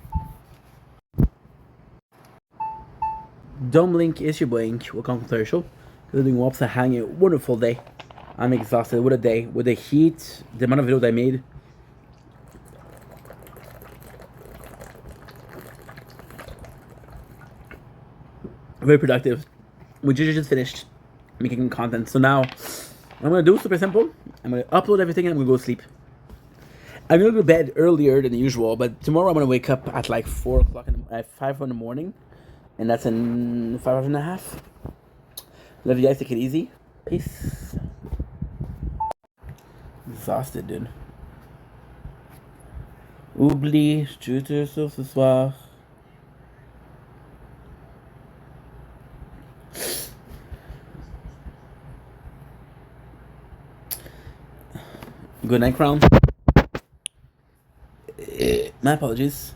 Link is your boy Ink. Welcome to the show. Doing whoops, having a wonderful day. I'm exhausted. What a day. With the heat, the amount of videos I made. Very productive. We just finished making content. So now, I'm going to do super simple. I'm going to upload everything and I'm going to go sleep. I'm going to go to bed earlier than usual, but tomorrow I'm going to wake up at like 4 o'clock, at 5 in the morning. And that's in 5 hours and a half. Love you guys. Take it easy. Peace. Exhausted, dude. Oublie, je te sauve ce soir. Good night, Crown. My apologies.